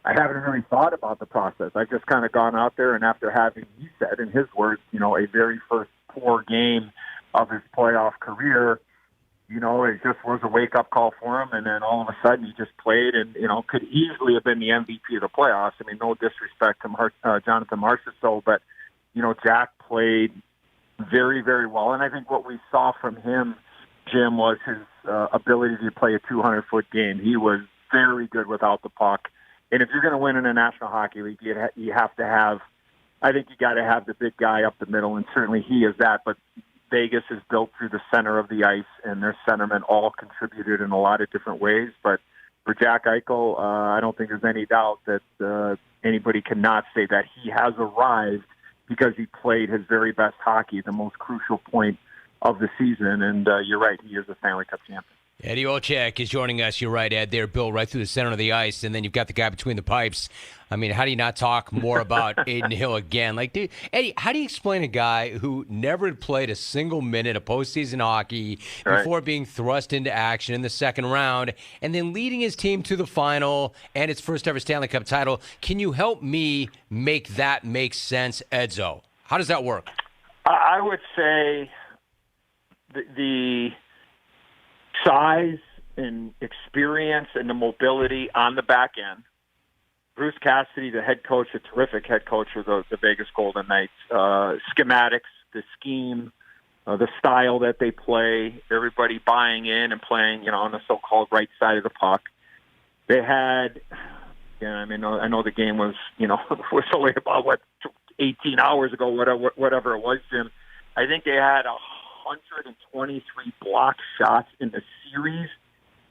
I haven't really thought about the process. I've just kind of gone out there, and after having, he said in his words, a very first poor game of his playoff career, it just was a wake-up call for him, and then all of a sudden he just played and, could easily have been the MVP of the playoffs. I mean, no disrespect to Jonathan Marchessault, but, Jack played very, very well, and I think what we saw from him, Jim, was his ability to play a 200-foot game. He was very good without the puck. And if you're going to win in the National Hockey League, you have to have, I think you got to have the big guy up the middle, and certainly he is that. But Vegas is built through the center of the ice, and their centermen all contributed in a lot of different ways. But for Jack Eichel, I don't think there's any doubt that anybody cannot say that he has arrived because he played his very best hockey at the most crucial point of the season. And you're right, he is a Stanley Cup champion. Eddie Olczyk is joining us. You're right, Ed. There, Bill, right through the center of the ice, and then you've got the guy between the pipes. I mean, how do you not talk more about Aiden Hill again? Like, dude, Eddie, how do you explain a guy who never had played a single minute of postseason hockey before being thrust into action in the second round and then leading his team to the final and its first ever Stanley Cup title? Can you help me make that make sense, Edzo? How does that work? I would say the size and experience and the mobility on the back end. Bruce Cassidy, the head coach, a terrific head coach of the Vegas Golden Knights. Schematics, the scheme, the style that they play, everybody buying in and playing, on the so-called right side of the puck. They had, I know the game was, was only about, 18 hours ago, whatever it was, Jim. I think they had 123 block shots in the series,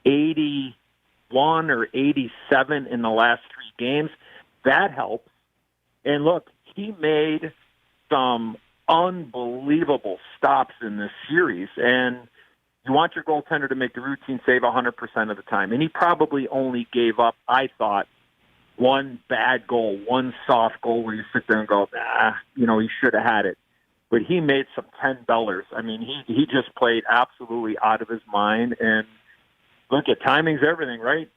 81 or 87 in the last 3 games. That helps. And look, he made some unbelievable stops in this series. And you want your goaltender to make the routine save 100% of the time. And he probably only gave up, I thought, one bad goal, one soft goal where you sit there and go, he should have had it. But he made some $10. I mean, he just played absolutely out of his mind. And look, at timing's everything, right?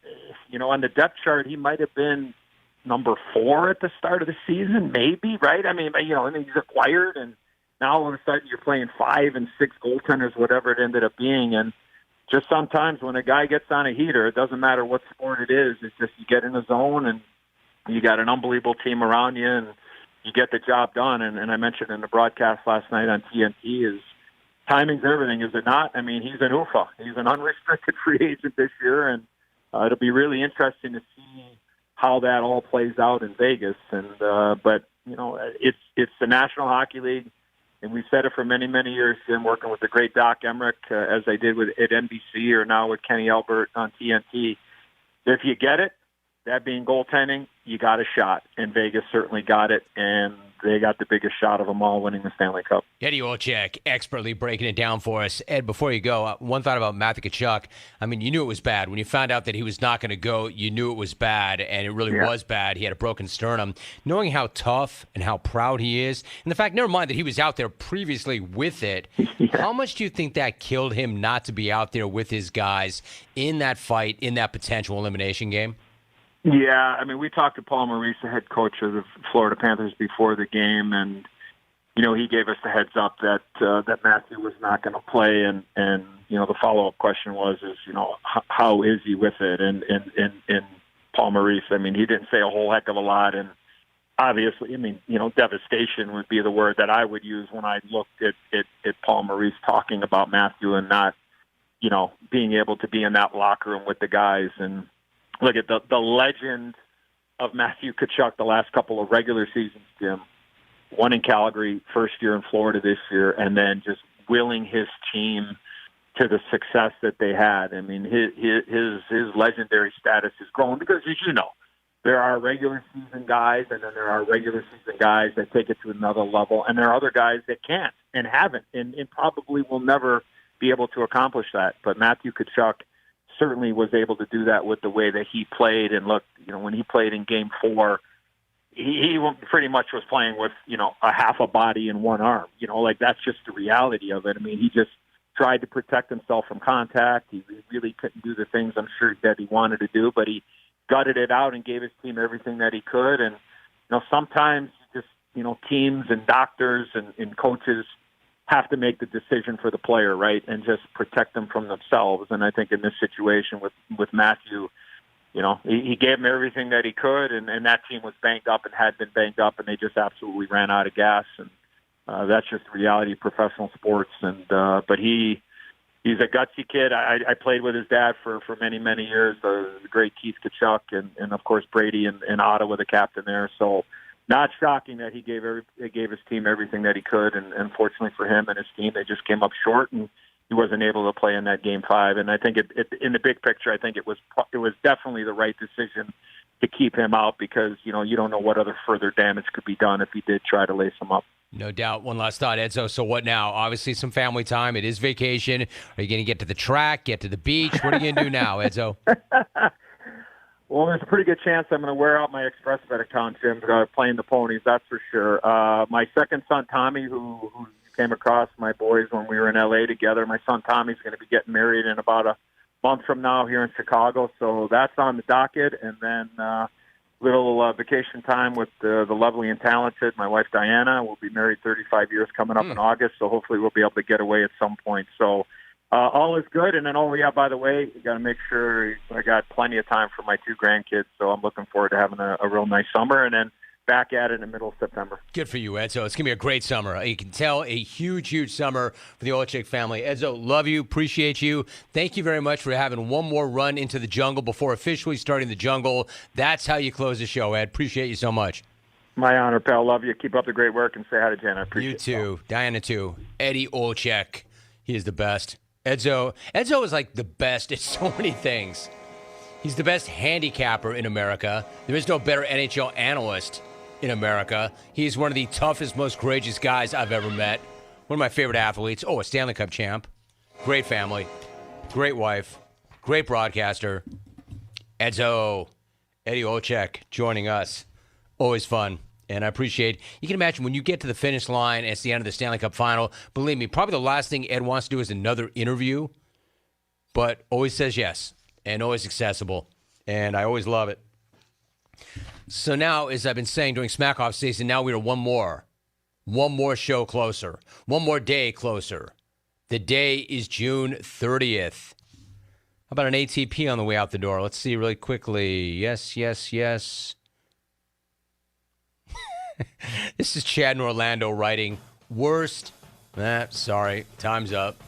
On the depth chart, he might have been number 4 at the start of the season, maybe, right? I mean, he's acquired, and now all of a sudden you're playing 5 and 6 goaltenders, whatever it ended up being. And just sometimes when a guy gets on a heater, it doesn't matter what sport it is. It's just you get in the zone, and you got an unbelievable team around you, and you get the job done. And I mentioned in the broadcast last night on TNT is timing's everything, is it not? I mean, he's an UFA. He's an unrestricted free agent this year, and it'll be really interesting to see how that all plays out in Vegas. And but it's the National Hockey League, and we've said it for many, many years. Jim, working with the great Doc Emmerich, as I did at NBC, or now with Kenny Albert on TNT. If you get it, that being goaltending, you got a shot. And Vegas certainly got it, and they got the biggest shot of them all, winning the Stanley Cup. Eddie Olczyk, expertly breaking it down for us. Ed, before you go, one thought about Matthew Tkachuk. I mean, you knew it was bad. When you found out that he was not going to go, you knew it was bad, and it really was bad. He had a broken sternum. Knowing how tough and how proud he is, and the fact, never mind that he was out there previously with it, how much do you think that killed him not to be out there with his guys in that fight, in that potential elimination game? Yeah, I mean, we talked to Paul Maurice, the head coach of the Florida Panthers, before the game, and he gave us the heads up that Matthew was not going to play, and the follow-up question was how is he with it? And Paul Maurice, I mean, he didn't say a whole heck of a lot, and obviously, I mean, devastation would be the word that I would use when I looked at Paul Maurice talking about Matthew and not being able to be in that locker room with the guys. And look at the legend of Matthew Tkachuk the last couple of regular seasons, Jim. One in Calgary, first year in Florida this year, and then just willing his team to the success that they had. I mean, his legendary status has grown because, as you know, there are regular season guys, and then there are regular season guys that take it to another level, and there are other guys that can't and haven't and probably will never be able to accomplish that. But Matthew Tkachuk certainly was able to do that with the way that he played. And look, when he played in Game 4, he pretty much was playing with, a half a body and one arm. That's just the reality of it. I mean, he just tried to protect himself from contact. He really couldn't do the things I'm sure that he wanted to do, but he gutted it out and gave his team everything that he could. And, sometimes just, teams and doctors and coaches have to make the decision for the player, right, and just protect them from themselves. And I think in this situation with Matthew, he gave him everything that he could, and that team was banged up and had been banged up, and they just absolutely ran out of gas. And that's just the reality of professional sports. And but he's a gutsy kid. I played with his dad for many, many years, the great Keith Kachuk, and of course Brady and Ottawa, the captain there. So not shocking that he gave his team everything that he could, and unfortunately for him and his team, they just came up short, and he wasn't able to play in that Game 5. And I think in the big picture, I think it was definitely the right decision to keep him out, because you don't know what other further damage could be done if he did try to lace him up. No doubt. One last thought, Edzo. So what now? Obviously some family time. It is vacation. Are you going to get to the track, get to the beach? What are you going to do now, Edzo? Well, there's a pretty good chance I'm going to wear out my ExpressVet account, Jim, playing the ponies, that's for sure. My second son, Tommy, who came across my boys when we were in L.A. together, my son Tommy's going to be getting married in about a month from now here in Chicago, so that's on the docket. And then little vacation time with the lovely and talented, my wife Diana. We'll be married 35 years coming up in August, so hopefully we'll be able to get away at some point. So all is good. And then, by the way, you got to make sure I got plenty of time for my 2 grandkids, so I'm looking forward to having a real nice summer, and then back at it in the middle of September. Good for you, Edzo. It's going to be a great summer. You can tell a huge, huge summer for the Olczyk family. Edzo, love you, appreciate you. Thank you very much for having one more run into the jungle before officially starting the jungle. That's how you close the show, Ed. Appreciate you so much. My honor, pal. Love you. Keep up the great work, and say hi to Jen. I appreciate it. You too. Diana too. Eddie Olczyk. He is the best. Edzo is like the best at so many things. He's the best handicapper in America. There is no better NHL analyst in America. He's one of the toughest, most courageous guys I've ever met. One of my favorite athletes. Oh, a Stanley Cup champ. Great family. Great wife. Great broadcaster. Eddie Olczyk joining us. Always fun. And I appreciate, you can imagine when you get to the finish line, it's the end of the Stanley Cup final. Believe me, probably the last thing Ed wants to do is another interview, but always says yes and always accessible. And I always love it. So now, as I've been saying during Smack Off season, now we are one more show closer, one more day closer. The day is June 30th. How about an ATP on the way out the door? Let's see really quickly. Yes. This is Chad in Orlando writing, worst. Sorry, time's up.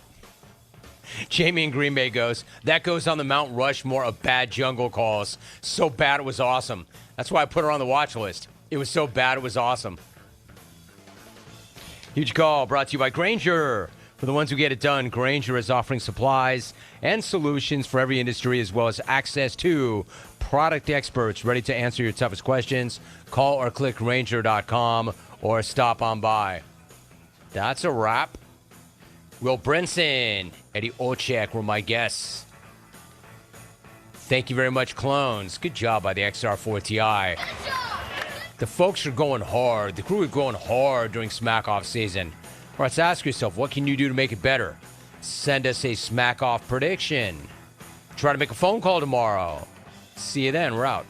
Jamie in Green Bay goes, that goes on the Mount Rushmore of bad jungle calls. So bad it was awesome. That's why I put her on the watch list. It was so bad it was awesome. Huge call brought to you by Grainger. For the ones who get it done, Grainger is offering supplies and solutions for every industry, as well as access to product experts ready to answer your toughest questions. Call or click Grainger.com or stop on by. That's a wrap. Will Brinson, Eddie Olczyk were my guests. Thank you very much, clones. Good job by the XR4 Ti. The folks are going hard. The crew are going hard during Smack Off season. All right, so ask yourself, what can you do to make it better? Send us a Smack Off prediction. Try to make a phone call tomorrow. See you then. We're out.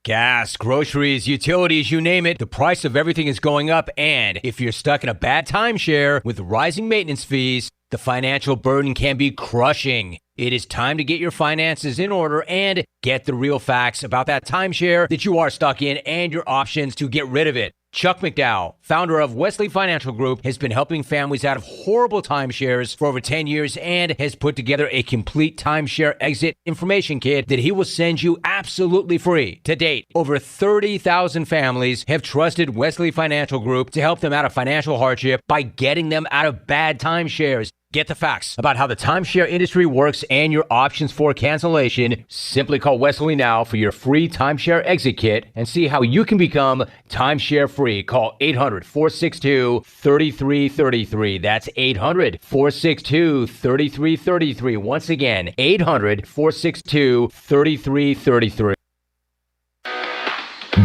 Gas, groceries, utilities, you name it, the price of everything is going up. And if you're stuck in a bad timeshare with rising maintenance fees, the financial burden can be crushing. It is time to get your finances in order and get the real facts about that timeshare that you are stuck in and your options to get rid of it. Chuck McDowell, founder of Wesley Financial Group, has been helping families out of horrible timeshares for over 10 years and has put together a complete timeshare exit information kit that he will send you absolutely free. To date, over 30,000 families have trusted Wesley Financial Group to help them out of financial hardship by getting them out of bad timeshares. Get the facts about how the timeshare industry works and your options for cancellation. Simply call Wesley now for your free timeshare exit kit and see how you can become timeshare free. Call 800-462-3333. That's 800-462-3333. Once again, 800-462-3333.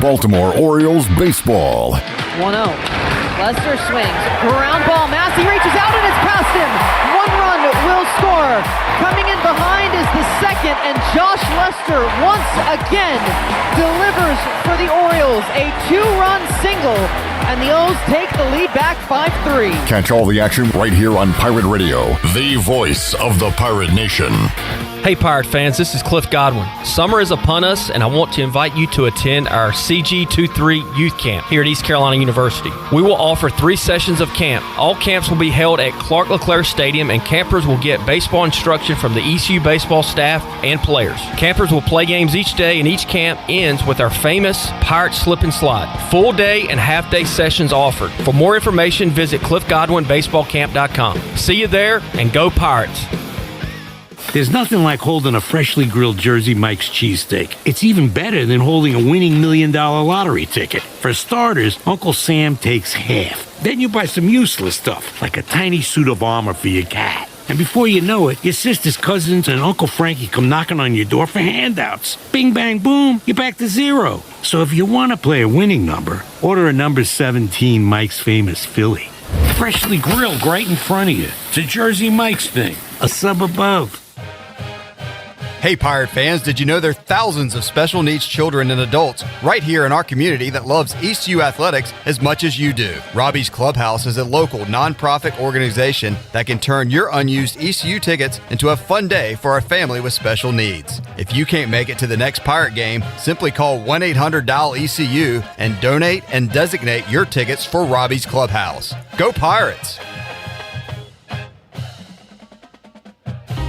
Baltimore Orioles baseball. 1-0. Lester swings. Ground ball. Massey reaches out and it's past him. One run will score. score. Coming in behind is the second, and Josh Lester once again delivers for the Orioles. A 2-run single, and the O's take the lead back 5-3. Catch all the action right here on Pirate Radio, the voice of the Pirate Nation. Hey Pirate fans, this is Cliff Godwin. Summer is upon us, and I want to invite you to attend our CG23 Youth Camp here at East Carolina University. We will offer 3 sessions of camp. All camps will be held at Clark LeClaire Stadium, and campers will get baseball instruction from the ECU baseball staff and players. Campers will play games each day, and each camp ends with our famous Pirate Slip and Slide. Full day and half day sessions offered. For more information, visit cliffgodwinbaseballcamp.com. See you there, and go Pirates! There's nothing like holding a freshly grilled Jersey Mike's cheesesteak. It's even better than holding a winning $1 million lottery ticket. For starters, Uncle Sam takes half. Then you buy some useless stuff, like a tiny suit of armor for your cat. And before you know it, your sister's cousins and Uncle Frankie come knocking on your door for handouts. Bing, bang, boom, you're back to zero. So if you want to play a winning number, order a number 17 Mike's Famous Philly. Freshly grilled right in front of you. It's a Jersey Mike's thing, a sub above. Hey Pirate fans, did you know there are thousands of special needs children and adults right here in our community that loves ECU athletics as much as you do? Robbie's Clubhouse is a local nonprofit organization that can turn your unused ECU tickets into a fun day for a family with special needs. If you can't make it to the next Pirate game, simply call 1-800-DIAL-ECU and donate and designate your tickets for Robbie's Clubhouse. Go Pirates!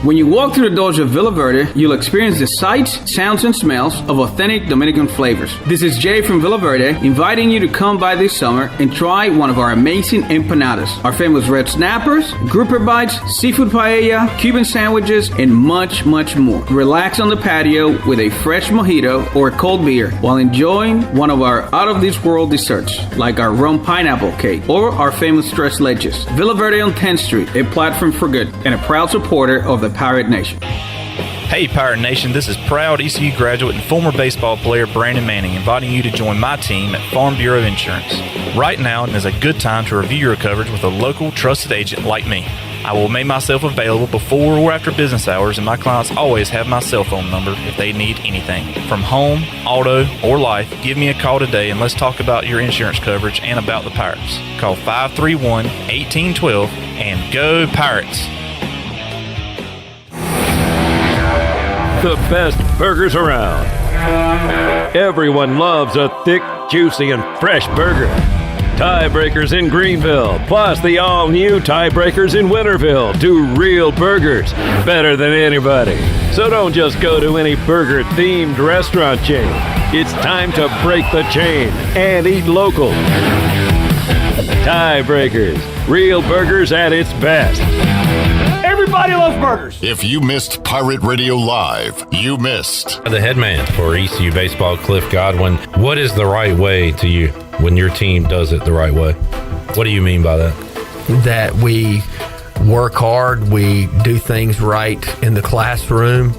When you walk through the doors of Villa Verde, you'll experience the sights, sounds, and smells of authentic Dominican flavors. This is Jay from Villa Verde, inviting you to come by this summer and try one of our amazing empanadas. Our famous red snappers, grouper bites, seafood paella, Cuban sandwiches, and much, much more. Relax on the patio with a fresh mojito or a cold beer while enjoying one of our out-of-this-world desserts, like our rum pineapple cake or our famous tres leches. Villa Verde on 10th Street, a platform for good, and a proud supporter of the Pirate Nation. Hey Pirate Nation, this is proud ECU graduate and former baseball player Brandon Manning inviting you to join my team at Farm Bureau Insurance. Right now is a good time to review your coverage with a local trusted agent like me. I will make myself available before or after business hours, and my clients always have my cell phone number if they need anything. From home, auto, or life, give me a call today and let's talk about your insurance coverage and about the Pirates. Call 531-1812 and go Pirates! The best burgers around. Everyone loves a thick, juicy, and fresh burger. Tiebreakers in Greenville, plus the all-new Tiebreakers in Winterville. Do real burgers better than anybody. So don't just go to any burger-themed restaurant chain. It's time to break the chain and eat local. Tiebreakers, real burgers at its best. Everybody loves burgers. If you missed Pirate Radio Live, you missed. The headman for ECU Baseball, Cliff Godwin. What is the right way to you when your team does it the right way? What do you mean by that? That we work hard, we do things right in the classroom.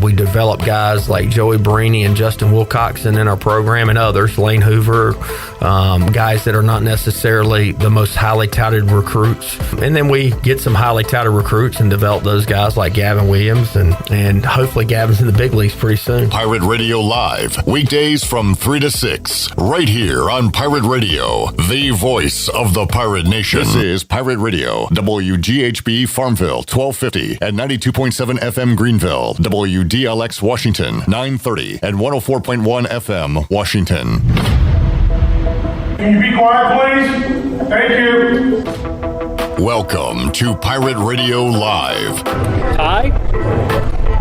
We develop guys like Joey Barini and Justin Wilcoxon in our program, and others, Lane Hoover, guys that are not necessarily the most highly touted recruits. And then we get some highly touted recruits and develop those guys like Gavin Williams, and hopefully Gavin's in the big leagues pretty soon. Pirate Radio Live, weekdays from 3 to 6, right here on Pirate Radio, the voice of the Pirate Nation. This is Pirate Radio, WGHB Farmville, 1250 and 92.7 FM Greenville. WDLX Washington, 930 and 104.1 FM Washington. Can you be quiet, please? Thank you. Welcome to Pirate Radio Live. Ty?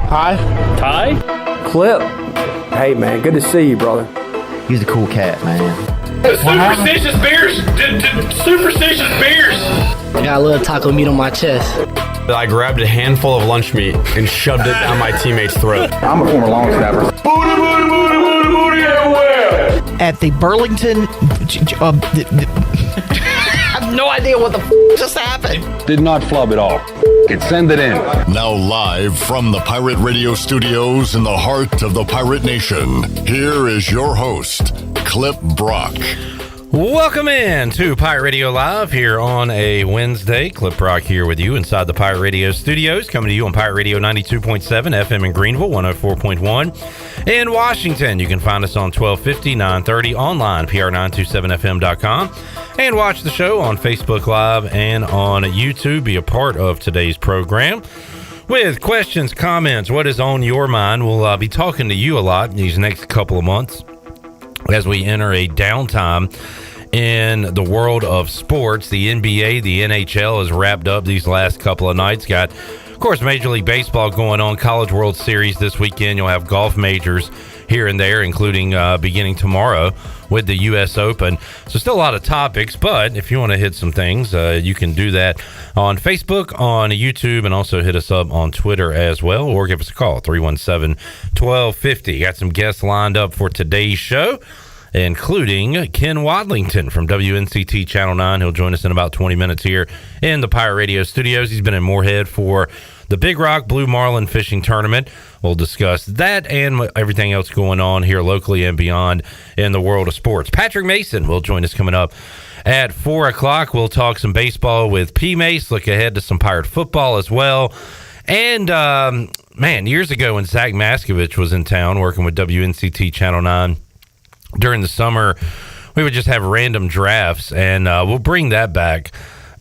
Hi. Ty? Clip. Hey, man, good to see you, brother. He's a cool cat, man. Superstitious beers! Superstitious beers! I got a little taco meat on my chest. I grabbed a handful of lunch meat and shoved it down my teammate's throat. I'm a former long snapper. Booty, booty, booty, booty, booty everywhere! At the Burlington... I have no idea what the just happened. Did not flub at all. Send it in. Now live from the Pirate Radio studios in the heart of the Pirate Nation, here is your host, Clip Brock. Welcome in to Pirate Radio Live here on a Wednesday. Clip Rock here with you inside the Pirate Radio studios, coming to you on Pirate Radio 92.7 FM in Greenville, 104.1 in Washington. You can find us on 1250, 930 online, pr927fm.com, and watch the show on Facebook Live and on YouTube. Be a part of today's program with questions, comments, what is on your mind. We'll be talking to you a lot these next couple of months as we enter a downtime in the world of sports. The NBA, the NHL has wrapped up these last couple of nights. Got, of course, Major League Baseball going on, College World Series this weekend. You'll have golf majors here and there, including beginning tomorrow with the U.S. Open. So still a lot of topics, but if you want to hit some things, you can do that on Facebook, on YouTube, and also hit us up on Twitter as well, or give us a call, 317-1250. Got some guests lined up for today's show, including Ken Watlington from WNCT Channel 9. He'll join us in about 20 minutes here in the Pirate Radio studios. He's been in Moorhead for the Big Rock Blue Marlin Fishing Tournament. We'll discuss that and everything else going on here locally and beyond in the world of sports. Patrick Mason will join us coming up at 4 o'clock. We'll talk some baseball with P. Mace, look ahead to some Pirate football as well. And, years ago when Zach Maskovich was in town working with WNCT Channel 9, during the summer, we would just have random drafts, and we'll bring that back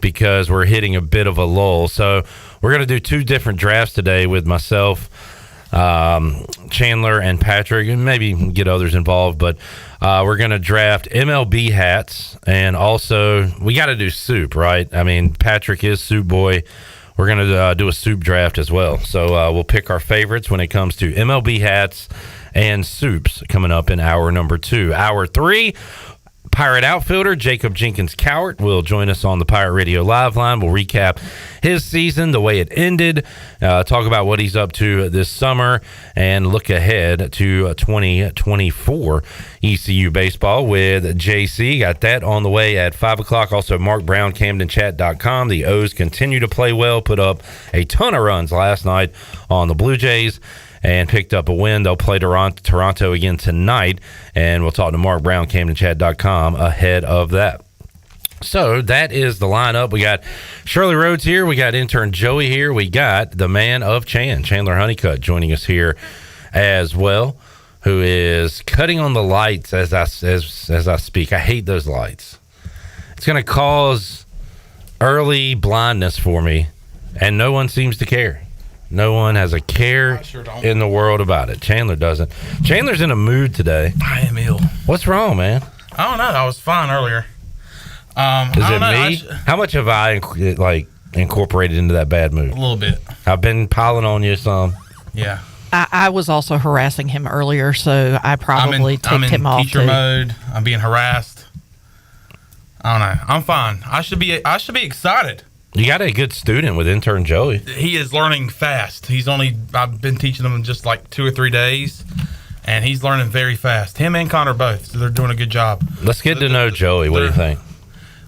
because we're hitting a bit of a lull. So we're going to do 2 different drafts today with myself, Chandler, and Patrick, and maybe get others involved. But we're going to draft MLB hats, and also we got to do soup, right? I mean, Patrick is Soup Boy. We're going to do a soup draft as well. So we'll pick our favorites when it comes to MLB hats and soups coming up in hour number 2. Hour 3, Pirate outfielder Jacob Jenkins Cowart will join us on the Pirate Radio Live line. We'll recap his season, the way it ended, talk about what he's up to this summer, and look ahead to 2024 ECU baseball with JC. Got that on the way at 5 o'clock. Also, Mark Brown, CamdenChat.com. The O's continue to play well, put up a ton of runs last night on the Blue Jays and picked up a win. They'll play Toronto again tonight, and we'll talk to Mark Brown, CamdenChat.com, ahead of that. So that is the lineup. We got Shirley Rhodes here. We got intern Joey here. We got the man of Chandler Honeycutt, joining us here as well, who is cutting on the lights as I speak. I hate those lights. It's going to cause early blindness for me, and no one seems to care. No one has a care in the world about it. Chandler doesn't. Chandler's in a mood today. I am ill. What's wrong, man? I don't know. I was fine earlier. Is it me? How much have I incorporated into that bad mood? A little bit. I've been piling on you some. Yeah. I was also harassing him earlier, so I probably ticked him off too. I'm in teacher mode. I'm being harassed. I don't know. I'm fine. I should be excited. You got a good student with intern Joey. He is learning fast. I've been teaching him just like 2 or 3 days, and he's learning very fast. Him and Connor both, so they're doing a good job. Let's get to know Joey. What do you think?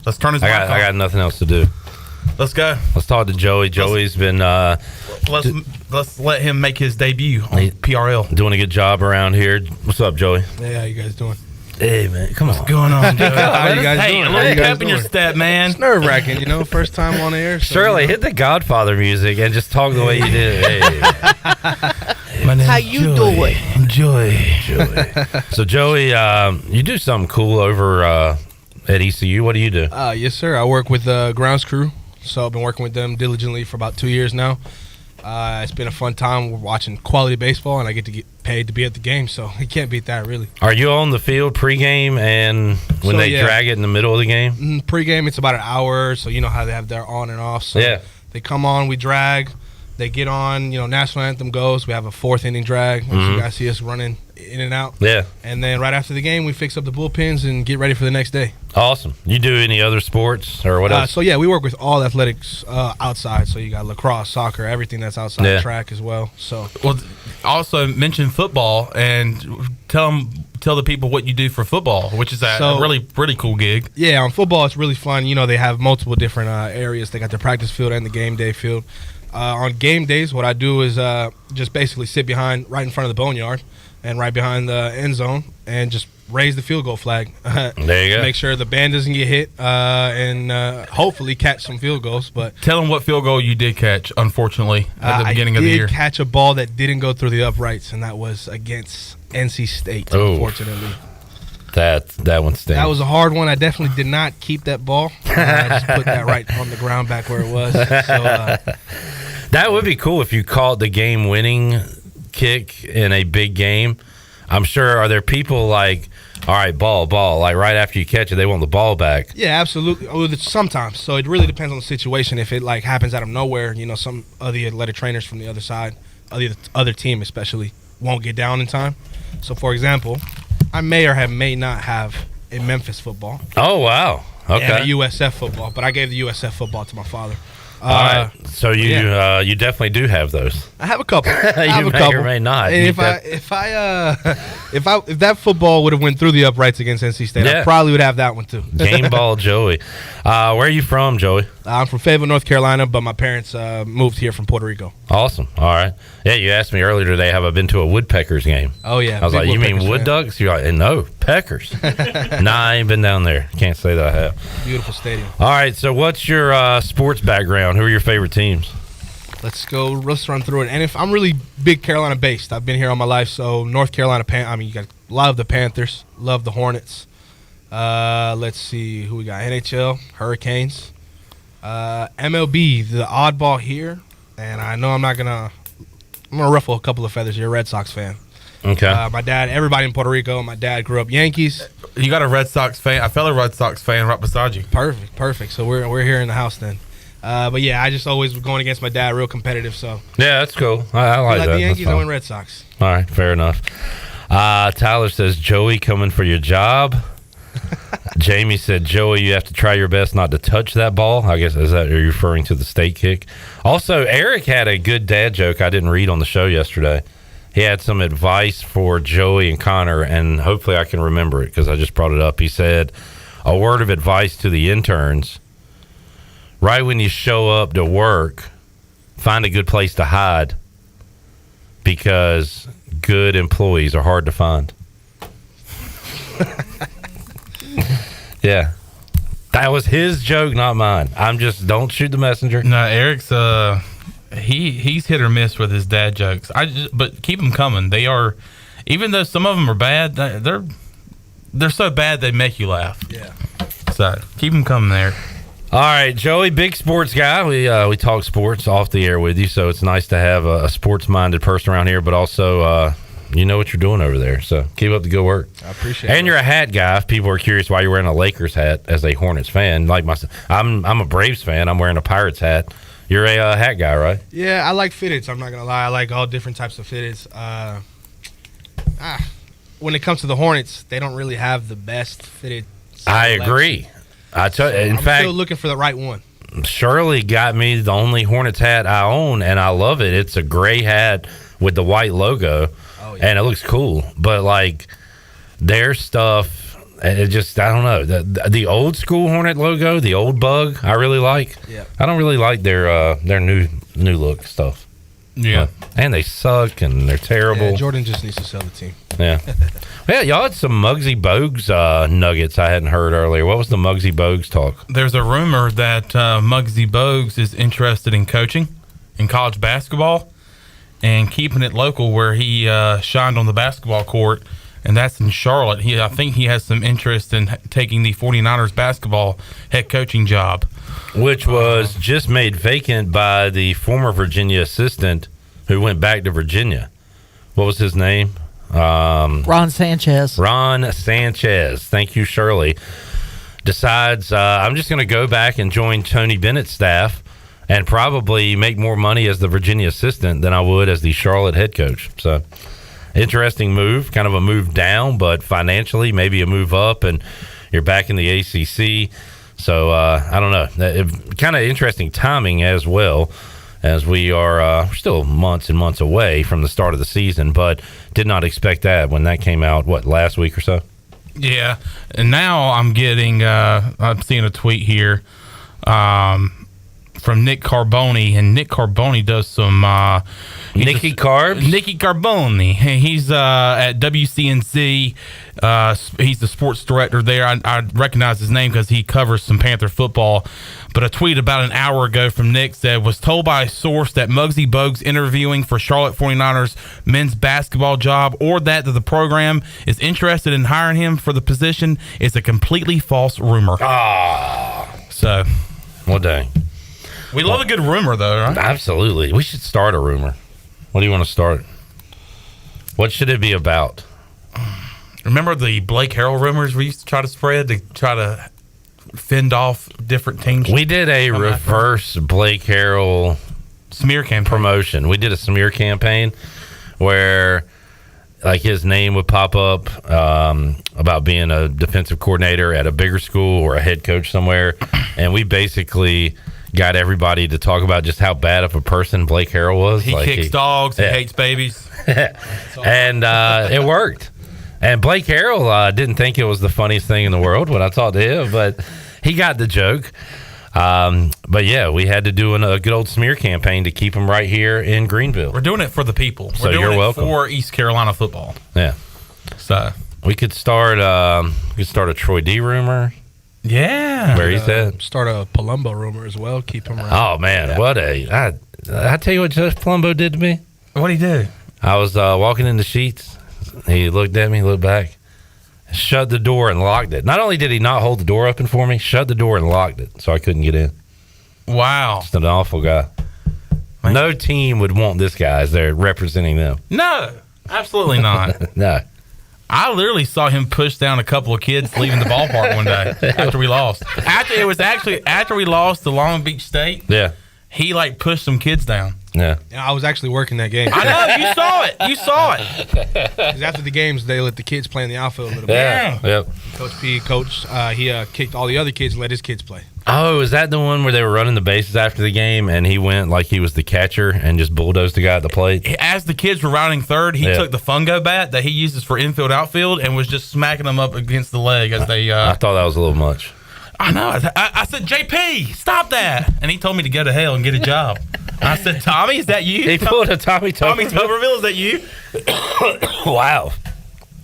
Let's turn his mic on. I got nothing else to do. Let's go. Let's talk to Joey. Joey's been let's let him make his debut on PRL. Doing a good job around here. What's up, Joey? Hey, how you guys doing? Hey, man, come on. What's going on, Joey? How you guys doing? A little pep in your step, man. It's nerve-wracking, first time on air. So, Shirley, hit the Godfather music and just talk the way you did. Hey. My name's How you doing? Joey. So, Joey, you do something cool over at ECU. What do you do? Yes, sir. I work with the grounds crew, so I've been working with them diligently for about 2 years now. It's been a fun time. We're watching quality baseball, and I get to get paid to be at the game, so you can't beat that, really. Are you on the field pregame and when they drag it in the middle of the game? Pregame, it's about an hour, so you know how they have their on and off. So yeah. They come on, we drag. They get on, national anthem goes. We have a 4th inning drag, which you guys see us running in and out. Yeah. And then right after the game, we fix up the bullpens and get ready for the next day. Awesome. You do any other sports or what else? So, yeah, we work with all athletics outside. So you got lacrosse, soccer, everything that's outside track as well. So, also mention football and tell the people what you do for football, which is a really, really cool gig. Yeah, on football, it's really fun. They have multiple different areas. They got their practice field and the game day field. On game days, what I do is just basically sit right in front of the boneyard. and right behind the end zone, and just raise the field goal flag. There you go. Make sure the band doesn't get hit, and hopefully catch some field goals. But tell them what field goal you did catch, unfortunately, at the beginning of the year. I did catch a ball that didn't go through the uprights, and that was against NC State, unfortunately. That one stinks. That was a hard one. I definitely did not keep that ball. I just put that right on the ground back where it was. So, that would be cool if you called the game-winning kick in a big game. I'm sure, are there people like, all right, ball, like right after you catch it, they want the ball back? Yeah, absolutely. Sometimes. So it really depends on the situation. If it like happens out of nowhere, some of the athletic trainers from the other side, the other team especially, won't get down in time. So, for example, I may or may not have a Memphis football. Oh, wow. Okay. And a USF football, but I gave the USF football to my father. All right. So you definitely do have those. I have a couple. You may or may not. And if that football would have went through the uprights against NC State, I probably would have that one too. Game ball Joey. Where are you from, Joey? I'm from Fayetteville, North Carolina, but my parents moved here from Puerto Rico. Awesome. All right. Yeah, you asked me earlier today, have I been to a Woodpeckers game? Oh, yeah. I was like, you mean wood ducks? You're like, no, peckers. Nah, I ain't been down there. Can't say that I have. Beautiful stadium. All right, so what's your sports background? Who are your favorite teams? Let's run through it. And if I'm really big Carolina based, I've been here all my life. So North Carolina, you got love the Panthers, love the Hornets. Let's see who we got. NHL, Hurricanes, MLB, the oddball here. And I know I'm gonna ruffle a couple of feathers here. Red Sox fan. Okay. My dad, everybody in Puerto Rico. My dad grew up Yankees. You got a fellow Red Sox fan right beside you. Perfect. So we're here in the house then. But yeah, I just always was going against my dad, real competitive. So yeah, that's cool. I like that. The Yankees, I win Red Sox. All right, fair enough. Tyler says, Joey coming for your job. Jamie said, Joey, you have to try your best not to touch that ball. I guess, are you referring to the state kick? Also, Eric had a good dad joke I didn't read on the show yesterday. He had some advice for Joey and Connor, and hopefully I can remember it because I just brought it up. He said, a word of advice to the interns. Right when you show up to work, find a good place to hide because good employees are hard to find. Yeah. That was his joke, not mine. Don't shoot the messenger. No, Eric's he's hit or miss with his dad jokes. But keep them coming. They are, even though some of them are bad, they're so bad they make you laugh. Yeah. So keep them coming there. All right, Joey, big sports guy. We talk sports off the air with you, so it's nice to have a sports-minded person around here, but also you know what you're doing over there. So keep up the good work. I appreciate it. And you're a hat guy. If people are curious why you're wearing a Lakers hat as a Hornets fan, like myself, I'm a Braves fan. I'm wearing a Pirates hat. You're a hat guy, right? Yeah, I like fitteds. I'm not gonna lie. I like all different types of fitteds. When it comes to the Hornets, they don't really have the best fitted. I agree. I'm still looking for the right one. Shirley got me the only Hornets hat I own, and I love it. It's a gray hat with the white logo, and it looks cool. But like their stuff, it just, I don't know. The old school Hornet logo, the old bug, I really like. Yeah. I don't really like their new look stuff. Yeah. And they suck, and they're terrible. Yeah, Jordan just needs to sell the team. Yeah. Yeah, y'all had some Muggsy Bogues nuggets I hadn't heard earlier. What was the Muggsy Bogues talk? There's a rumor that Muggsy Bogues is interested in coaching in college basketball and keeping it local where he shined on the basketball court, and that's in Charlotte. I think he has some interest in taking the 49ers basketball head coaching job. Which was just made vacant by the former Virginia assistant who went back to Virginia. What was his name? Ron Sanchez. Ron Sanchez. Thank you, Shirley. Decides I'm just going to go back and join Tony Bennett's staff and probably make more money as the Virginia assistant than I would as the Charlotte head coach. So, interesting move. Kind of a move down, but financially maybe a move up, and you're back in the ACC. So, I don't know. Kind of interesting timing as well, as we are still months and months away from the start of the season, but did not expect that when that came out, last week or so? Yeah, and now I'm seeing a tweet here from Nick Carboni, and Nick Carboni does some Nicky Carbs? Nicky Carboni. He's at WCNC. He's the sports director there. I recognize his name because he covers some Panther football. But a tweet about an hour ago from Nick said, was told by a source that Muggsy Bogues interviewing for Charlotte 49ers men's basketball job or that the program is interested in hiring him for the position is a completely false rumor. So, well, dang. We love a good rumor, though, right? Absolutely. We should start a rumor. What do you want to start? What should it be about? Remember the Blake Harrell rumors we used to try to spread to try to fend off different teams? We did a reverse Blake Harrell smear campaign promotion. We did a smear campaign where like his name would pop up about being a defensive coordinator at a bigger school or a head coach somewhere, and we basically got everybody to talk about just how bad of a person Blake Harrell was. He kicks dogs. He hates babies. And it worked. And Blake Harrell didn't think it was the funniest thing in the world when I talked to him, but he got the joke. But yeah, we had to do a good old smear campaign to keep him right here in Greenville. We're doing it for the people. So We're doing you're it welcome. for East Carolina football. Yeah. So we could start a Troy D rumor. Yeah. Where he's at. Start a Palumbo rumor as well. Keep him around. Oh man, I tell you what Jeff Palumbo did to me. What'd he do? I was walking in the sheets. He looked at me, looked back, shut the door and locked it. Not only did he not hold the door open for me, shut the door and locked it so I couldn't get in. Wow. Just an awful guy. No team would want this guy as they're representing them. No, absolutely not. No. I literally saw him push down a couple of kids leaving the ballpark one day after we lost. After we lost to Long Beach State. Yeah. He pushed some kids down. Yeah. I was actually working that game. I know, you saw it. You saw it. 'Cause after the games, they let the kids play in the outfield a little bit. Yeah. Yep. Coach P, he kicked all the other kids and let his kids play. Oh, is that the one where they were running the bases after the game and he went like he was the catcher and just bulldozed the guy at the plate? As the kids were rounding third, he took the fungo bat that he uses for infield outfield and was just smacking them up against the leg as they. I thought that was a little much. I know. I said, JP, stop that. And he told me to go to hell and get a job. I said, Tommy, is that you? He pulled a Tommy Tuberville, is that you? Wow.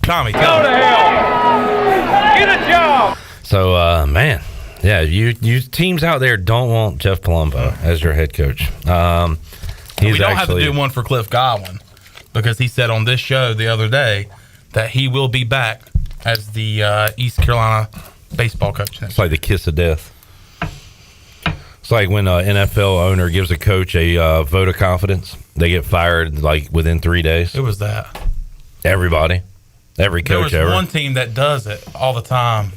Tommy, go to hell. Get a job. So, man, yeah, you teams out there don't want Jeff Palumbo as your head coach. We don't have to do one for Cliff Godwin because he said on this show the other day that he will be back as the East Carolina baseball coach. It's like the kiss of death. It's like when an NFL owner gives a coach a vote of confidence, they get fired within 3 days. It was that. Everybody. Every coach there was ever. one team that does it all the time.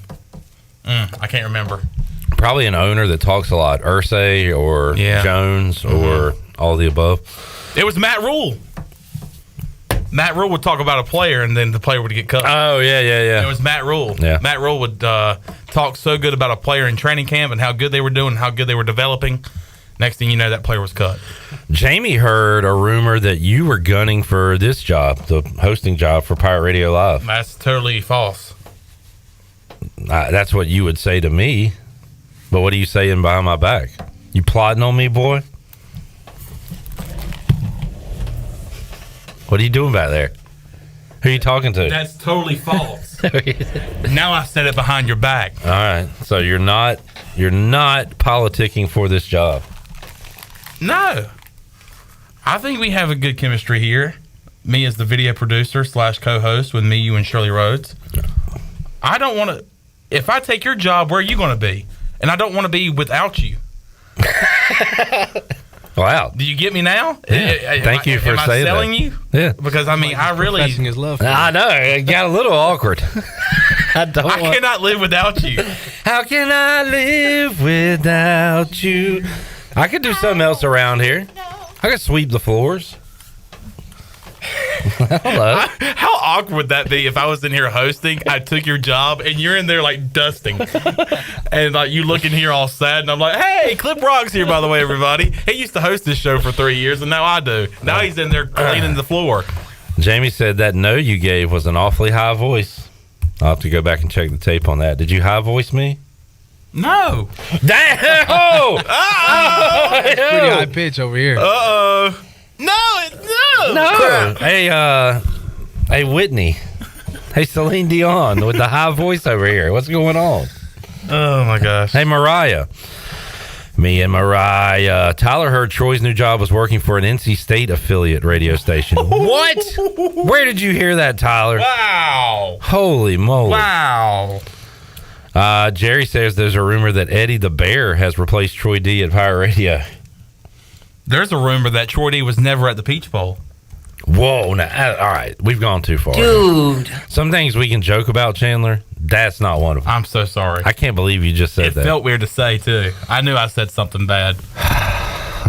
I can't remember. Probably an owner that talks a lot. Irsay or Jones or all the above. It was Matt Rule. Matt Rule would talk about a player, and then the player would get cut. Oh, yeah. It was Matt Rule. Yeah. Matt Rule would talk so good about a player in training camp and how good they were doing, how good they were developing. Next thing you know, that player was cut. Jamie heard a rumor that you were gunning for this job, the hosting job for Pirate Radio Live. That's totally false. That's what you would say to me. But what are you saying behind my back? You plotting on me, boy? What are you doing back there? Who are you talking to? That's totally false. Now I said it behind your back. All right. So you're not politicking for this job. No. I think we have a good chemistry here. Me as the video producer / co-host with me, you, and Shirley Rhodes. I don't want to. If I take your job, where are you going to be? And I don't want to be without you. Wow. Do you get me now? Yeah. Thank you for saying that. Am I selling you? Yeah. Because, I really... Professing his love for you. I know. It got a little awkward. I cannot live without you. How can I live without you? I could do something else around here. I could sweep the floors. Hello. How awkward would that be if I was in here hosting, I took your job, and you're in there dusting. And you look in here all sad, and I'm like, hey, Clip Rock's here, by the way, everybody. He used to host this show for 3 years, and now I do. Now he's in there cleaning the floor. Jamie said that no you gave was an awfully high voice. I'll have to go back and check the tape on that. Did you high voice me? No. Damn! Oh! Pretty high pitch over here. Uh-oh. No, No. Hey, Whitney. Hey, Celine Dion with the high voice over here. What's going on? Oh, my gosh. Hey, Mariah. Me and Mariah. Tyler heard Troy's new job was working for an NC State affiliate radio station. What? Where did you hear that, Tyler? Wow. Holy moly. Wow. Jerry says there's a rumor that Eddie the Bear has replaced Troy D at Pirate Radio. There's a rumor that Troy D was never at the Peach Bowl. Whoa. Now, all right. We've gone too far. Dude. Some things we can joke about, Chandler. That's not one of them. I'm so sorry. I can't believe you just said that. It felt weird to say, too. I knew I said something bad.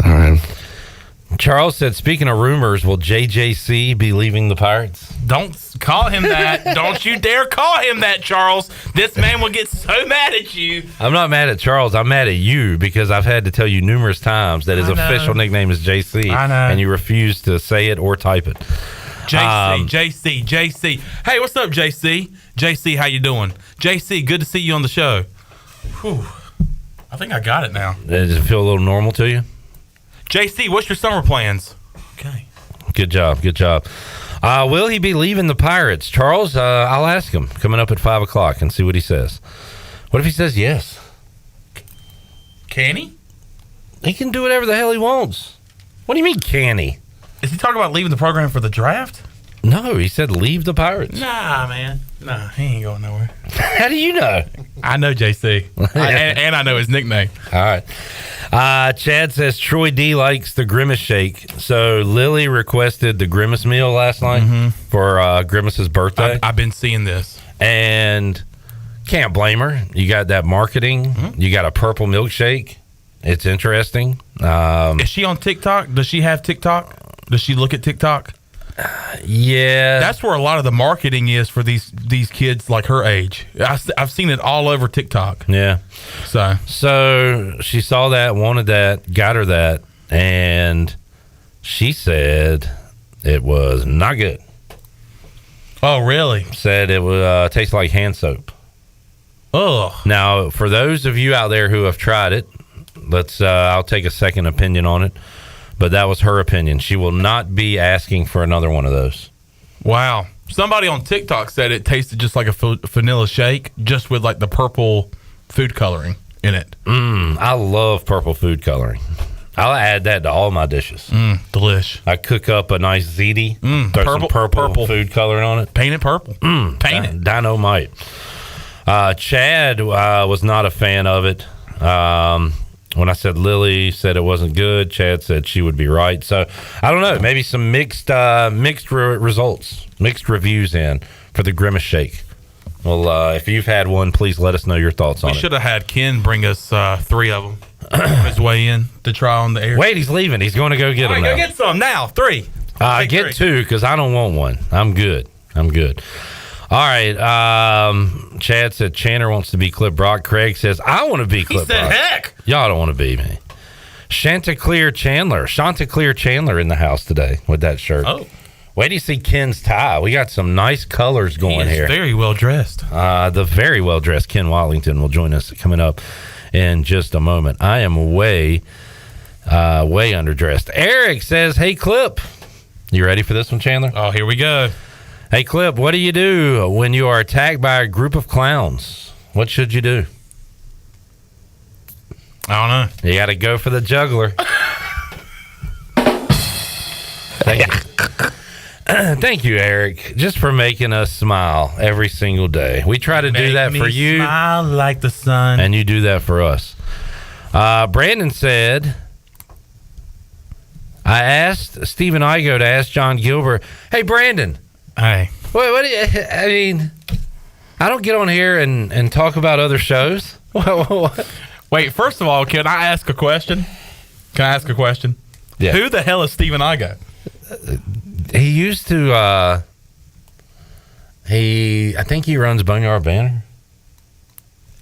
All right. Charles said, speaking of rumors, will JJC be leaving the Pirates? Don't call him that. Don't you dare call him that, Charles. This man will get so mad at you. I'm not mad at Charles. I'm mad at you because I've had to tell you numerous times that his official nickname is JC. I know. And you refuse to say it or type it. JC. Hey, what's up, JC? JC, how you doing? JC, good to see you on the show. Whew. I think I got it now. Does it feel a little normal to you? JC, what's your summer plans? Okay. Good job. Will he be leaving the Pirates? Charles, I'll ask him coming up at 5 o'clock and see what he says. What if he says yes? Can he? He can do whatever the hell he wants. What do you mean, can he? Is he talking about leaving the program for the draft? No, he said leave the Pirates. Nah, man. Nah, he ain't going nowhere. How do you know? I know JC. and I know his nickname. All right. Chad says Troy D likes the Grimace shake. So Lily requested the Grimace meal last night for Grimace's birthday. I've been seeing this. And can't blame her. You got that marketing. You got a purple milkshake. It's interesting. Is she on TikTok? Does she have TikTok? Does she look at TikTok? Yeah. That's where a lot of the marketing is for these kids like her age. I've seen it all over TikTok. Yeah. So she saw that, wanted that, got her that, and she said it was not good. Oh, really? Said it would taste like hand soap. Ugh. Now, for those of you out there who have tried it, I'll take a second opinion on it. But that was her opinion. She will not be asking for another one of those. Wow. Somebody on TikTok said it tasted just like a vanilla shake, just with like the purple food coloring in it. I love purple food coloring. I'll add that to all my dishes. Delish. I cook up a nice ziti, throw some purple food coloring on it. Paint it purple. Paint it. Dynamite. Chad was not a fan of it. When I said Lily said it wasn't good, Chad said she would be right. So I don't know. Maybe some mixed results, mixed reviews in for the Grimace shake. Well, if you've had one, please let us know your thoughts on it. We should have had Ken bring us 3 of them on his way in to try on the air. Wait, he's leaving. He's going to go get them now. Go get some now. 3. Get 2 because I don't want one. I'm good. All right. Chad said Channer wants to be Clip Brock. Craig says I want to be Clip Brock. He said heck. Y'all don't want to be me. Chanticleer Chandler in the house today with that shirt. Oh. Wait till you see Ken's tie. We got some nice colors going here. He's very well dressed. The very well dressed Ken Watlington will join us coming up in just a moment. I am way underdressed. Eric says, hey, Clip. You ready for this one, Chandler? Oh, here we go. Hey, Clip, what do you do when you are attacked by a group of clowns? What should you do? I don't know. You got to go for the juggler. Thank you, Eric, just for making us smile every single day. We try to do that for you. Smile like the sun. And you do that for us. Brandon said, I asked Stephen Igo to ask John Gilbert, hey, Brandon. Hey. What do you, I mean, I don't get on here and talk about other shows. What? Wait, first of all, can I ask a question? Yeah. Who the hell is Stephen Igo? He used to, I think he runs Boneyard Banner.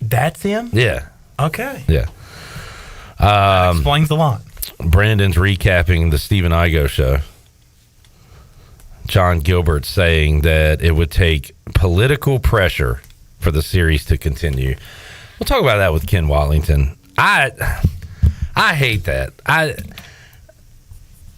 That's him? Yeah. Okay. Yeah. That explains a lot. Brandon's recapping the Stephen Igo show. John Gilbert saying that it would take political pressure for the series to continue. We'll talk about that with Ken Watlington. I hate that.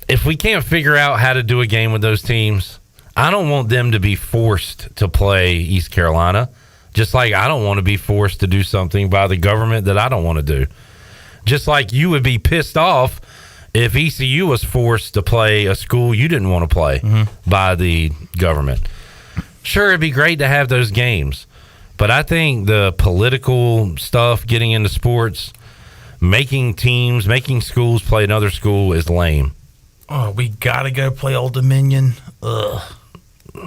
if we can't figure out how to do a game with those teams, I don't want them to be forced to play East Carolina, just like I don't want to be forced to do something by the government that I don't want to do. Just like you would be pissed off if ECU was forced to play a school you didn't want to play by the government. Sure, it'd be great to have those games, but I think the political stuff getting into sports, making teams, making schools play another school is lame. Oh, we got to go play Old Dominion. Ugh.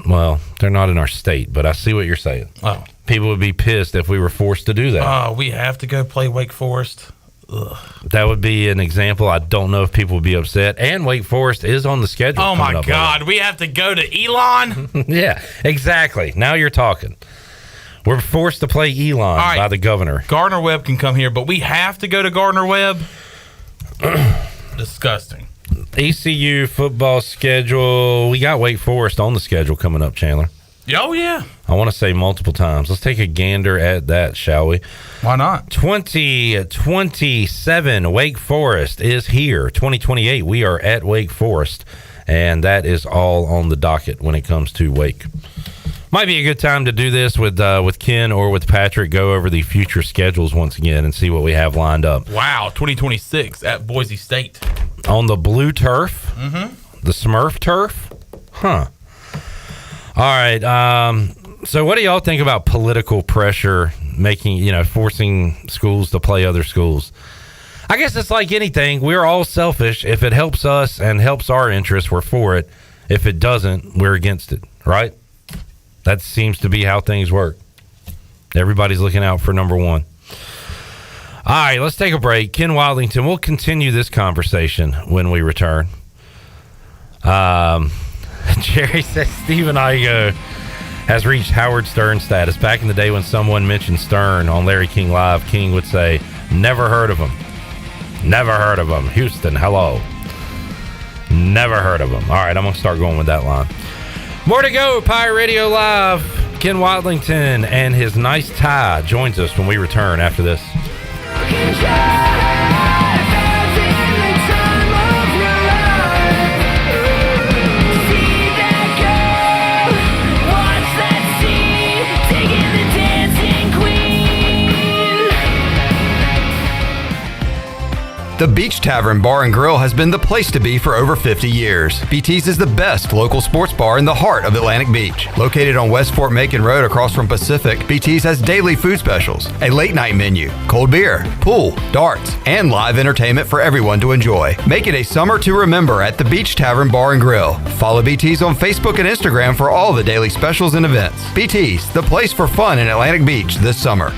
Well, they're not in our state, but I see what you're saying. Oh. People would be pissed if we were forced to do that. Oh, we have to go play Wake Forest. Ugh. That would be an example. I don't know if people would be upset. And Wake Forest is on the schedule. Oh, my God. We have to go to Elon? Yeah, exactly. Now you're talking. We're forced to play Elon by the governor. Gardner-Webb can come here, but we have to go to Gardner-Webb? Disgusting. ECU football schedule. We got Wake Forest on the schedule coming up, Chandler. Oh, yeah. I want to say multiple times. Let's take a gander at that, shall we? Why not? 2027, Wake Forest is here. 2028, we are at Wake Forest, and that is all on the docket when it comes to Wake. Might be a good time to do this with Ken or with Patrick, go over the future schedules once again and see what we have lined up. Wow, 2026 at Boise State. On the blue turf? The Smurf turf? Huh. All right. So what do y'all think about political pressure forcing schools to play other schools? I guess it's like anything. We're all selfish. If it helps us and helps our interests, we're for it. If it doesn't, we're against it, right? That seems to be how things work. Everybody's looking out for number one. All right, let's take a break. Ken Watlington, we'll continue this conversation when we return. Jerry says Stephen Igo has reached Howard Stern status. Back in the day when someone mentioned Stern on Larry King Live, King would say, never heard of him. Never heard of him. Houston, hello. Never heard of him. All right, I'm going to start going with that line. More to go, Pirate Radio Live. Ken Watlington and his nice tie joins us when we return after this. The Beach Tavern Bar and Grill has been the place to be for over 50 years. BT's is the best local sports bar in the heart of Atlantic Beach. Located on West Fort Macon Road across from Pacific, BT's has daily food specials, a late night menu, cold beer, pool, darts, and live entertainment for everyone to enjoy. Make it a summer to remember at the Beach Tavern Bar and Grill. Follow BT's on Facebook and Instagram for all the daily specials and events. BT's, the place for fun in Atlantic Beach this summer.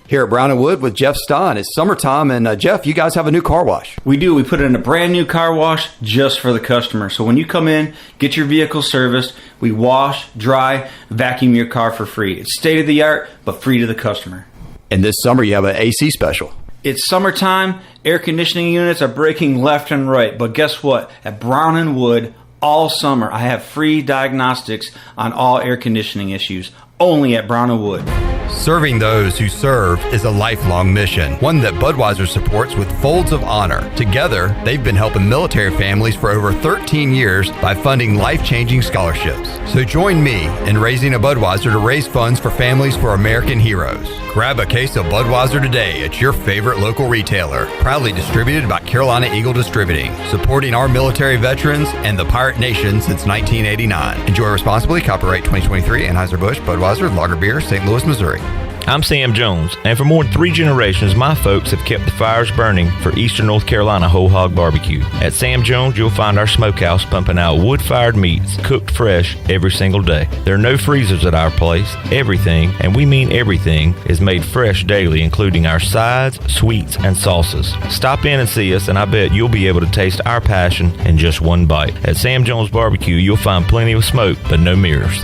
Here at Brown & Wood with Jeff Stein. It's summertime, and Jeff, you guys have a new car wash. We do. We put in a brand new car wash just for the customer. So when you come in, get your vehicle serviced, we wash, dry, vacuum your car for free. It's state of the art, but free to the customer. And this summer you have an AC special. It's summertime. Air conditioning units are breaking left and right. But guess what? At Brown & Wood, all summer, I have free diagnostics on all air conditioning issues. Only at Brown & Wood. Serving those who serve is a lifelong mission, one that Budweiser supports with Folds of Honor. Together, they've been helping military families for over 13 years by funding life-changing scholarships. So join me in raising a Budweiser to raise funds for families for American heroes. Grab a case of Budweiser today at your favorite local retailer. Proudly distributed by Carolina Eagle Distributing, supporting our military veterans and the Pirate Nation since 1989. Enjoy responsibly. Copyright 2023 Anheuser-Busch Budweiser Lager Beer, St. Louis, Missouri. I'm Sam Jones, and for more than 3 generations, my folks have kept the fires burning for Eastern North Carolina Whole Hog Barbecue. At Sam Jones, you'll find our smokehouse pumping out wood-fired meats, cooked fresh every single day. There are no freezers at our place. Everything, and we mean everything, is made fresh daily, including our sides, sweets, and sauces. Stop in and see us, and I bet you'll be able to taste our passion in just one bite. At Sam Jones Barbecue, you'll find plenty of smoke, but no mirrors.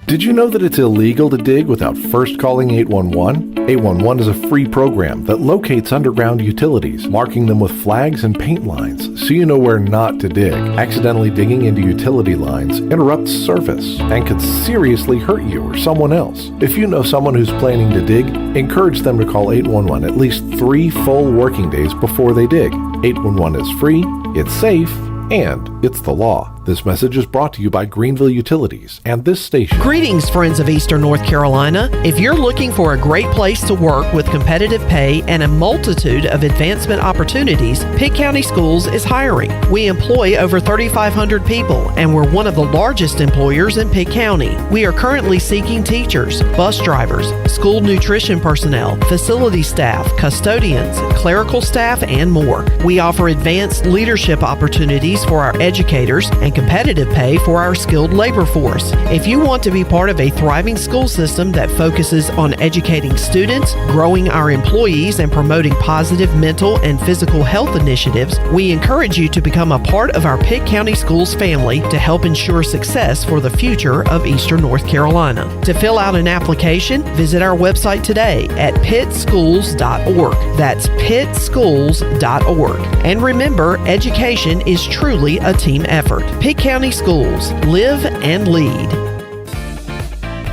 Did you know that it's illegal to dig without first calling 811? 811 is a free program that locates underground utilities, marking them with flags and paint lines so you know where not to dig. Accidentally digging into utility lines interrupts service and could seriously hurt you or someone else. If you know someone who's planning to dig, encourage them to call 811 at least 3 full working days before they dig. 811 is free, it's safe, and it's the law. This message is brought to you by Greenville Utilities and this station. Greetings, friends of Eastern North Carolina. If you're looking for a great place to work with competitive pay and a multitude of advancement opportunities, Pitt County Schools is hiring. We employ over 3,500 people, and we're one of the largest employers in Pitt County. We are currently seeking teachers, bus drivers, school nutrition personnel, facility staff, custodians, clerical staff, and more. We offer advanced leadership opportunities for our educators and competitive pay for our skilled labor force. If you want to be part of a thriving school system that focuses on educating students, growing our employees, and promoting positive mental and physical health initiatives, we encourage you to become a part of our Pitt County Schools family to help ensure success for the future of Eastern North Carolina. To fill out an application, visit our website today at pittschools.org. That's pittschools.org. And remember, education is truly a team effort. Pitt County Schools. Live and lead.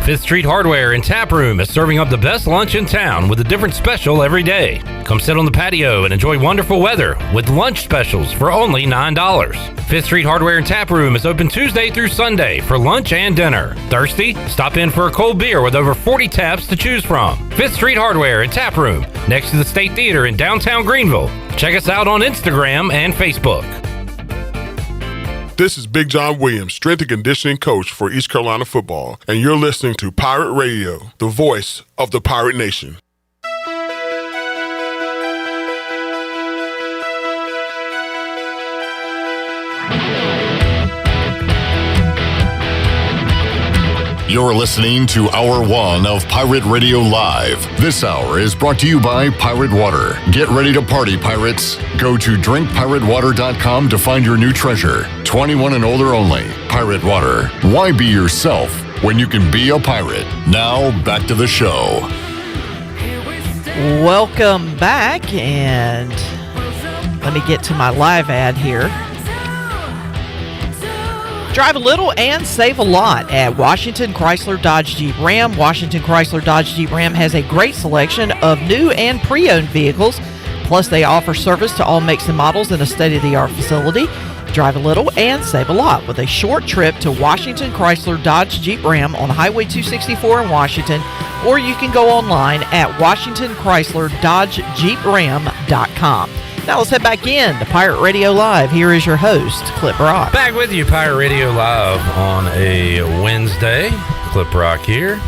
5th Street Hardware and Tap Room is serving up the best lunch in town with a different special every day. Come sit on the patio and enjoy wonderful weather with lunch specials for only $9. 5th Street Hardware and Tap Room is open Tuesday through Sunday for lunch and dinner. Thirsty? Stop in for a cold beer with over 40 taps to choose from. 5th Street Hardware and Tap Room, next to the State Theater in downtown Greenville. Check us out on Instagram and Facebook. This is Big John Williams, strength and conditioning coach for East Carolina football, and you're listening to Pirate Radio, the voice of the Pirate Nation. You're listening to Hour 1 of Pirate Radio Live. This hour is brought to you by Pirate Water. Get ready to party, pirates. Go to drinkpiratewater.com to find your new treasure. 21 and older only. Pirate Water. Why be yourself when you can be a pirate? Now, back to the show. Welcome back, and let me get to my live ad here. Drive a little and save a lot at Washington Chrysler Dodge Jeep Ram. Washington Chrysler Dodge Jeep Ram has a great selection of new and pre-owned vehicles. Plus, they offer service to all makes and models in a state-of-the-art facility. Drive a little and save a lot with a short trip to Washington Chrysler Dodge Jeep Ram on Highway 264 in Washington, or you can go online at WashingtonChryslerDodgeJeepRam.com. Now let's head back in to Pirate Radio Live. Here is your host, Clip Rock. Back with you, Pirate Radio Live on a Wednesday. Clip Rock here.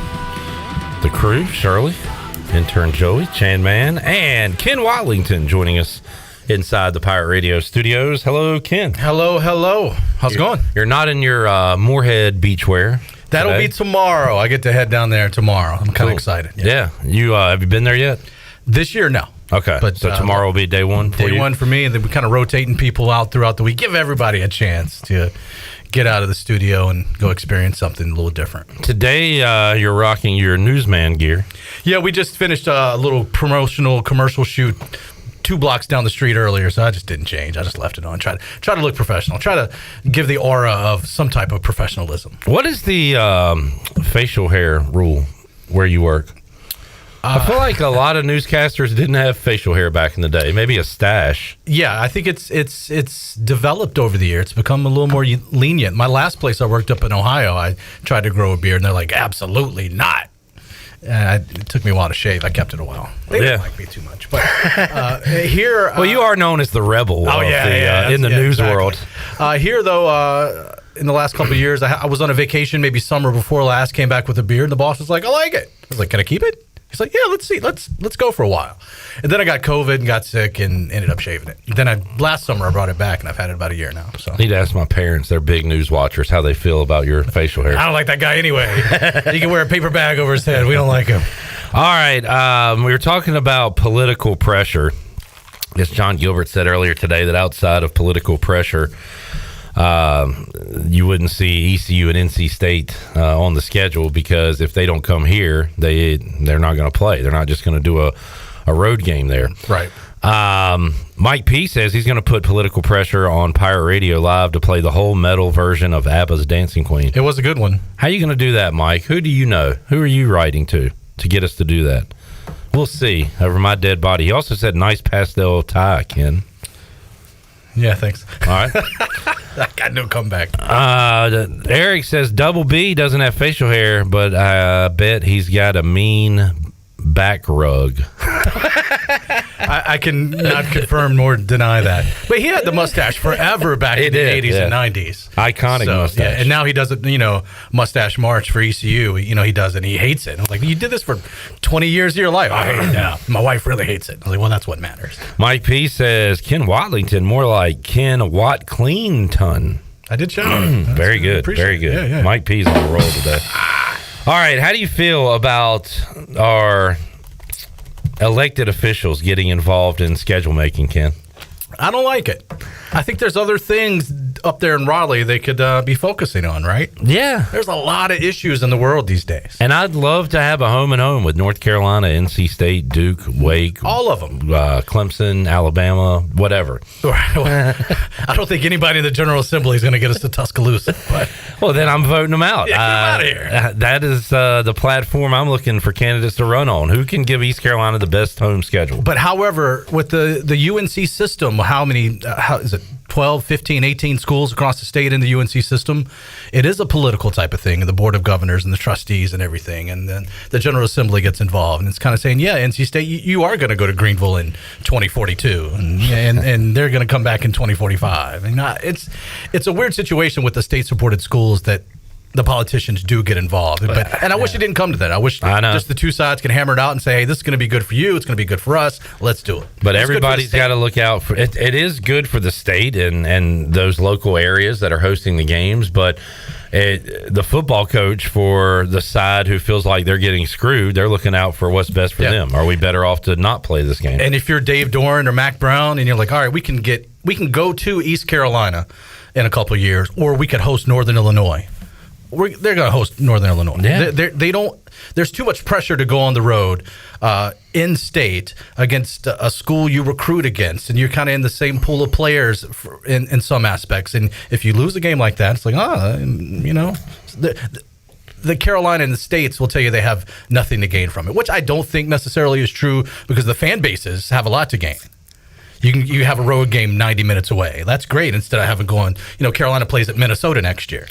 The crew, Shirley, intern Joey, Chan Man, and Ken Watlington joining us inside the Pirate Radio studios. Hello, Ken. Hello, hello. How's it going? You're not in your Moorhead beachwear. That'll be tomorrow. I get to head down there tomorrow. I'm kind of excited. Yeah. You have you been there yet? This year, no. Okay, but so tomorrow will be day one for you? Day one for me, and then we're kind of rotating people out throughout the week. Give everybody a chance to get out of the studio and go experience something a little different. Today, you're rocking your newsman gear. Yeah, we just finished a little promotional commercial shoot 2 blocks down the street earlier, so I just didn't change. I just left it on. Try to look professional. Try to give the aura of some type of professionalism. What is the facial hair rule where you work? I feel like a lot of newscasters didn't have facial hair back in the day. Maybe a stash. Yeah, I think it's developed over the year. It's become a little more lenient. My last place I worked up in Ohio, I tried to grow a beard, and they're like, absolutely not. And it took me a while to shave. I kept it a while. They didn't like me too much. But here... well, you are known as the rebel in the news world. Here, though... in the last couple of years, I was on a vacation, maybe summer before last, came back with a beard, and the boss was like, I like it. I was like, can I keep it? He's like, yeah, let's see. Let's go for a while. And then I got COVID and got sick and ended up shaving it. Then last summer I brought it back, and I've had it about a year now. So I need to ask my parents, they're big news watchers, how they feel about your facial hair. I don't like that guy anyway. He can wear a paper bag over his head. We don't like him. All right. We were talking about political pressure. As John Gilbert said earlier today, that outside of political pressure, you wouldn't see ECU and NC State on the schedule, because if they don't come here, they're not going to play. They're not just going to do a road game there. Right. Mike P says he's going to put political pressure on Pirate Radio Live to play the whole metal version of ABBA's Dancing Queen. It was a good one. How are you going to do that, Mike? Who do you know? Who are you writing to get us to do that? We'll see. Over my dead body. He also said nice pastel tie, Ken. Yeah, thanks. All right. I got no comeback. Eric says Double B doesn't have facial hair, but I bet he's got a mean back rug. I can not confirm nor deny that. But he had the mustache forever back in the 80s and 90s. Iconic mustache. Yeah, and now he does it, mustache march for ECU. He does it and he hates it. I'm like, you did this for 20 years of your life. I hate it now. My wife really hates it. I was like, well, that's what matters. Mike P says Ken Watlington, more like Ken Watcleanton. I did show Very good. Very good. Yeah. Mike P's on the roll today. All right. How do you feel about our elected officials getting involved in schedule making, Ken? I don't like it. I think there's other things up there in Raleigh they could be focusing on, right? Yeah. There's a lot of issues in the world these days. And I'd love to have a home and home with North Carolina, NC State, Duke, Wake. All of them. Clemson, Alabama, whatever. I don't think anybody in the General Assembly is going to get us to Tuscaloosa. But. Well, then I'm voting them out. Yeah, get out of here. That is the platform I'm looking for candidates to run on. Who can give East Carolina the best home schedule? But however, with the UNC system, how many, how is it, 12, 15, 18 schools across the state in the UNC system, it is a political type of thing, and the Board of Governors and the trustees and everything, and then the General Assembly gets involved, and it's kind of saying, yeah, NC State, you are going to go to Greenville in 2042, and they're going to come back in 2045. And it's a weird situation with the state-supported schools that the politicians do get involved. And I wish it didn't come to that. I wish just the two sides can hammer it out and say, hey, this is going to be good for you. It's going to be good for us. Let's do it. But everybody's got to look out for it. It is good for the state and those local areas that are hosting the games. But the football coach for the side who feels like they're getting screwed, they're looking out for what's best for them. Are we better off to not play this game? And if you're Dave Doran or Mac Brown and you're like, all right, we can go to East Carolina in a couple of years, or we could host Northern Illinois. They're going to host Northern Illinois. Yeah. They don't. There's too much pressure to go on the road in state against a school you recruit against, and you're kind of in the same pool of players in some aspects. And if you lose a game like that, it's like, the Carolina and the states will tell you they have nothing to gain from it, which I don't think necessarily is true, because the fan bases have a lot to gain. You have a road game 90 minutes away. That's great. Instead of having Carolina plays at Minnesota next year.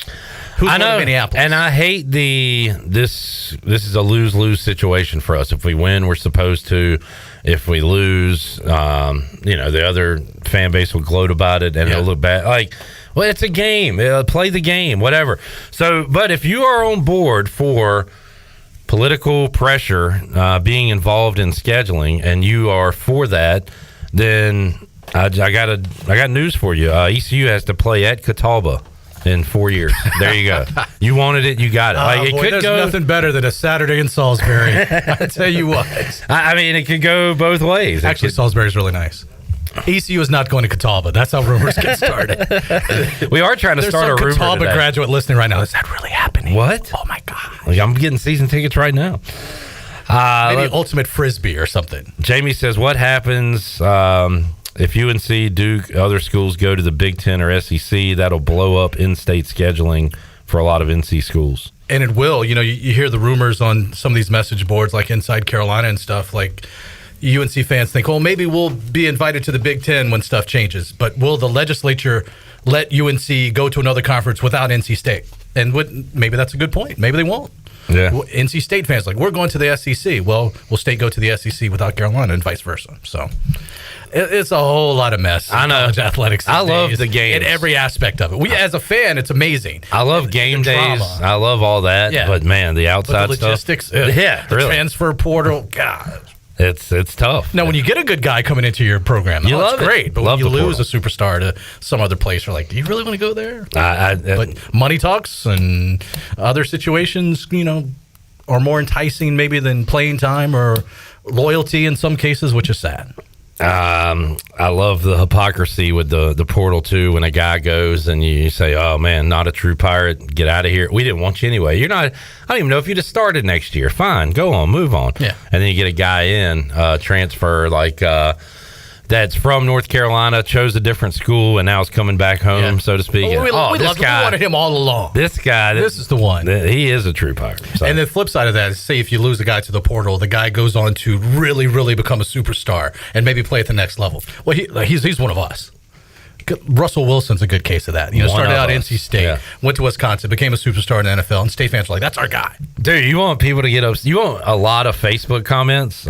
Who's I know, Minneapolis? And I hate this is a lose-lose situation for us. If we win, we're supposed to. If we lose, the other fan base will gloat about it, and it'll look bad. Like, well, it's a game. Play the game, whatever. So, but if you are on board for political pressure being involved in scheduling, and you are for that, then I got news for you. ECU has to play at Catawba in 4 years. There you go. You wanted it, you got it. There's nothing better than a Saturday in Salisbury. I tell you what. I mean, it could go both ways. Actually, Salisbury's really nice. ECU is not going to Catawba. That's how rumors get started. We are trying to start a rumor Catawba today. graduate listening right now. Is that really happening? What? Oh my God! I'm getting season tickets right now. Maybe Ultimate Frisbee or something. Jamie says, what happens if UNC, Duke, other schools go to the Big Ten or SEC? That'll blow up in-state scheduling for a lot of NC schools. And it will. You hear the rumors on some of these message boards like Inside Carolina and stuff. Like, UNC fans think, well, maybe we'll be invited to the Big Ten when stuff changes. But will the legislature let UNC go to another conference without NC State? And maybe that's a good point. Maybe they won't. Yeah. NC State fans we're going to the SEC. Well, will State go to the SEC without Carolina, and vice versa? So it's a whole lot of mess. I know. College athletics. I love the games in every aspect of it. As a fan, it's amazing. I love game days. I love all that. Yeah. But man, the outside the logistics, stuff. the transfer portal. God. It's tough. Now, when you get a good guy coming into your program, you love it's great. But love when you lose portal. a superstar to some other place, you're like, do you really want to go there? But money talks and other situations, are more enticing maybe than playing time or loyalty in some cases, which is sad. I love the hypocrisy with the portal too. When a guy goes and you say, "Oh man, not a true Pirate, get out of here." We didn't want you anyway. You're not. I don't even know if you'd have started next year. Fine, go on, move on. Yeah. And then you get a guy in transfer that's from North Carolina, chose a different school, and now is coming back home, so to speak. We wanted him all along. This guy, this is the one. He is a true Pirate. So. And the flip side of that is, say if you lose a guy to the portal, the guy goes on to really, really become a superstar and maybe play at the next level. Well, he's one of us. Russell Wilson's a good case of that. Started out at NC State, went to Wisconsin, became a superstar in the NFL, and State fans are like, "That's our guy." Dude, you want people to get up. You want a lot of Facebook comments.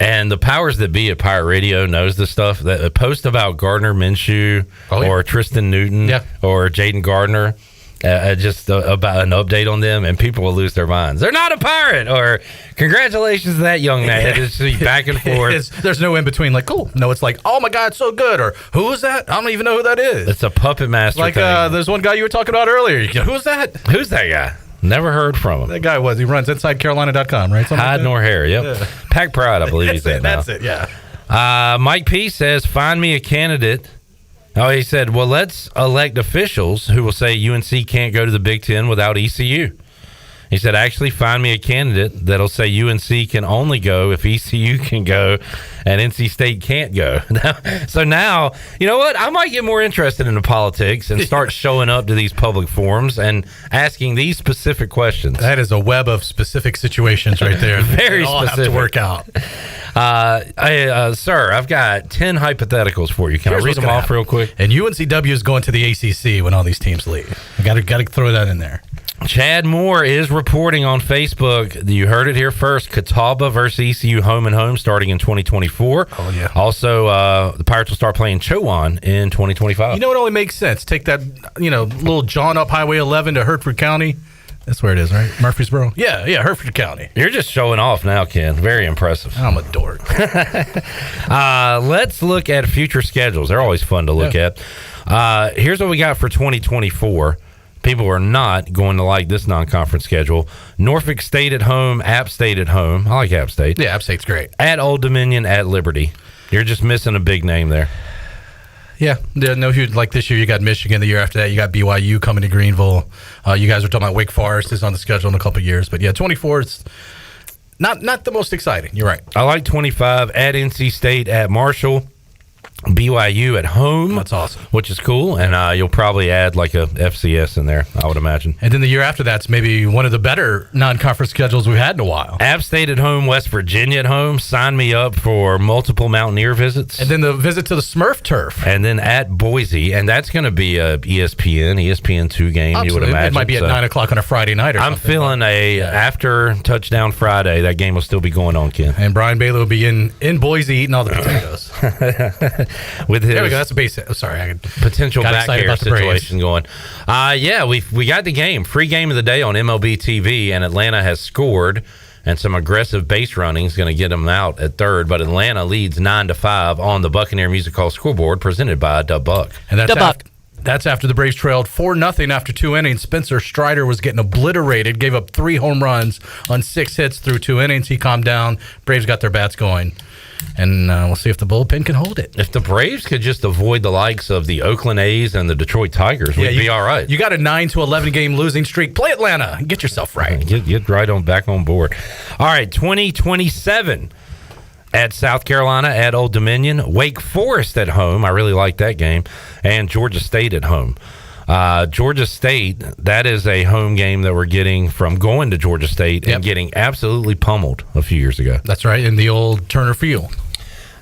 And the powers that be at Pirate Radio knows this stuff. That a post about Gardner Minshew or Tristan Newton or Jaden Gardner, just about an update on them, and people will lose their minds. They're not a Pirate, or congratulations to that young man. It's just back and forth. There's no in between. Like, cool. No, it's like, oh my God, it's so good. Or who is that? I don't even know who that is. It's a puppet master. Like there's one guy you were talking about earlier. Who's that? Who's that guy? Never heard from him. That guy he runs InsideCarolina.com, right? Hide nor hair, yep. Pack Pride, I believe he's at now. That's it, yeah. Mike P says, find me a candidate. Oh, he said, well, let's elect officials who will say UNC can't go to the Big Ten without ECU. He said, actually, find me a candidate that'll say UNC can only go if ECU can go and NC State can't go. So now, you know what? I might get more interested in the politics and start showing up to these public forums and asking these specific questions. That is a web of specific situations right there. Very all specific. Have to work out. Sir, I've got 10 hypotheticals for you. Can I read them off real quick? And UNCW is going to the ACC when all these teams leave. I got to throw that in there. Chad Moore is reporting on Facebook. You heard it here first. Catawba versus ECU home and home starting in 2024. Oh, yeah. Also, the Pirates will start playing Chowan in 2025. You know, it only makes sense. Take that, little John up Highway 11 to Hertford County. That's where it is, right? Murfreesboro? Yeah, Hertford County. You're just showing off now, Ken. Very impressive. I'm a dork. Let's look at future schedules. They're always fun to look at. Here's what we got for 2024. People are not going to like this non-conference schedule. Norfolk State at home, App State at home. I like App State. Yeah, App State's great. At Old Dominion, at Liberty. You're just missing a big name there. Yeah, no huge. Like this year, you got Michigan. The year after that, you got BYU coming to Greenville. You guys were talking about Wake Forest is on the schedule in a couple of years. But yeah, 24 is not the most exciting. You're right. I like 25 at NC State, at Marshall. BYU at home. That's awesome. Which is cool. And you'll probably add like a FCS in there, I would imagine. And then the year after that's maybe one of the better non-conference schedules we've had in a while. App State at home, West Virginia at home. Sign me up for multiple Mountaineer visits. And then the visit to the Smurf turf. And then at Boise. And that's going to be a ESPN 2 game, Absolutely. You would imagine. It might be at 9 o'clock on a Friday night or I'm something. feeling after touchdown Friday, that game will still be going on, Ken. And Brian Bailey will be in Boise eating all the potatoes. With his there we go. That's a basic. Oh, sorry, I potential back hair situation going. We got the game. Free game of the day on MLB TV, and Atlanta has scored, and some aggressive base running is going to get them out at third. But Atlanta leads 9-5 on the Buccaneer Music Hall scoreboard, presented by Dub Buck. And that's after the Braves trailed 4-0 after 2 innings. Spencer Strider was getting obliterated, gave up 3 home runs on 6 hits through 2 innings. He calmed down. Braves got their bats going. And we'll see if the bullpen can hold it. If the Braves could just avoid the likes of the Oakland A's and the Detroit Tigers, we'd be all right. You got a 9-11 game losing streak. Play Atlanta and get yourself right. Get right back on board. All right, 2027 at South Carolina, at Old Dominion. Wake Forest at home. I really like that game. And Georgia State at home. Georgia State, that is a home game that we're getting from going to Georgia State and getting absolutely pummeled a few years ago. That's right, in the old Turner Field.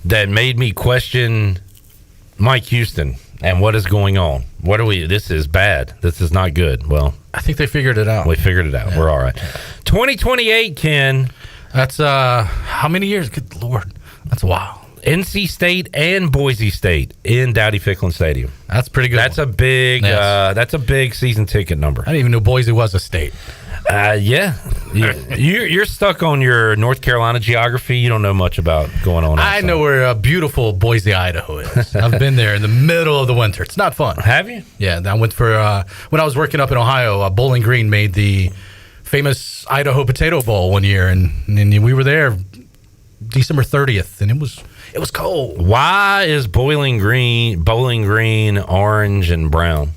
That made me question Mike Houston and what is going on. This is bad. This is not good. Well, I think they figured it out. We figured it out. Yeah. We're all right. 2028, Ken. That's how many years? Good Lord. That's wild. NC State and Boise State in Dowdy-Ficklin Stadium. That's pretty good. That's a big. That's a big season ticket number. I didn't even know Boise was a state. You're stuck on your North Carolina geography. You don't know much about going on. I know where beautiful Boise, Idaho is. I've been there in the middle of the winter. It's not fun. Have you? Yeah, I went for when I was working up in Ohio. Bowling Green made the famous Idaho Potato Bowl one year, and we were there December 30th, and it was cold. Why is Bowling Green orange and brown?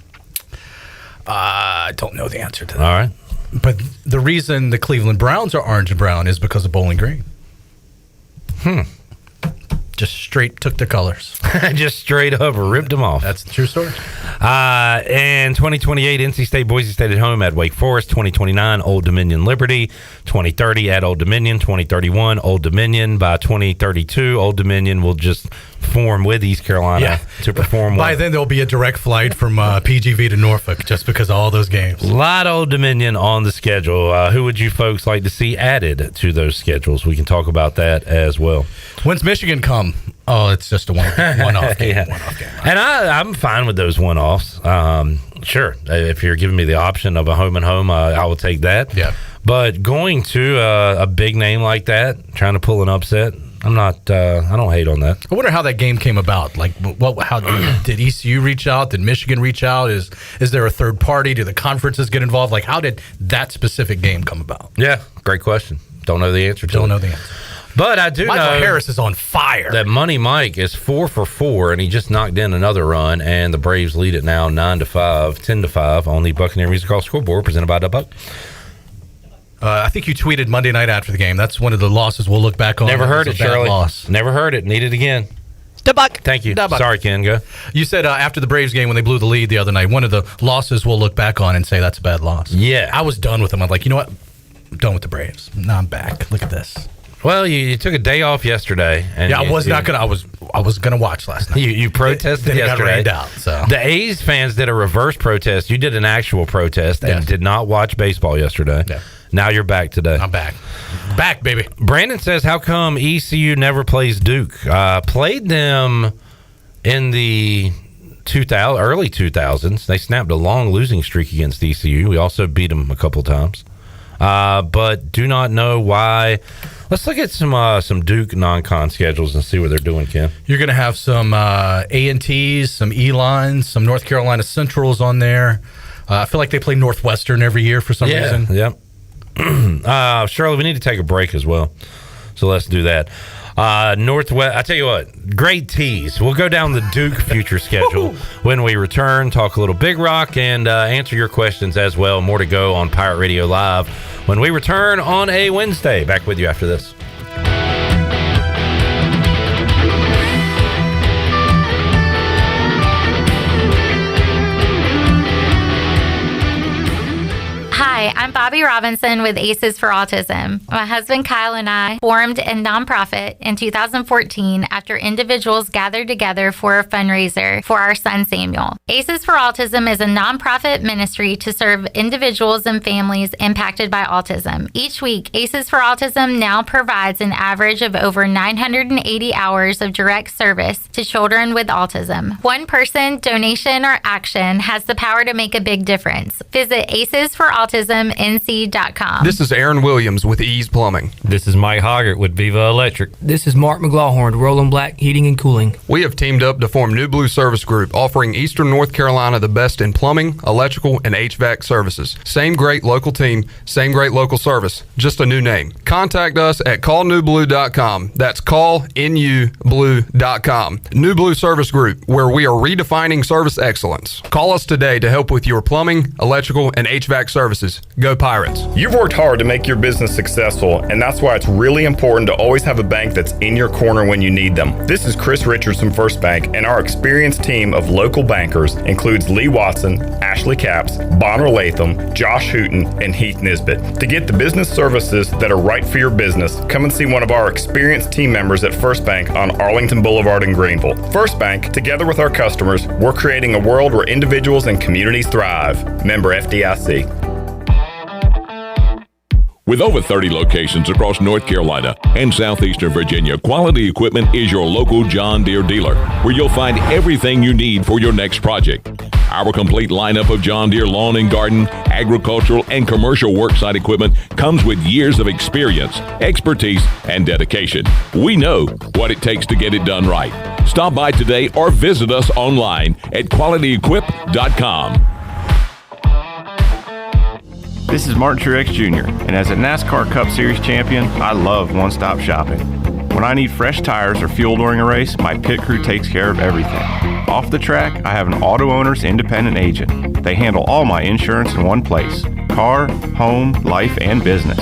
I don't know the answer to that. All right. But the reason the Cleveland Browns are orange and brown is because of Bowling Green. Just straight took the colors. Just straight up ripped them off. That's the true story. And 2028, NC State, Boise State at home at Wake Forest. 2029, Old Dominion, Liberty. 2030 at Old Dominion. 2031, Old Dominion. By 2032, Old Dominion will just form with East Carolina to perform. By then, there'll be a direct flight from PGV to Norfolk just because of all those games. A lot of Old Dominion on the schedule. Who would you folks like to see added to those schedules? We can talk about that as well. When's Michigan come? Oh, it's just a one-off game. One-off game. And I'm fine with those one-offs. Sure, if you're giving me the option of a home and home, I will take that. Yeah. But going to a big name like that, trying to pull an upset, I'm not. I don't hate on that. I wonder how that game came about. Like, how did ECU reach out? Did Michigan reach out? Is there a third party? Do the conferences get involved? Like, how did that specific game come about? Yeah, great question. Don't know the answer to it. Don't know the answer. But I do Michael know Harris is on fire. That Money Mike is 4 for 4, and he just knocked in another run, and the Braves lead it now 10-5 on the Buccaneer Music Hall scoreboard, presented by the Buck. I think you tweeted Monday night after the game. That's one of the losses we'll look back on. Never heard it, Shirley. Loss. Never heard it. Need it again. The Buck. Thank you. Buck. Sorry, Ken. Go. You said after the Braves game when they blew the lead the other night, one of the losses we'll look back on and say that's a bad loss. Yeah. I was done with them. I'm like, you know what? I'm done with the Braves. Now I'm back. Look at this. Well, you took a day off yesterday. And I was gonna watch last night. You protested then yesterday. Got rained out. So the A's fans did a reverse protest. You did an actual protest and did not watch baseball yesterday. Yeah. Now you're back today. I'm back. Back, baby. Brandon says, how come ECU never plays Duke? Played them in the early 2000s. They snapped a long losing streak against ECU. We also beat them a couple times. But do not know why. Let's look at some Duke non-con schedules and see what they're doing, Ken. You're going to have some A&Ts, some E-lines, some North Carolina Centrals on there. I feel like they play Northwestern every year for some reason. Yep. Shirley, we need to take a break as well. So let's do that. Northwest, I tell you what, great tease. We'll go down the Duke future schedule when we return, talk a little Big Rock, and answer your questions as well. More to go on Pirate Radio Live when we return on a Wednesday. Back with you after this. Hi, I'm Bobby Robinson with Aces for Autism. My husband Kyle and I formed a nonprofit in 2014 after individuals gathered together for a fundraiser for our son Samuel. Aces for Autism is a nonprofit ministry to serve individuals and families impacted by autism. Each week, Aces for Autism now provides an average of over 980 hours of direct service to children with autism. One person, donation, or action has the power to make a big difference. Visit acesforautismnc.com. This is Aaron Williams with Ease Plumbing. This is Mike Hoggart with Viva Electric. This is Mark McLaughlin, Roland Black Heating and Cooling. We have teamed up to form New Blue Service Group, offering Eastern North Carolina the best in plumbing, electrical, and HVAC services. Same great local team, same great local service, just a new name. Contact us at callnewblue.com. That's callnublue.com. New Blue Service Group, where we are redefining service excellence. Call us today to help with your plumbing, electrical, and HVAC services. Go Pirates. You've worked hard to make your business successful, and that's why it's really important to always have a bank that's in your corner when you need them. This is Chris Richards from First Bank, and our experienced team of local bankers includes Lee Watson, Ashley Capps, Bonner Latham, Josh Hooten, and Heath Nisbet. To get the business services that are right for your business, come and see one of our experienced team members at First Bank on Arlington Boulevard in Greenville. First Bank, together with our customers, we're creating a world where individuals and communities thrive. Member FDIC. With over 30 locations across North Carolina and southeastern Virginia, Quality Equipment is your local John Deere dealer, where you'll find everything you need for your next project. Our complete lineup of John Deere lawn and garden, agricultural, and commercial worksite equipment comes with years of experience, expertise, and dedication. We know what it takes to get it done right. Stop by today or visit us online at qualityequip.com. This is Martin Truex Jr., and as a NASCAR Cup Series champion, I love one-stop shopping. When When I need fresh tires or fuel during a race, my pit crew takes care of everything. Off the track, I have an auto owner's independent agent. They handle all my insurance in one place: car, home, life, and business.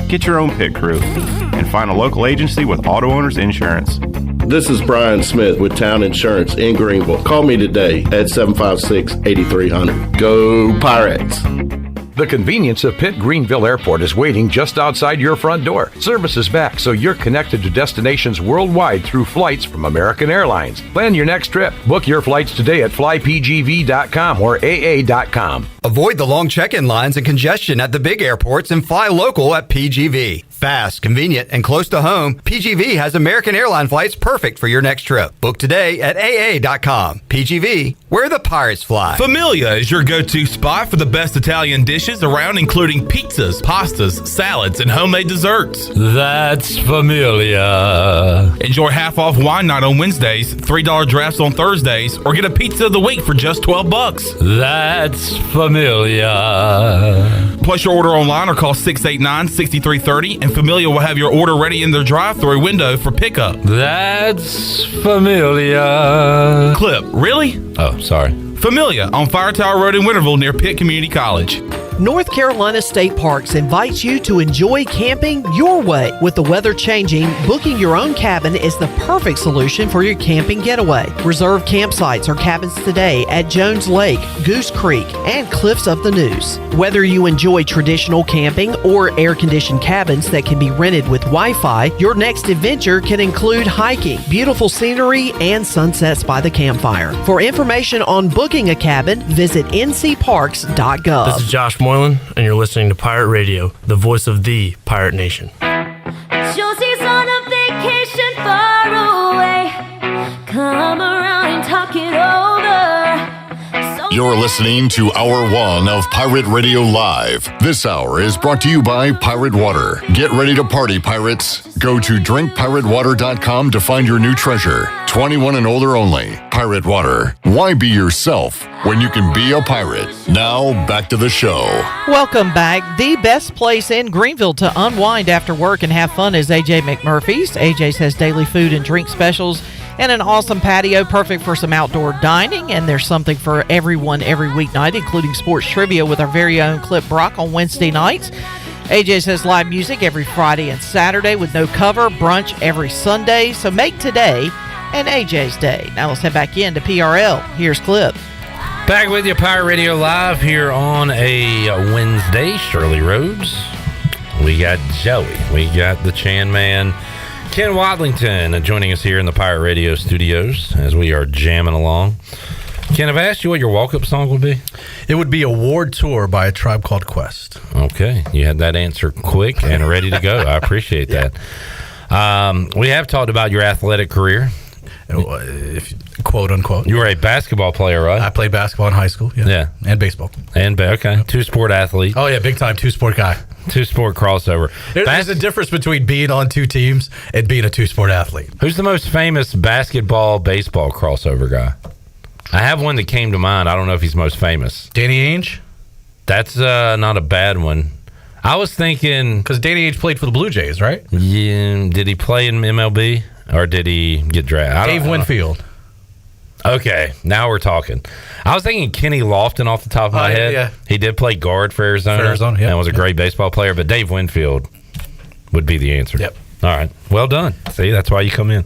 Get your own pit crew and find a local agency with auto owner's insurance. This is Brian Smith with Town Insurance in Greenville. Call me today at 756-8300. Go Pirates! The convenience of Pitt Greenville Airport is waiting just outside your front door. Service is back, so you're connected to destinations worldwide through flights from American Airlines. Plan your next trip. Book your flights today at flypgv.com or aa.com. Avoid the long check-in lines and congestion at the big airports and fly local at PGV. Fast, convenient, and close to home, PGV has American airline flights perfect for your next trip. Book today at aa.com. PGV, where the pirates fly. Familia is your go-to spot for the best Italian dishes around, including pizzas, pastas, salads, and homemade desserts. That's Familia. Enjoy half-off wine night on Wednesdays, $3 drafts on Thursdays, or get a pizza of the week for just $12. That's Familia. Place your order online or call 689-6330, and Familia will have your order ready in their drive-thru window for pickup. That's Familia. Clip, really? Oh, sorry. Familia on Fire Tower Road in Winterville near Pitt Community College. North Carolina State Parks invites you to enjoy camping your way. With the weather changing, booking your own cabin is the perfect solution for your camping getaway. Reserve campsites or cabins today at Jones Lake, Goose Creek, and Cliffs of the Neuse. Whether you enjoy traditional camping or air-conditioned cabins that can be rented with Wi-Fi, your next adventure can include hiking, beautiful scenery, and sunsets by the campfire. For information on booking a cabin, visit ncparks.gov. This is Josh Moylan, and you're listening to Pirate Radio, the voice of the Pirate Nation. Josie's on a vacation far away. Come around and talk it over. You're listening to Hour 1 of Pirate Radio Live. This hour is brought to you by Pirate Water. Get ready to party, pirates. Go to drinkpiratewater.com to find your new treasure. 21 and older only. Pirate Water. Why be yourself when you can be a pirate? Now, back to the show. Welcome back. The best place in Greenville to unwind after work and have fun is AJ McMurphy's. AJ's has daily food and drink specials and an awesome patio perfect for some outdoor dining. And there's something for everyone every weeknight, including sports trivia with our very own Clip Brock on Wednesday nights. AJ's has live music every Friday and Saturday with no cover, brunch every Sunday. So make today an AJ's Day. Now let's head back into PRL. Here's Clip. Back with you, Pirate Radio Live here on a Wednesday. Shirley Rhodes. We got Joey. We got the Chan Man, Ken Watlington, joining us here in the Pirate Radio studios as we are jamming along. Ken, I've asked you what your walk-up song would be. It would be Award Tour by A Tribe Called Quest. Okay. You had that answer quick and ready to go. I appreciate that. We have talked about your athletic career. If quote unquote. You were a basketball player, right? I played basketball in high school. Yeah. And baseball. Okay. Two-sport athlete. Oh, yeah. Big-time two-sport guy. Two-sport crossover. There's a difference between being on two teams and being a two-sport athlete. Who's the most famous basketball-baseball crossover guy? I have one that came to mind. I don't know if he's most famous. Danny Ainge? That's not a bad one. I was thinking... Because Danny Ainge played for the Blue Jays, right? Yeah. Did he play in MLB? Or did he get drafted? Dave Winfield. Okay, now we're talking. I was thinking Kenny Lofton off the top of my head. Yeah. He did play guard for Arizona. Yeah. And was a great baseball player, but Dave Winfield would be the answer. Yep. All right. Well done. See, that's why you come in.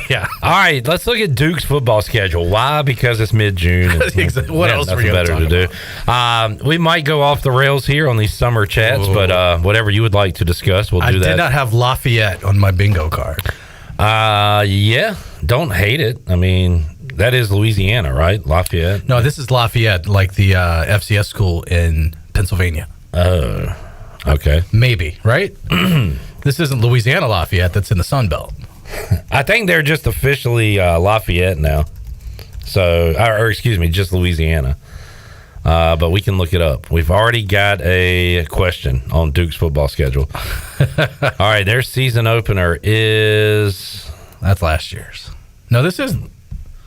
Yeah. All right, let's look at Duke's football schedule. Why? Because it's mid-June. What else are we better to do? We might go off the rails here on these summer chats, but whatever you would like to discuss, we'll do that. I did not have Lafayette on my bingo card. Yeah. Don't hate it. I mean, that is Louisiana, right? Lafayette? No, this is Lafayette, like the FCS school in Pennsylvania. Oh, okay. Maybe, right? This isn't Louisiana Lafayette. That's in the Sun Belt. I think they're just officially Lafayette now. So, or excuse me, just Louisiana. But we can look it up. We've already got a question on Duke's football schedule. All right, their season opener is... That's last year's. No, this isn't.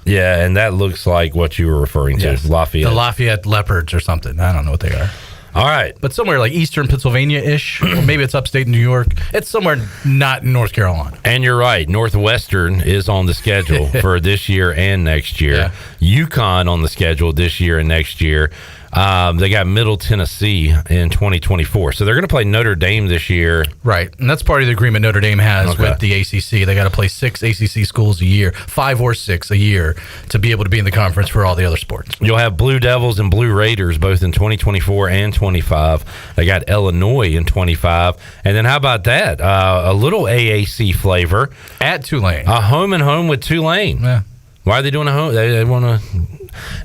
Yeah, and that looks like what you were referring to, yes. Lafayette. The Lafayette Leopards or something. I don't know what they are. All right. But somewhere like eastern Pennsylvania-ish, or maybe it's upstate New York. It's somewhere not in North Carolina. And you're right. Northwestern is on the schedule for this year and next year. Yeah. UConn on the schedule this year and next year. They got Middle Tennessee in 2024. So they're going to play Notre Dame this year. Right. And that's part of the agreement Notre Dame has with the ACC. They got to play 6 ACC schools a year, 5 or 6 a year, to be able to be in the conference for all the other sports. You'll have Blue Devils and Blue Raiders both in 2024 and 25. They got Illinois in 25. And then how about that? A little AAC flavor. At Tulane. A home and home with Tulane. Yeah. Why are they doing a home? They want to...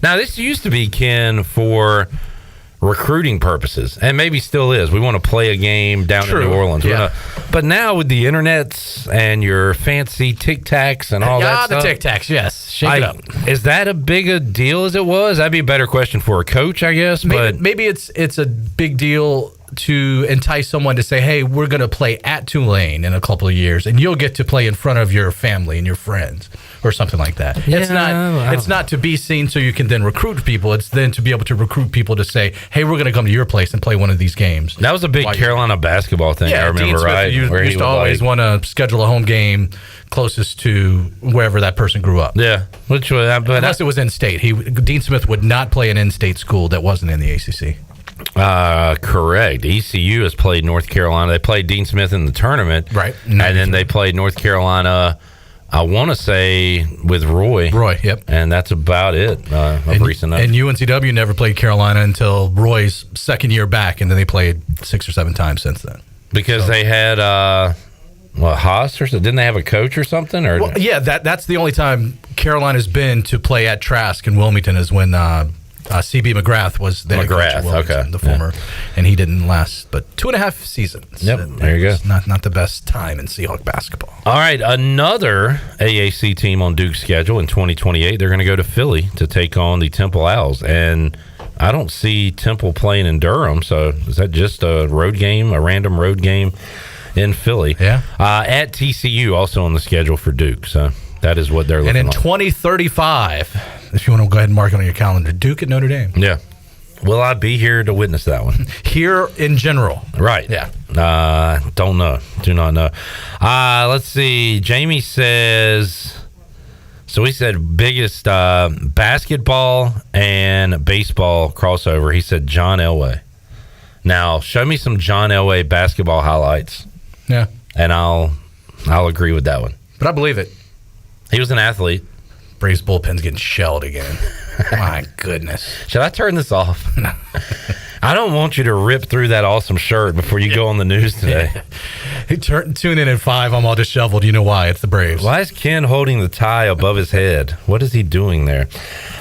Now, this used to be, Ken, for recruiting purposes, and maybe still is. We want to play a game down in New Orleans. Yeah. But now with the internets and your fancy Tic Tacs and all that stuff. The Tic Tacs, yes. Shake it up. Is that a big a deal as it was? That'd be a better question for a coach, I guess. Maybe it's a big deal to entice someone to say, hey, we're going to play at Tulane in a couple of years, and you'll get to play in front of your family and your friends or something like that. Yeah, it's not to be seen so you can then recruit people. It's then to be able to recruit people to say, hey, we're going to come to your place and play one of these games. That was a big Carolina basketball thing, I remember, Dean Smith right? Used to always want to schedule a home game closest to wherever that person grew up. Yeah, which was, unless it was in-state. Dean Smith would not play an in-state school that wasn't in the ACC. Correct. ECU has played North Carolina. They played Dean Smith in the tournament, right? And then they played North Carolina, I want to say, with Roy. Yep. And that's about it of recent. And UNCW never played Carolina until Roy's second year back, and then they played 6 or 7 times since then. Because they had Haas or so? Didn't they have a coach or something? Or that's the only time Carolina's been to play at Trask in Wilmington is when CB McGrath was there. The former, and he didn't last but 2.5 seasons. Yep, there you go. Not the best time in Seahawk basketball. All right, another AAC team on Duke's schedule in 2028. They're going to go to Philly to take on the Temple Owls, and I don't see Temple playing in Durham. So is that just a road game, a random road game in Philly? Yeah. At TCU, also on the schedule for Duke. So that is what they're looking at. And in 2035, if you want to go ahead and mark it on your calendar, Duke at Notre Dame. Yeah. Will I be here to witness that one? Here in general. Right. Yeah. Don't know. Do not know. Let's see. Jamie says... So we said biggest basketball and baseball crossover. He said John Elway. Now, show me some John Elway basketball highlights. Yeah. And I'll agree with that one. But I believe it. He was an athlete. Braves bullpen's getting shelled again. My goodness. Should I turn this off? No. I don't want you to rip through that awesome shirt before you go on the news today. Tune in at 5. I'm all disheveled. You know why? It's the Braves. Why is Ken holding the tie above his head? What is he doing there?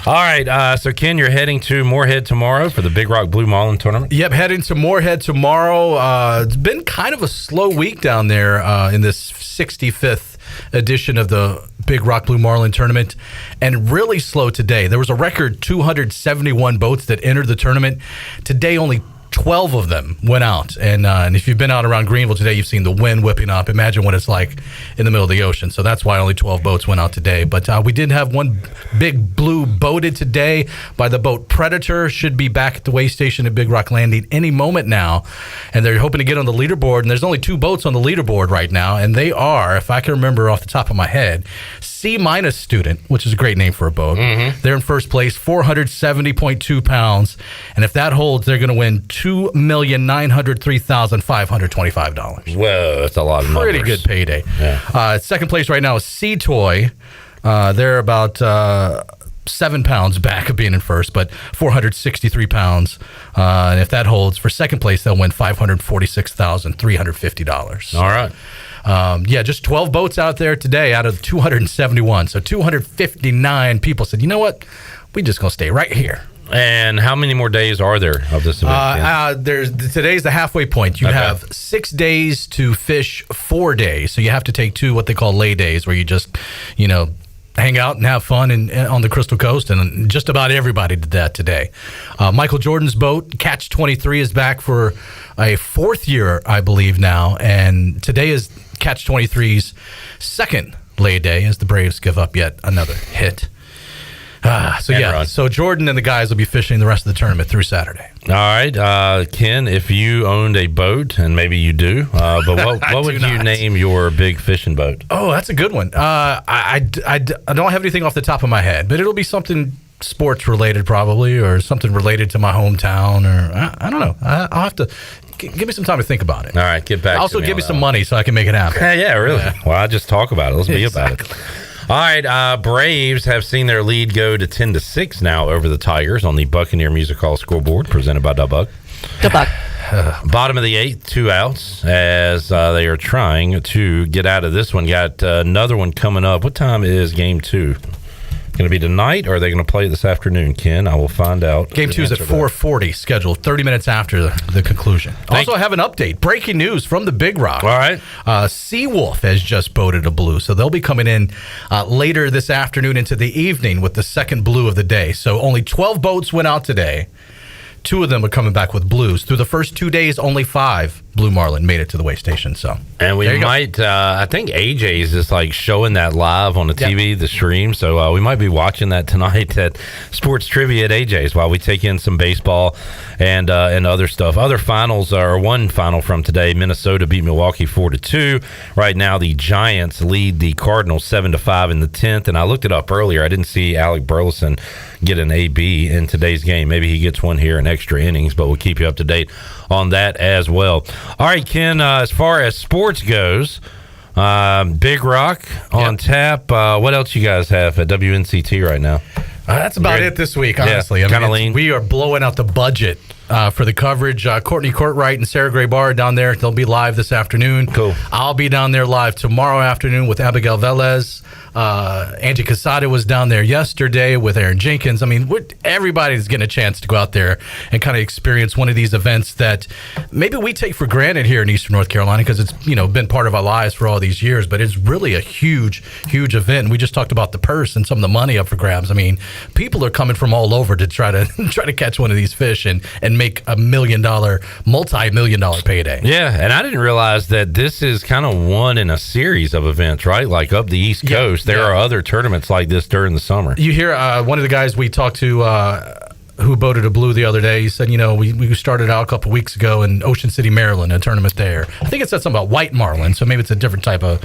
All right. So, Ken, you're heading to Moorhead tomorrow for the Big Rock Blue Marlin tournament? Yep, heading to Moorhead tomorrow. It's been kind of a slow week down there in this 65th edition of the Big Rock Blue Marlin tournament, and really slow today. There was a record 271 boats that entered the tournament. Today, only 12 of them went out. And if you've been out around Greenville today, you've seen the wind whipping up. Imagine what it's like in the middle of the ocean. So that's why only 12 boats went out today. But we did have one big blue boated today by the boat Predator. Should be back at the way station at Big Rock Landing any moment now. And they're hoping to get on the leaderboard. And there's only 2 boats on the leaderboard right now. And they are, if I can remember off the top of my head, C- student, which is a great name for a boat. Mm-hmm. They're in first place, 470.2 pounds. And if that holds, they're going to win $2,903,525. Whoa, that's a lot of money. Pretty good payday. Yeah. Second place right now is Sea Toy. They're about 7 pounds back of being in first, but 463 pounds. And if that holds, for second place, they'll win $546,350. All right. Just 12 boats out there today out of 271. So 259 people said, you know what? We're just going to stay right here. And how many more days are there of this event? Today's the halfway point. You have 6 days to fish 4 days. So you have to take 2 what they call lay days, where you just, hang out and have fun on the Crystal Coast. And just about everybody did that today. Michael Jordan's boat, Catch 23, is back for a 4th year, I believe now. And today is Catch 23's second lay day as the Braves give up yet another hit. So Jordan and the guys will be fishing the rest of the tournament through Saturday. All right, Ken, if you owned a boat, and maybe you do, but what would you name your big fishing boat? Oh, that's a good one. I don't have anything off the top of my head, but it'll be something sports related probably, or something related to my hometown, or I don't know. I'll have to give me some time to think about it. All right, get back. Also, to me give me on some that money so I can make it happen. Yeah, really. Yeah. Well, I just talk about it. Let's be about it. All right, Braves have seen their lead go to 10-6 now over the Tigers on the Buccaneer Music Hall scoreboard, presented by Dubuck. Bottom of the 8th, 2 outs as they are trying to get out of this one. Got another one coming up. What time is game 2? Going to be tonight, or are they going to play it this afternoon, Ken? I will find out. Game 2 is at 4:40, scheduled 30 minutes after the conclusion. I have an update. Breaking news from the Big Rock. All right. Seawolf has just boated a blue, so they'll be coming in later this afternoon into the evening with the second blue of the day. So only 12 boats went out today. 2 of them are coming back with blues. Through the first 2 days, only 5 blue marlin made it to the weigh station. So, and we might, I think AJ's is like showing that live on the TV, the stream. So we might be watching that tonight at Sports Trivia at AJ's while we take in some baseball and other stuff. Other finals are one final from today. Minnesota beat Milwaukee 4-2. Right now, the Giants lead the Cardinals 7-5 in the 10th. And I looked it up earlier. I didn't see Alec Burleson get an AB in today's game. Maybe he gets one here in extra innings, but we'll keep you up to date on that as well. All right, Ken, as far as sports goes, Big Rock on tap. What else you guys have at WNCT right now? That's about it this week, honestly. Yeah, kind of lean. We are blowing out the budget for the coverage. Courtney Courtwright and Sarah Gray Barr down there. They'll be live this afternoon. Cool. I'll be down there live tomorrow afternoon with Abigail Velez. Angie Casada was down there yesterday with Aaron Jenkins. I mean, everybody's getting a chance to go out there and kind of experience one of these events that maybe we take for granted here in Eastern North Carolina because it's been part of our lives for all these years. But it's really a huge event. And we just talked about the purse and some of the money up for grabs. I mean, people are coming from all over to try to catch one of these fish and make $1 million, multi-million-dollar payday. Yeah, and I didn't realize that this is kind of one in a series of events, right? Like up the East Coast. There are other tournaments like this during the summer. You hear one of the guys we talked to who boated a blue the other day, he said, we started out a couple weeks ago in Ocean City, Maryland, a tournament there. I think it said something about white marlin, so maybe it's a different type of,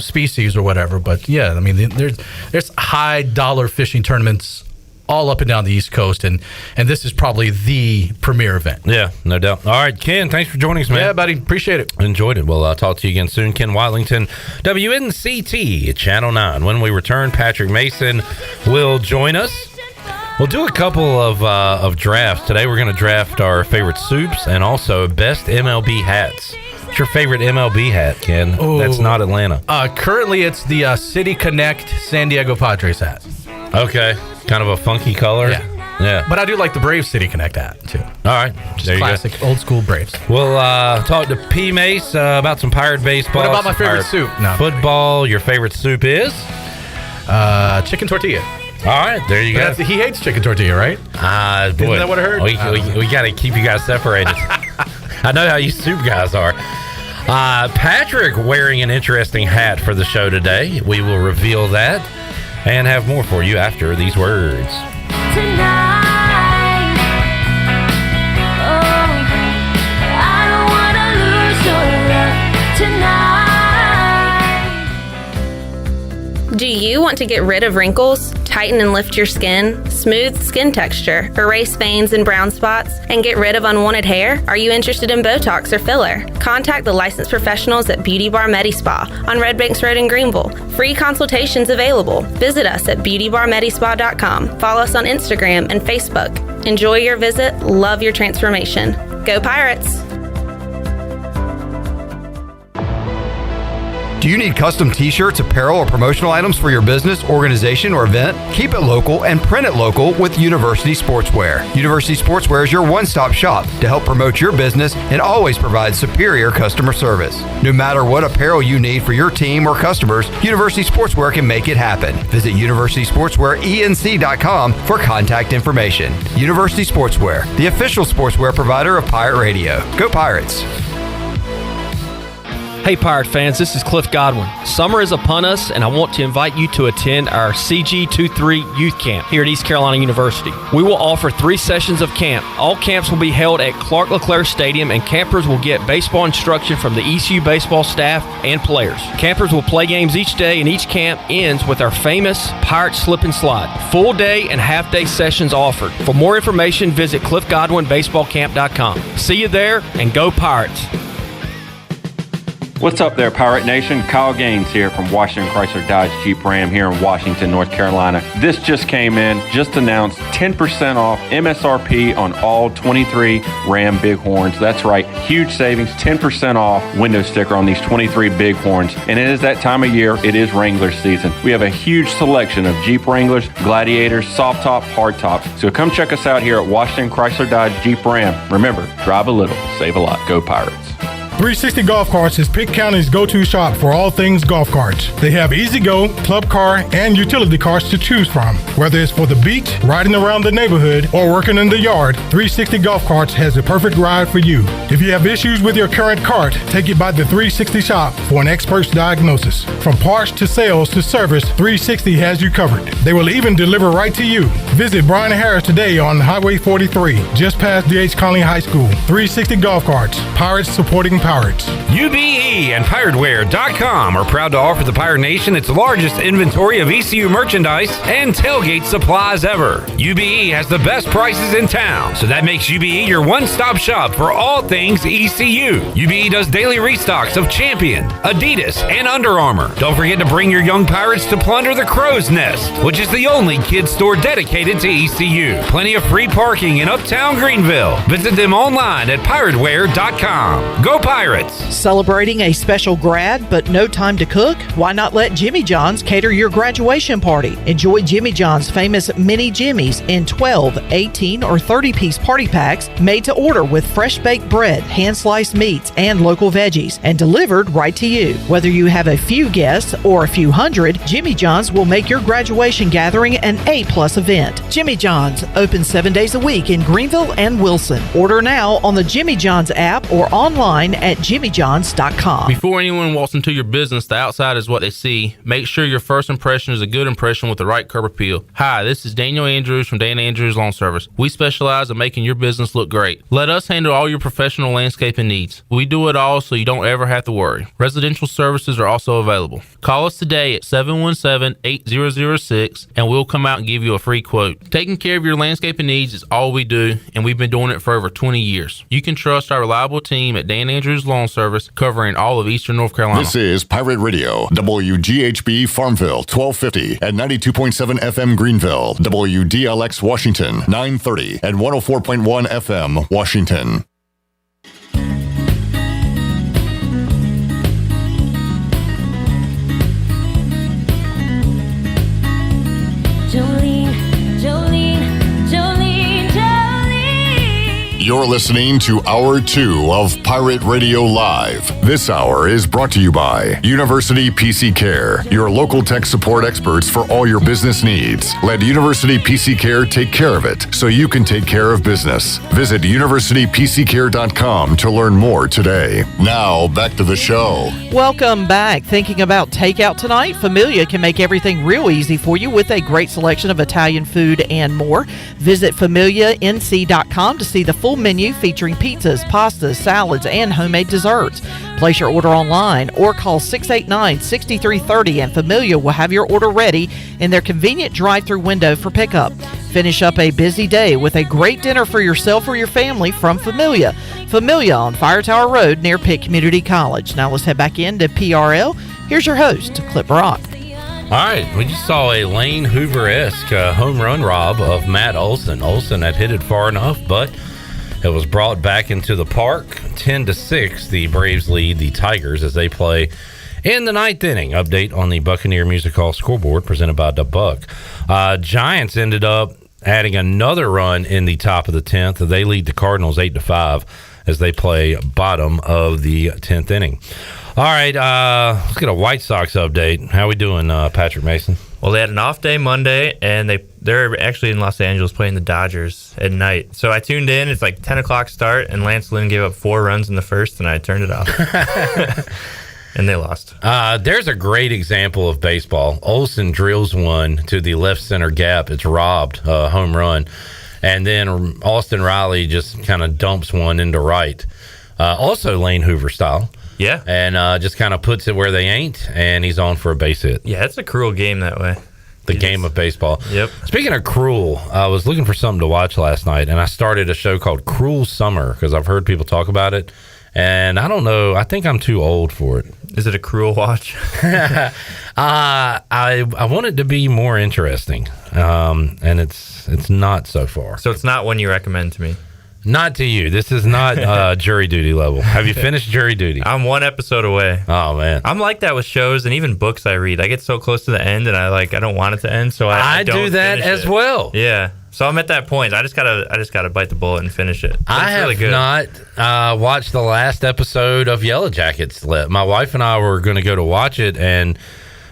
species or whatever. But yeah, I mean, there's high dollar fishing tournaments all up and down the East Coast, and this is probably the premier event. Yeah, no doubt. All right, Ken, thanks for joining us, man. Yeah, buddy, appreciate it. Enjoyed it. We'll talk to you again soon. Ken Watlington, WNCT, Channel 9. When we return, Patrick Mason will join us. We'll do a couple of drafts. Today we're going to draft our favorite soups and also best MLB hats. What's your favorite MLB hat, Ken? Ooh. That's not Atlanta. Currently, it's the City Connect San Diego Padres hat. Okay. Kind of a funky color. Yeah. But I do like the Braves City Connect hat, too. All right. Just classic, old school Braves. We'll talk to P. Mace about some Pirate baseball. What about my favorite soup? No. Football. Your favorite soup is? Chicken tortilla. All right. There you go. He hates chicken tortilla, right? Boy. Isn't that what I heard? We got to keep you guys separated. I know how you soup guys are. Patrick wearing an interesting hat for the show today. We will reveal that and have more for you after these words. Tonight, I don't wanna lose your love tonight. Do you want to get rid of wrinkles, tighten and lift your skin, smooth skin texture, erase veins and brown spots, and get rid of unwanted hair? Are you interested in Botox or filler? Contact the licensed professionals at Beauty Bar MediSpa on Red Banks Road in Greenville. Free consultations available. Visit us at beautybarmedispa.com. Follow us on Instagram and Facebook. Enjoy your visit. Love your transformation. Go Pirates! Do you need custom t-shirts, apparel, or promotional items for your business, organization, or event? Keep it local and print it local with University Sportswear. University Sportswear is your one-stop shop to help promote your business and always provide superior customer service. No matter what apparel you need for your team or customers, University Sportswear can make it happen. Visit universitysportswearenc.com for contact information. University Sportswear, the official sportswear provider of Pirate Radio. Go Pirates! Hey Pirate fans, this is Cliff Godwin. Summer is upon us, and I want to invite you to attend our CG23 Youth Camp here at East Carolina University. We will offer 3 sessions of camp. All camps will be held at Clark LeClaire Stadium, and campers will get baseball instruction from the ECU baseball staff and players. Campers will play games each day, and each camp ends with our famous Pirate Slip and Slide. Full day and half day sessions offered. For more information, visit cliffgodwinbaseballcamp.com. See you there, and go Pirates! What's up there, Pirate Nation? Kyle Gaines here from Washington Chrysler Dodge Jeep Ram here in Washington, North Carolina. This just came in, just announced 10% off MSRP on all 23 Ram Bighorns. That's right, huge savings, 10% off window sticker on these 23 Bighorns. And it is that time of year, it is Wrangler season. We have a huge selection of Jeep Wranglers, Gladiators, soft top, hard tops. So come check us out here at Washington Chrysler Dodge Jeep Ram. Remember, drive a little, save a lot. Go Pirates. 360 Golf Carts is Pitt County's go-to shop for all things golf carts. They have easy-go, club car, and utility carts to choose from. Whether it's for the beach, riding around the neighborhood, or working in the yard, 360 Golf Carts has the perfect ride for you. If you have issues with your current cart, take it by the 360 shop for an expert's diagnosis. From parts to sales to service, 360 has you covered. They will even deliver right to you. Visit Brian Harris today on Highway 43, just past D.H. Conley High School. 360 Golf Carts, Pirates supporting Pirates. UBE and PirateWear.com are proud to offer the Pirate Nation its largest inventory of ECU merchandise and tailgate supplies ever. UBE has the best prices in town, so that makes UBE your one-stop shop for all things ECU. UBE does daily restocks of Champion, Adidas, and Under Armour. Don't forget to bring your young Pirates to plunder the Crow's Nest, which is the only kids store dedicated to ECU. Plenty of free parking in Uptown Greenville. Visit them online at PirateWear.com. Go Pirates! Celebrating a special grad but no time to cook? Why not let Jimmy John's cater your graduation party? Enjoy Jimmy John's famous Mini Jimmys in 12, 18, or 30-piece party packs made to order with fresh baked bread, hand-sliced meats, and local veggies, and delivered right to you. Whether you have a few guests or a few hundred, Jimmy John's will make your graduation gathering an A-plus event. Jimmy John's, open 7 days a week in Greenville and Wilson. Order now on the Jimmy John's app or online at jimmyjohns.com. Before anyone walks into your business, the outside is what they see. Make sure your first impression is a good impression with the right curb appeal. Hi, this is Daniel Andrews from Dan Andrews Lawn Service. We specialize in making your business look great. Let us handle all your professional landscaping needs. We do it all so you don't ever have to worry. Residential services are also available. Call us today at 717-8006 and we'll come out and give you a free quote. Taking care of your landscaping needs is all we do, and we've been doing it for over 20 years. You can trust our reliable team at Dan Andrews Lawn Service, covering all of eastern North Carolina. This is Pirate Radio, WGHB Farmville, 1250 and 92.7 FM Greenville, WDLX Washington, 930 and 104.1 FM Washington. You're listening to Hour 2 of Pirate Radio Live. This hour is brought to you by University PC Care, your local tech support experts for all your business needs. Let University PC Care take care of it so you can take care of business. Visit universitypccare.com to learn more today. Now, back to the show. Welcome back. Thinking about takeout tonight? Familia can make everything real easy for you with a great selection of Italian food and more. Visit familianc.com to see the full menu featuring pizzas, pastas, salads, and homemade desserts. Place your order online or call 689-6330 and Familia will have your order ready in their convenient drive-thru window for pickup. Finish up a busy day with a great dinner for yourself or your family from Familia. Familia on Fire Tower Road near Pitt Community College. Now let's head back into PRL. Here's your host, Clip Rock. All right, we just saw a Lane Hoover-esque home run rob of Matt Olson. Olson had hit it far enough, but it was brought back into the park. 10-6, the Braves lead the Tigers as they play in the ninth inning. Update on the Buccaneer Music Hall scoreboard presented by the Buck. Giants ended up adding another run in the top of the 10th. They lead the Cardinals 8-5 as they play bottom of the 10th inning. All right, let's get a White Sox update. How we doing, Patrick Mason? Well, they had an off day Monday, and they're actually in Los Angeles playing the Dodgers at night. So I tuned in. It's like 10 o'clock start, and Lance Lynn gave up 4 runs in the first, and I turned it off. and they lost. There's a great example of baseball. Olsen drills one to the left center gap. It's robbed, home run. And then Austin Riley just kind of dumps one into right. Also Lane Hoover style. Yeah. And just kind of puts it where they ain't, and he's on for a base hit. Yeah, it's a cruel game that way. The game of baseball. Yep. Speaking of cruel, I was looking for something to watch last night, and I started a show called Cruel Summer because I've heard people talk about it, and I don't know. I think I'm too old for it. Is it a cruel watch? I want it to be more interesting, and it's not so far. So it's not one you recommend to me? Not to you. This is not jury duty level. Have you finished jury duty? I'm one episode away. Oh man, I'm like that with shows and even books I read. I get so close to the end and I don't want it to end, so I don't do that as well. Yeah. So I'm at that point. I just gotta bite the bullet and finish it. I have really not watched the last episode of Yellow Jackets. My wife and I were going to go to watch it, and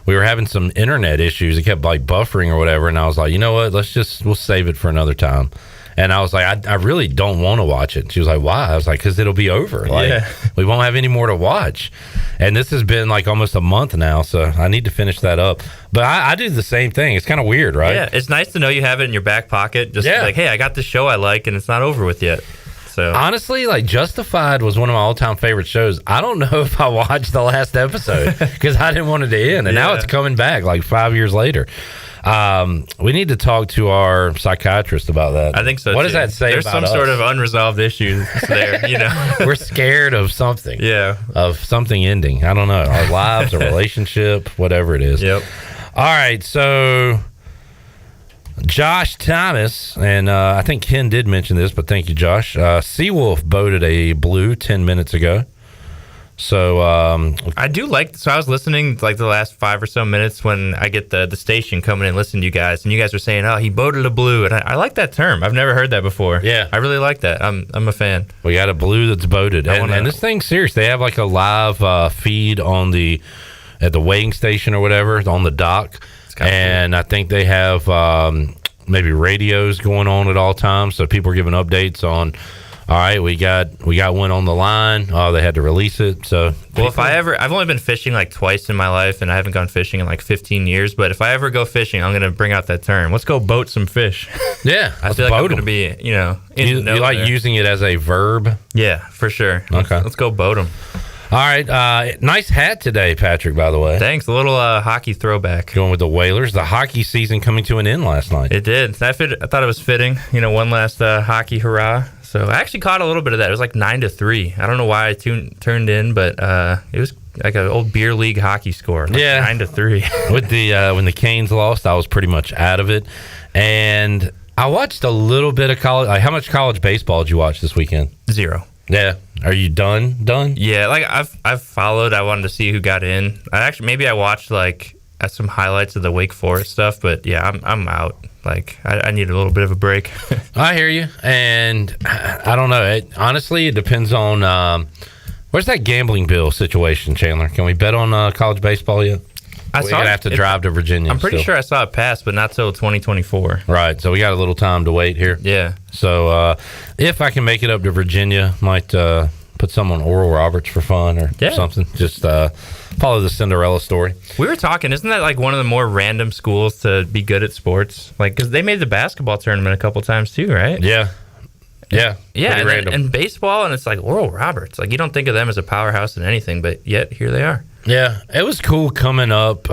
we were having some internet issues. It kept like buffering or whatever, and I was like, you know what? We'll save it for another time. And I was like, I really don't want to watch it. She was like, why? I was like, because it'll be over. Like, we won't have any more to watch. And this has been like almost a month now, so I need to finish that up. But I do the same thing. It's kind of weird, right? Yeah, it's nice to know you have it in your back pocket. Just like, hey, I got this show I like, and it's not over with yet. So honestly, like Justified was one of my all-time favorite shows. I don't know if I watched the last episode because I didn't want it to end. And now it's coming back like 5 years later. We need to talk to our psychiatrist about that. I think so. What does that say There's about some us? sort of unresolved issues there, you know. We're scared of something. Yeah. Of something ending. I don't know. Our lives, a relationship, whatever it is. Yep. All right. So Josh Thomas, and I think Ken did mention this, but thank you, Josh. Seawolf boated a blue 10 minutes ago. So I do like. So I was listening like the last 5 or so minutes when I get the station coming and listening to you guys, and you guys are saying, "Oh, he boated a blue," and I like that term. I've never heard that before. Yeah, I really like that. I'm a fan. We got a blue that's boated, and this thing's serious. They have like a live feed on at the weighing station or whatever on the dock, and cool. I think they have maybe radios going on at all times, so people are giving updates on. All right, we got one on the line. Oh, they had to release it. So, well, I've only been fishing like twice in my life, and I haven't gone fishing in like 15 years. But if I ever go fishing, I'm gonna bring out that term. Let's go boat some fish. Yeah, I feel like I'm gonna be, you like using it as a verb. Yeah, for sure. Okay, let's go boat them. All right, nice hat today, Patrick, by the way. Thanks. A little hockey throwback. Going with the Whalers. The hockey season coming to an end last night. It did. I thought it was fitting. One last hockey hurrah. So I actually caught a little bit of that. It was like 9-3. I don't know why I turned in, but it was like an old beer league hockey score. Like 9-3. With when the Canes lost, I was pretty much out of it. And I watched a little bit of college. Like, how much college baseball did you watch this weekend? 0. Yeah. Are you done? Yeah. Like I've followed. I wanted to see who got in. Maybe I watched like some highlights of the Wake Forest stuff, but yeah, I'm out. Like I need a little bit of a break. I hear you, and I don't know. Honestly, it depends on where's that gambling bill situation, Chandler. Can we bet on college baseball yet? We're gonna have to drive to Virginia. I'm pretty sure I saw it pass, but not till 2024. Right, so we got a little time to wait here. Yeah. So if I can make it up to Virginia, might put some on Oral Roberts for fun or something. Just follow the Cinderella story. We were talking, isn't that like one of the more random schools to be good at sports? Like, because they made the basketball tournament a couple times too, right? Yeah. Yeah. And baseball, and it's like Oral Roberts. Like, you don't think of them as a powerhouse in anything, but yet here they are. Yeah, it was cool coming up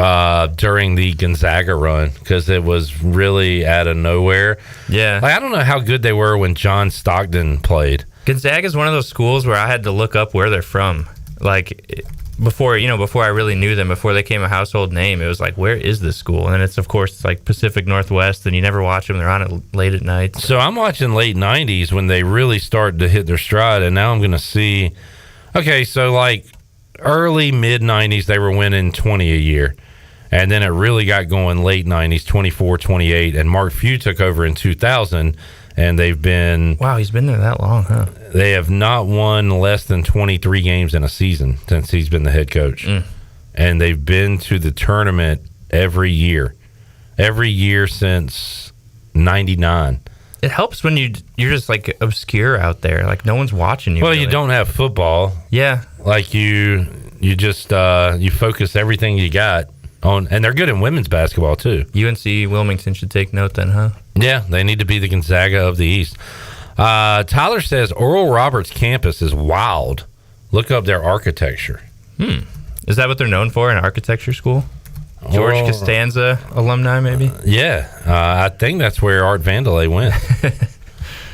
during the Gonzaga run because it was really out of nowhere. Yeah. Like, I don't know how good they were when John Stockton played. Gonzaga is one of those schools where I had to look up where they're from. Like, before I really knew them, before they became a household name, it was like, where is this school? And it's, of course, it's like Pacific Northwest, and you never watch them. They're on it late at night. So I'm watching late 90s when they really started to hit their stride, and now I'm going to see, okay, so like early, mid-90s, they were winning 20 a year. And then it really got going late 90s, 24, 28, and Mark Few took over in 2000, and they've been... Wow, he's been there that long, huh? They have not won less than 23 games in a season since he's been the head coach. And they've been to the tournament every year since 99. It helps when you're just like obscure out there, like no one's watching you. Well, really. you don't have football. Yeah. Like you you just you focus everything you got on, and they're good in women's basketball too. UNC Wilmington should take note then, huh? Yeah, they need to be the Gonzaga of the East. Tyler says Oral Roberts campus is wild. Look up their architecture. Is that what they're known for, an architecture school? George Costanza alumni, maybe? Yeah, I think that's where Art Vandelay went.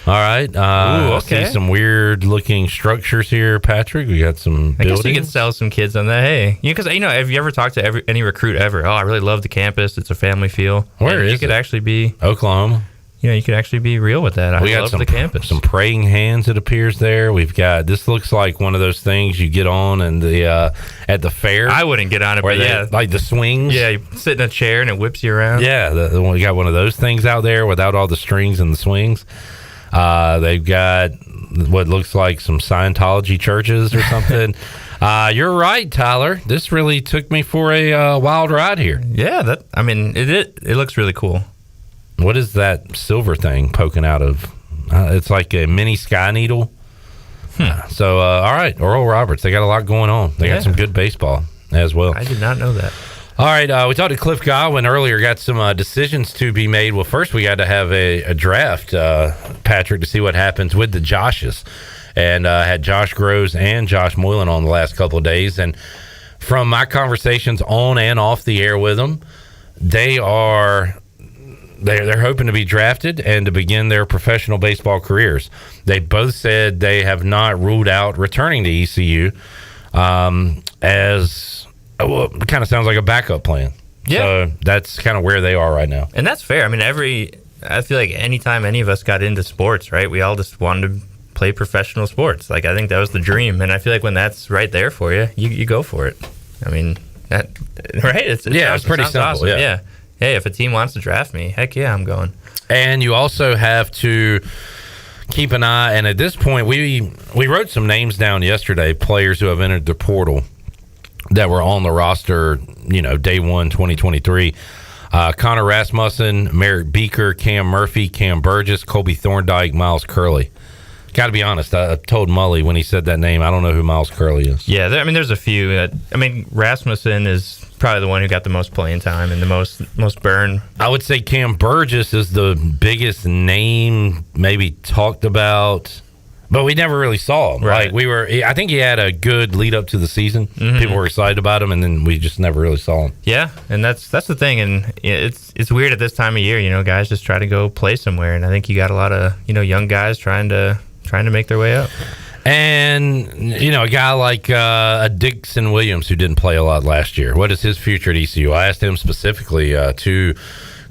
All right. Ooh, okay. I see some weird looking structures here, Patrick. We got some buildings. I guess you can sell some kids on that. Hey, because have you ever talked to any recruit ever? Oh, I really love the campus. It's a family feel. Where is you could actually be Oklahoma. You could actually be real with that. I love the campus. Some praying hands, it appears there. We've got, this looks like one of those things you get on and at the fair. I wouldn't get on it, but yeah, like the swings. Yeah, you sit in a chair and it whips you around. Yeah, we got one of those things out there without all the strings and the swings. They've got what looks like some Scientology churches or something. You're right, Tyler. This really took me for a wild ride here. Yeah, it looks really cool. What is that silver thing poking out of? It's like a mini Sky Needle. So, all right, Oral Roberts. They got a lot going on. They got some good baseball as well. I did not know that. All right, we talked to Cliff Godwin earlier. Got some decisions to be made. Well, first we got to have a draft, Patrick, to see what happens with the Joshes. And had Josh Groves and Josh Moylan on the last couple of days. And from my conversations on and off the air with them, they're hoping to be drafted and to begin their professional baseball careers. They both said they have not ruled out returning to ECU as it kind of sounds like a backup plan. Yeah. So that's kind of where they are right now. And that's fair. I mean, I feel like anytime any of us got into sports, right, we all just wanted to play professional sports. Like, I think that was the dream. And I feel like when that's right there for you, you go for it. I mean, right? It's pretty simple. Awesome. Yeah. Hey, if a team wants to draft me, heck yeah, I'm going. And you also have to keep an eye, and at this point, we wrote some names down yesterday, players who have entered the portal that were on the roster, day one, 2023. Connor Rasmussen, Merrick Beaker, Cam Murphy, Cam Burgess, Colby Thorndike, Miles Curley. Got to be honest, I told Mully when he said that name, I don't know who Miles Curley is. Yeah, there's a few. Rasmussen is probably the one who got the most playing time and the most burn. I would say Cam Burgess is the biggest name maybe talked about, but we never really saw him. Right. I think he had a good lead up to the season. Mm-hmm. People were excited about him, and then we just never really saw him. Yeah, and that's the thing, and it's weird at this time of year. Guys just try to go play somewhere, and I think you got a lot of young guys trying to make their way up. And, a guy like a Dixon Williams who didn't play a lot last year. What is his future at ECU? I asked him specifically to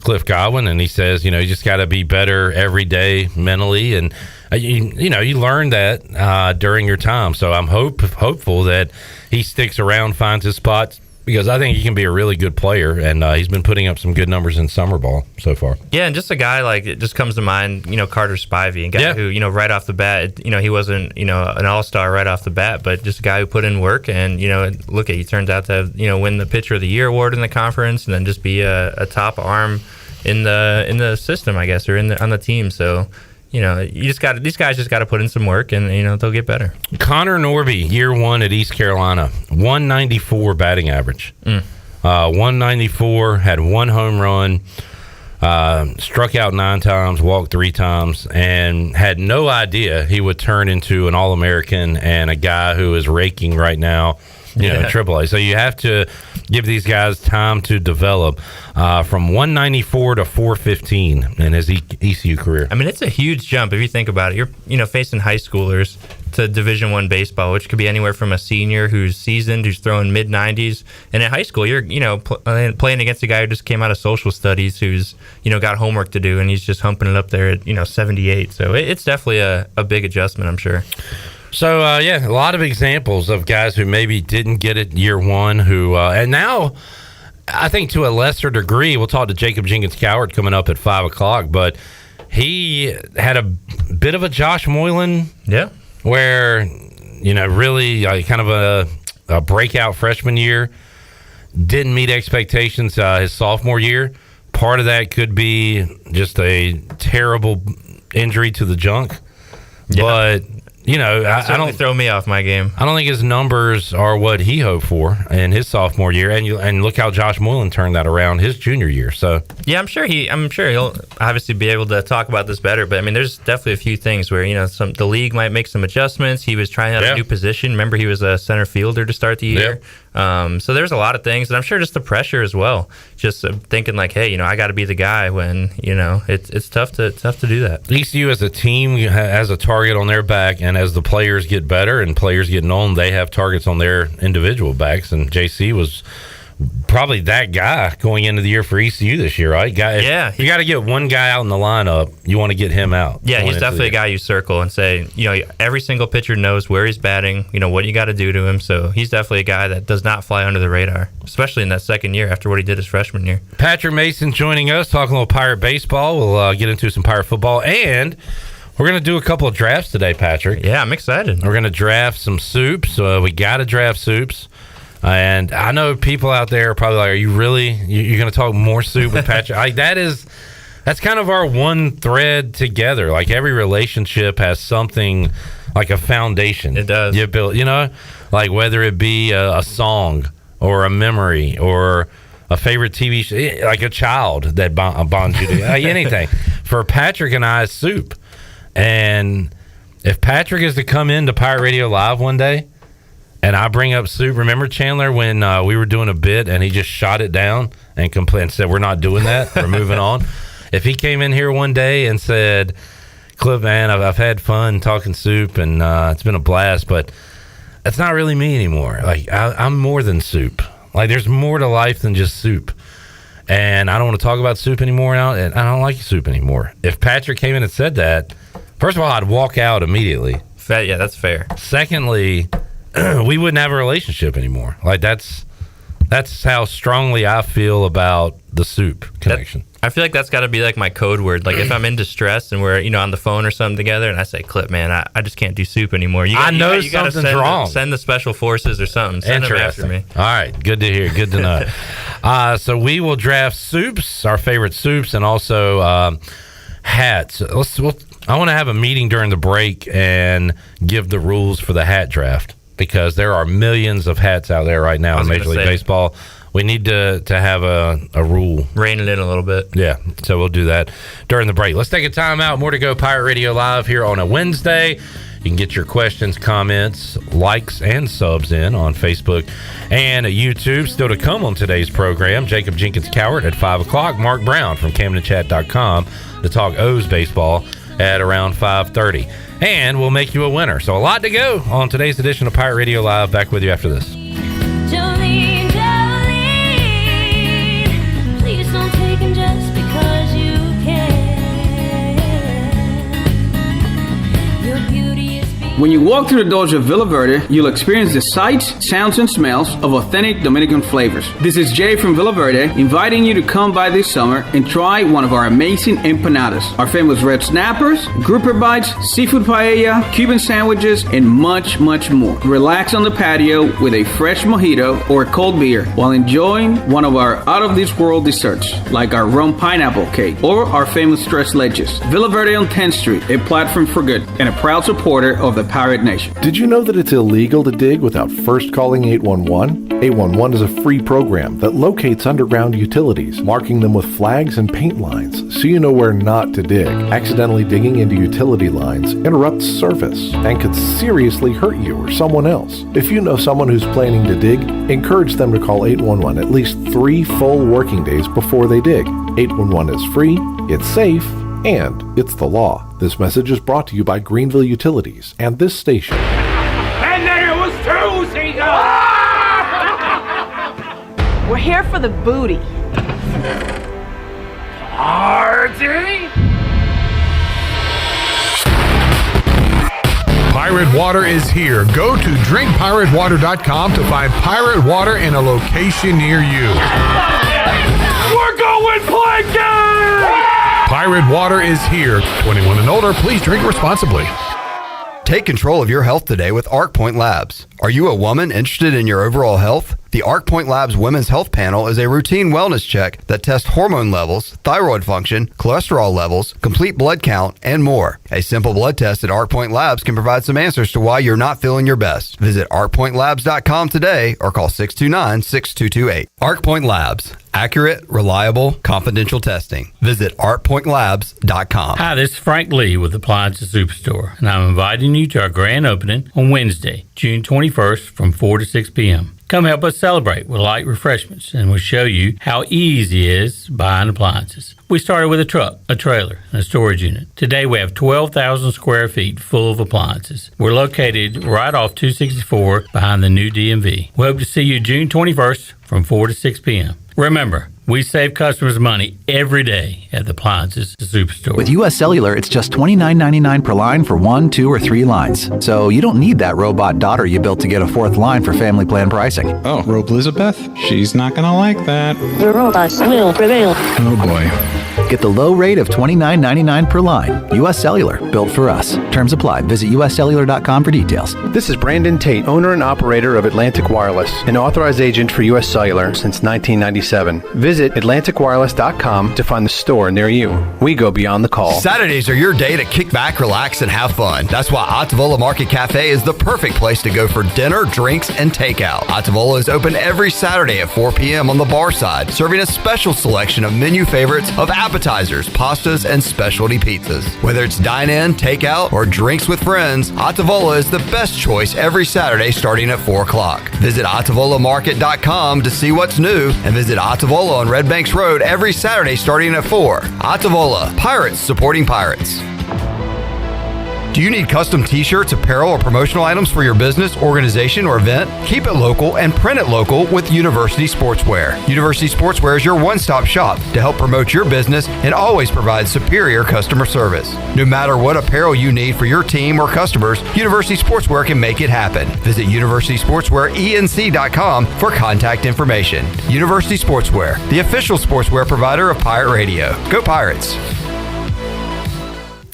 Cliff Godwin, and he says, you just got to be better every day mentally. And, you learn that during your time. So I'm hopeful that he sticks around, finds his spots, because I think he can be a really good player, and he's been putting up some good numbers in summer ball so far. Yeah, and just a guy like, it just comes to mind, Carter Spivey, a guy who, right off the bat, he wasn't, an all-star right off the bat, but just a guy who put in work, and, look at, he turns out to have, win the Pitcher of the Year award in the conference, and then just be a top arm in the system, I guess, or on the team. So, these guys just got to put in some work, and they'll get better. Connor Norby, year one at East Carolina, 194 batting average. 194, had one home run, struck out 9 times, walked 3 times, and had no idea he would turn into an All-American and a guy who is raking right now. In AAA. So you have to give these guys time to develop from 194 to 415 in his ECU career. I mean, it's a huge jump if you think about it. You're facing high schoolers to Division I baseball, which could be anywhere from a senior who's seasoned, who's throwing mid-90s, and in high school you're playing against a guy who just came out of social studies, who's got homework to do, and he's just humping it up there at 78. So it's definitely a big adjustment, I'm sure. So, a lot of examples of guys who maybe didn't get it year one who, and now I think to a lesser degree, we'll talk to Jacob Jenkins Coward coming up at 5 o'clock, but he had a bit of a Josh Moylan. Yeah. Where, really kind of a breakout freshman year, didn't meet expectations his sophomore year. Part of that could be just a terrible injury to the junk. Yeah. But I don't throw me off my game. I don't think his numbers are what he hoped for in his sophomore year, and look how Josh Moylan turned that around his junior year. So yeah, I'm sure he'll obviously be able to talk about this better. But I mean, there's definitely a few things where the league might make some adjustments. He was trying out a new position. Remember, he was a center fielder to start the year. So there's a lot of things, and I'm sure just the pressure as well. Just thinking like, hey, I got to be the guy when it's tough to do that. ECU as a team has a target on their back, and as the players get better and players get known, they have targets on their individual backs. And JC was probably that guy going into the year for ECU this year, right? You got to get one guy out in the lineup. You want to get him out. Yeah, he's definitely a guy you circle and say, every single pitcher knows where he's batting, what you got to do to him. So he's definitely a guy that does not fly under the radar, especially in that second year after what he did his freshman year. Patrick Mason joining us, talking a little Pirate baseball. We'll get into some Pirate football, and we're going to do a couple of drafts today, Patrick. Yeah, I'm excited. We're going to draft some soups. We got to draft soups. And I know people out there are probably like, are you really? You're going to talk more soup with Patrick? Like that's kind of our one thread together. Like every relationship has something like a foundation. It does. You build, like whether it be a song or a memory or a favorite TV show, like a child that bonds you to like anything. For Patrick and I, soup. And if Patrick is to come into Pirate Radio Live one day and I bring up soup, remember Chandler when we were doing a bit and he just shot it down and said, we're not doing that, we're moving on. If he came in here one day and said, Cliff, man, I've had fun talking soup and it's been a blast, but that's not really me anymore. Like I'm more than soup. Like there's more to life than just soup. And I don't want to talk about soup anymore now, and I don't like soup anymore. If Patrick came in and said that, first of all, I'd walk out immediately. Yeah, that's fair. Secondly, we wouldn't have a relationship anymore. Like that's how strongly I feel about the soup connection. I feel like that's got to be like my code word. Like if I'm in distress and we're on the phone or something together, and I say, "Clip, man, I just can't do soup anymore." You something's wrong. Send the special forces or something. Send them after me. All right, good to hear. Good to know. So we will draft soups, our favorite soups, and also hats. I want to have a meeting during the break and give the rules for the hat draft, because there are millions of hats out there right now in Major League Baseball. We need to have a rule. Rein it in a little bit. Yeah, so we'll do that during the break. Let's take a time out. More to go. Pirate Radio Live here on a Wednesday. You can get your questions, comments, likes, and subs in on Facebook and YouTube. Still to come on today's program, Jacob Jenkins Cowart at 5 o'clock. Mark Brown from CamdenChat.com to talk O's baseball at around 5:30. And we'll make you a winner. So a lot to go on today's edition of Pirate Radio Live. Back with you after this. Jolene, Jolene, please don't take him just because you can. Your beauty is When you walk through the doors of Villa Verde, you'll experience the sights, sounds, and smells of authentic Dominican flavors. This is Jay from Villa Verde, inviting you to come by this summer and try one of our amazing empanadas, our famous red snappers, grouper bites, seafood paella, Cuban sandwiches, and much, much more. Relax on the patio with a fresh mojito or a cold beer while enjoying one of our out-of-this-world desserts, like our rum pineapple cake or our famous tres leches. Villa Verde on 10th Street, a platform for good, and a proud supporter of the Pirate Nation. Did you know that it's illegal to dig without first calling 811? 811 is a free program that locates underground utilities, marking them with flags and paint lines so you know where not to dig. Accidentally digging into utility lines interrupts service and could seriously hurt you or someone else. If you know someone who's planning to dig, encourage them to call 811 at least 3 full working days before they dig. 811 is free, it's safe, and it's the law. This message is brought to you by Greenville Utilities and this station. And then it was Tuesday. We're here for the booty. Party? Pirate Water is here. Go to drinkpiratewater.com to find Pirate Water in a location near you. We're going plankton! Pirate Water is here. 21 and older, please drink responsibly. Take control of your health today with ArcPoint Labs. Are you a woman interested in your overall health? The ArcPoint Labs Women's Health Panel is a routine wellness check that tests hormone levels, thyroid function, cholesterol levels, complete blood count, and more. A simple blood test at ArcPoint Labs can provide some answers to why you're not feeling your best. Visit arcpointlabs.com today or call 629-6228. ArcPoint Labs. Accurate, reliable, confidential testing. Visit artpointlabs.com. Hi, this is Frank Lee with Appliances Superstore, and I'm inviting you to our grand opening on Wednesday, June 21st from 4 to 6 p.m. Come help us celebrate with light refreshments, and we'll show you how easy it is buying appliances. We started with a truck, a trailer, and a storage unit. Today we have 12,000 square feet full of appliances. We're located right off 264 behind the new DMV. We hope to see you June 21st from 4 to 6 p.m. Remember, we save customers money every day at the Appliances Superstore. With U.S. Cellular, it's just $29.99 per line for 1, 2, or 3 lines. So you don't need that robot daughter you built to get a 4th line for family plan pricing. Oh, Robe Elizabeth? She's not gonna like that. The robots will prevail. Oh boy. Get the low rate of $29.99 per line. U.S. Cellular, built for us. Terms apply. Visit uscellular.com for details. This is Brandon Tate, owner and operator of Atlantic Wireless, an authorized agent for U.S. Cellular since 1997. Visit atlanticwireless.com to find the store near you. We go beyond the call. Saturdays are your day to kick back, relax, and have fun. That's why Ottavola Market Cafe is the perfect place to go for dinner, drinks, and takeout. Ottavola is open every Saturday at 4 p.m. on the bar side, serving a special selection of menu favorites of appetizers, pastas, and specialty pizzas. Whether it's dine-in, takeout, or drinks with friends, Ottavola is the best choice every Saturday starting at 4 o'clock. Visit OttavolaMarket.com to see what's new, and visit Ottavola on Red Banks Road every Saturday starting at 4. Ottavola, Pirates supporting Pirates. Do you need custom t-shirts, apparel, or promotional items for your business, organization, or event? Keep it local and print it local with University Sportswear. University Sportswear is your one-stop shop to help promote your business and always provide superior customer service. No matter what apparel you need for your team or customers, University Sportswear can make it happen. Visit universitysportswearenc.com for contact information. University Sportswear, the official sportswear provider of Pirate Radio. Go Pirates!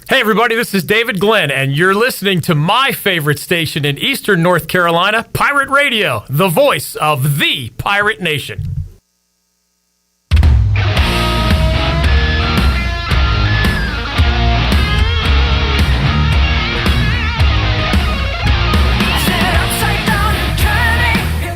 Hey everybody, this is David Glenn, and you're listening to my favorite station in Eastern North Carolina, Pirate Radio, the voice of the Pirate Nation.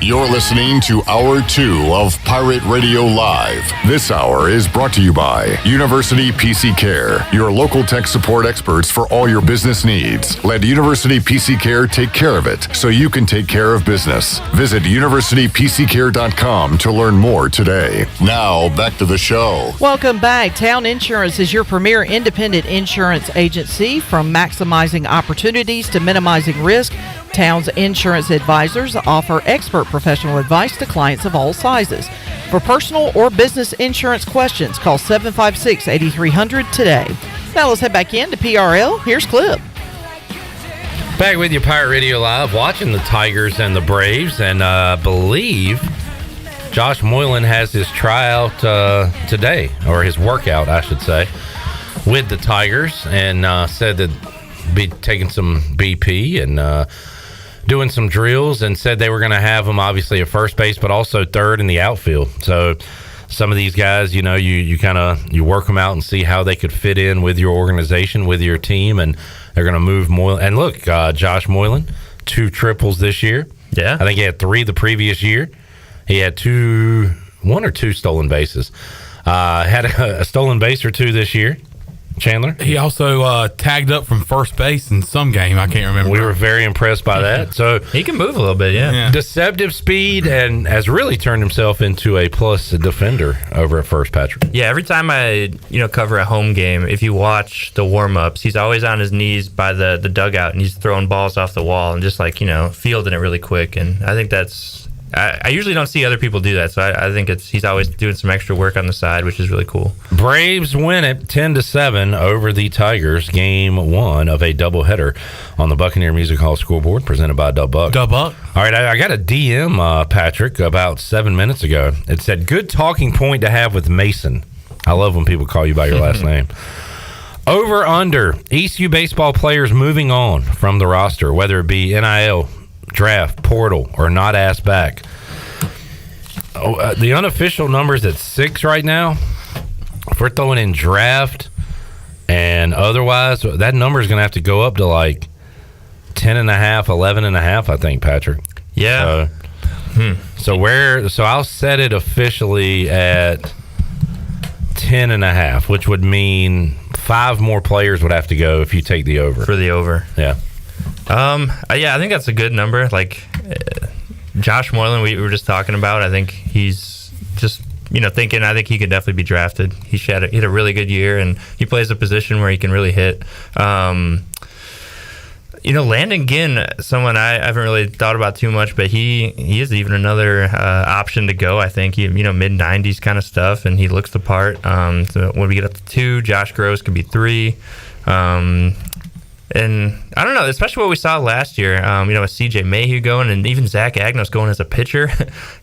You're listening to Hour 2 of Pirate Radio Live. This hour is brought to you by University PC Care, your local tech support experts for all your business needs. Let University PC Care take care of it so you can take care of business. Visit universitypccare.com to learn more today. Now, back to the show. Welcome back. Town Insurance is your premier independent insurance agency. From maximizing opportunities to minimizing risk, Town's insurance advisors offer expert professional advice to clients of all sizes. For personal or business insurance questions, call 756-8300 today. Now let's head back in to PRL. Here's Clip. Back with you, Pirate Radio Live, watching the Tigers and the Braves, and I believe Josh Moylan has his tryout today, or his workout, I should say, with the Tigers, and said that be taking some BP and doing some drills, and said they were going to have him obviously at first base, but also third in the outfield. So some of these guys, you know, you kind of you work them out and see how they could fit in with your organization, with your team, and they're going to move Moylan. And look, Josh Moylan, 2 triples this year. Yeah, I think he had 3 the previous year. He had 1 or 2 stolen bases. Had a stolen base or 2 this year. Chandler? He also tagged up from first base in some game. I can't remember. We were very impressed by that. So he can move a little bit, yeah. Deceptive speed, and has really turned himself into a plus defender over at first, Patrick. Yeah, every time I cover a home game, if you watch the warm-ups, he's always on his knees by the dugout, and he's throwing balls off the wall and just fielding it really quick. And I think that's I usually don't see other people do that, so I think he's always doing some extra work on the side, which is really cool. Braves win it 10-7 over the Tigers, game 1 of a doubleheader on the Buccaneer Music Hall scoreboard, presented by Dub Buck. Dub Buck. All right, I got a DM, Patrick, about 7 minutes ago. It said, good talking point to have with Mason. I love when people call you by your last name. Over under ECU baseball players moving on from the roster, whether it be NIL, draft, portal, or not asked back. The unofficial number is at 6 right now. If we're throwing in draft and otherwise, that number is going to have to go up to like 10.5, 11.5, I think, Patrick. Yeah. So I'll set it officially at 10.5, which would mean 5 more players would have to go if you take the over. For the over. Yeah. I think that's a good number. Like Josh Moreland, we were just talking about. I think he's just thinking. I think he could definitely be drafted. He had a really good year, and he plays a position where he can really hit. Landon Ginn, someone I haven't really thought about too much, but he is even another option to go. I think mid 90s kind of stuff, and he looks the part. So when we get up to 2, Josh Gross could be 3. And I don't know, especially what we saw last year, with CJ Mayhew going and even Zach Agnos going as a pitcher.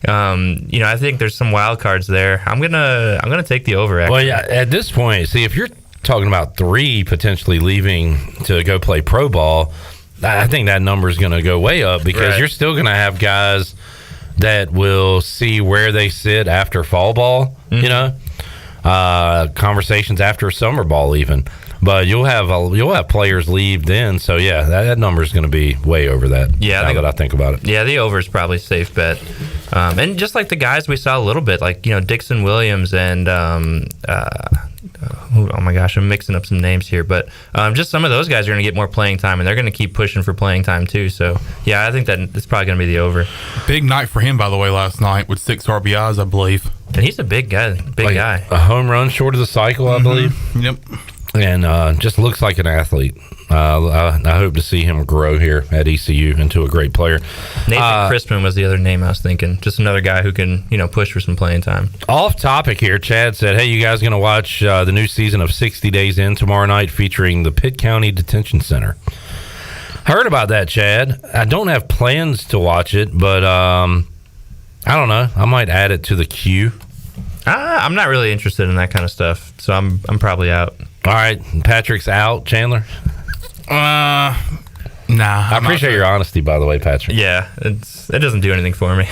I think there's some wild cards there. I'm gonna take the over. Actually. Well, yeah. At this point, see, if you're talking about 3 potentially leaving to go play pro ball, I think that number is going to go way up because you're still going to have guys that will see where they sit after fall ball. Conversations after summer ball even. But you'll have players leave then, so yeah, that number is going to be way over that. Yeah, now that I think about it. Yeah, the over is probably a safe bet. And just like the guys we saw a little bit, like Dixon Williams and oh my gosh, I'm mixing up some names here, but just some of those guys are going to get more playing time, and they're going to keep pushing for playing time too. So yeah, I think that it's probably going to be the over. Big night for him, by the way, last night with 6 RBIs, I believe. And he's a big guy, guy. A home run short of the cycle, I believe. Yep. And just looks like an athlete. I hope to see him grow here at ECU into a great player. Nathan Crispin was the other name I was thinking. Just another guy who can, push for some playing time. Off topic here, Chad said, hey, you guys going to watch the new season of 60 Days In tomorrow night featuring the Pitt County Detention Center? Heard about that, Chad. I don't have plans to watch it, but I don't know. I might add it to the queue. I'm not really interested in that kind of stuff, so I'm probably out. All right, Patrick's out. Chandler? Nah. I appreciate your honesty, by the way, Patrick. Yeah, it doesn't do anything for me.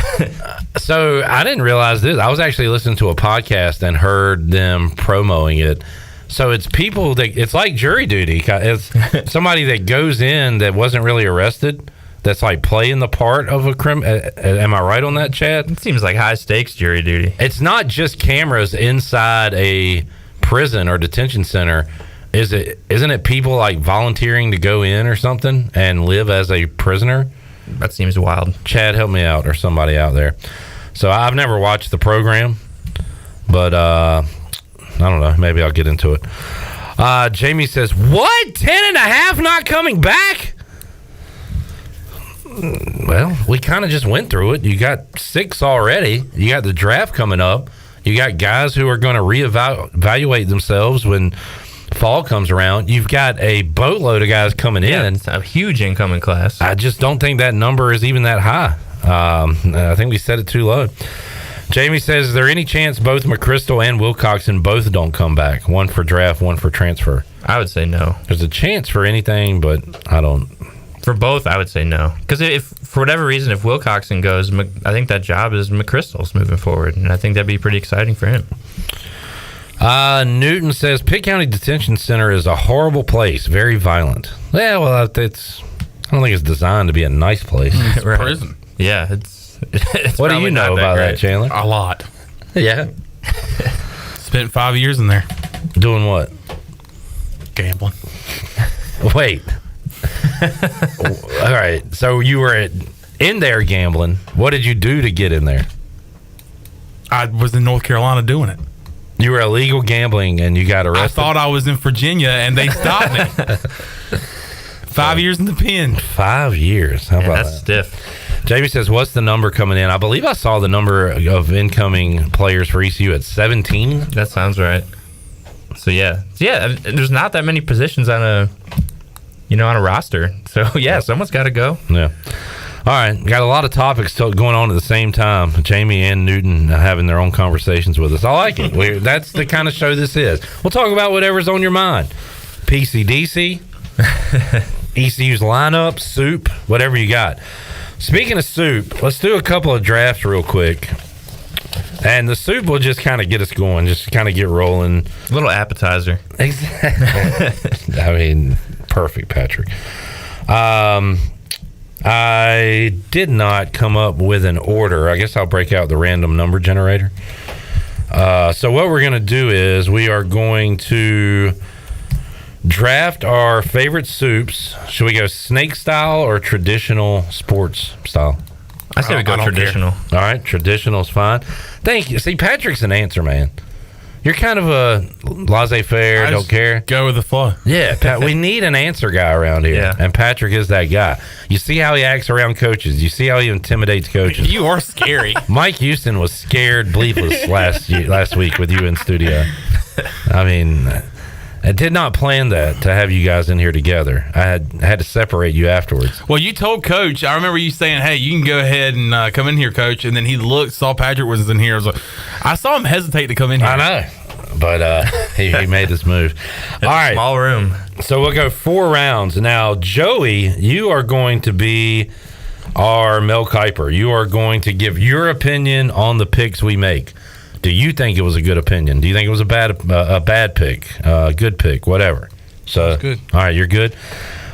So I didn't realize this. I was actually listening to a podcast and heard them promoting it. So it's people that it's like jury duty. It's somebody that goes in that wasn't really arrested. That's like playing the part of a crime. Am I right on that, Chad? It seems like high stakes jury duty. It's not just cameras inside a prison or detention center. Isn't it people like volunteering to go in or something and live as a prisoner? That seems wild. Chad, help me out, or somebody out there. So I've never watched the program, but I don't know. Maybe I'll get into it. Jamie says, what? 10.5 not coming back? Well, we kind of just went through it. You got 6 already. You got the draft coming up. You got guys who are going to reevaluate themselves when fall comes around. You've got a boatload of guys coming in. It's a huge incoming class. I just don't think that number is even that high. I think we set it too low. Jamie says, is there any chance both McChrystal and Wilcoxon both don't come back? One for draft, one for transfer. I would say no. There's a chance for anything, but I don't. For both, I would say no. Because if, for whatever reason, if Wilcoxon goes, I think that job is McChrystal's moving forward. And I think that'd be pretty exciting for him. Newton says, Pitt County Detention Center is a horrible place. Very violent. Yeah, well, I don't think it's designed to be a nice place. It's a prison. Yeah, it's what do you know about that, Chandler? A lot. Yeah. Spent 5 years in there. Doing what? Gambling. Wait. All right. So you were in there gambling. What did you do to get in there? I was in North Carolina doing it. You were illegal gambling and you got arrested? I thought I was in Virginia and they stopped me. 5 years in the pen. 5 years. How about that's that? Stiff. Jamie says, what's the number coming in? I believe I saw the number of incoming players for ECU at 17. That sounds right. So, yeah, there's not that many positions on a roster. So, yeah, someone's got to go. Yeah. All right. Got a lot of topics going on at the same time. Jamie and Newton having their own conversations with us. I like it. That's the kind of show this is. We'll talk about whatever's on your mind. PCDC, ECU's lineup, soup, whatever you got. Speaking of soup, let's do a couple of drafts real quick. And the soup will just kind of get us going, just kind of get rolling. A little appetizer. Exactly. I mean, perfect, Patrick. I did not come up with an order. I guess I'll break out the random number generator. So what we're going to do is we are going to draft our favorite soups. Should we go snake style or traditional sports style? I say we go traditional. All right, traditional is fine. Thank you. See, Patrick's an answer man. You're kind of a laissez-faire, don't care. Go with the flow. Yeah, Pat, we need an answer guy around here. Yeah. And Patrick is that guy. You see how he acts around coaches. You see how he intimidates coaches. You are scary. Mike Houston was scared bleepless last week with you in studio. I mean, I did not plan that to have you guys in here together. I had to separate you afterwards. Well, you told Coach. I remember you saying, "Hey, you can go ahead and come in here, Coach." And then he looked, saw Patrick was in here. I saw him hesitate to come in here. I know, but he made this move. All right, small room. So we'll go 4 rounds now. Joey, you are going to be our Mel Kiper. You are going to give your opinion on the picks we make. Do you think it was a good opinion? Do you think it was a bad pick, good pick, whatever? So good. All right, you're good.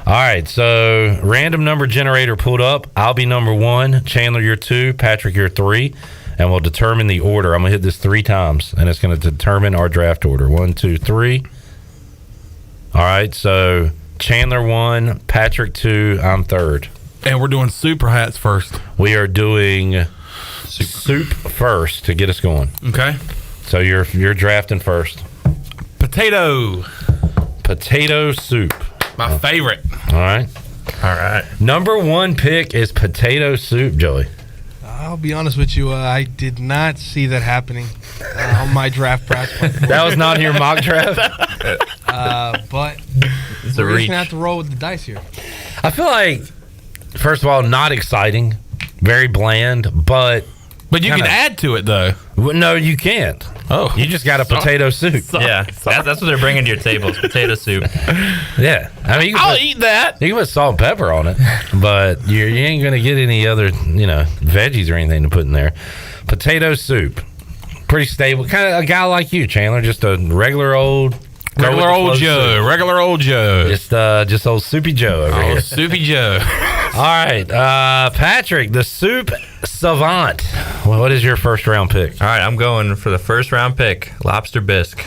All right, so random number generator pulled up. I'll be number 1. Chandler, you're 2. Patrick, you're 3. And we'll determine the order. I'm gonna hit this 3 times, and it's gonna determine our draft order. 1, 2, 3. All right, so Chandler 1, Patrick 2, I'm 3rd. And we're doing super hats first. We are doing soup first to get us going. Okay. So you're drafting first. Potato soup. My favorite. All right. Number 1 pick is potato soup, Joey. I'll be honest with you. I did not see that happening on my draft prospect. That was not in your mock draft? But It's we're a just reach. going to have to roll with the dice here. I feel like, first of all, not exciting. Very bland, but you can add to it, though. No, you can't. Oh. You just got a potato soup. Yeah, that's what they're bringing to your table is potato soup. Yeah. I mean, I'll eat that. You can put salt and pepper on it, but you ain't going to get any other, veggies or anything to put in there. Potato soup. Pretty stable. Kind of a guy like you, Chandler. Just a regular old Joe. Just old Soupy Joe over here. Soupy Joe. All right. Patrick, the soup savant. Well, what is your first round pick? All right, I'm going for the first round pick, lobster bisque.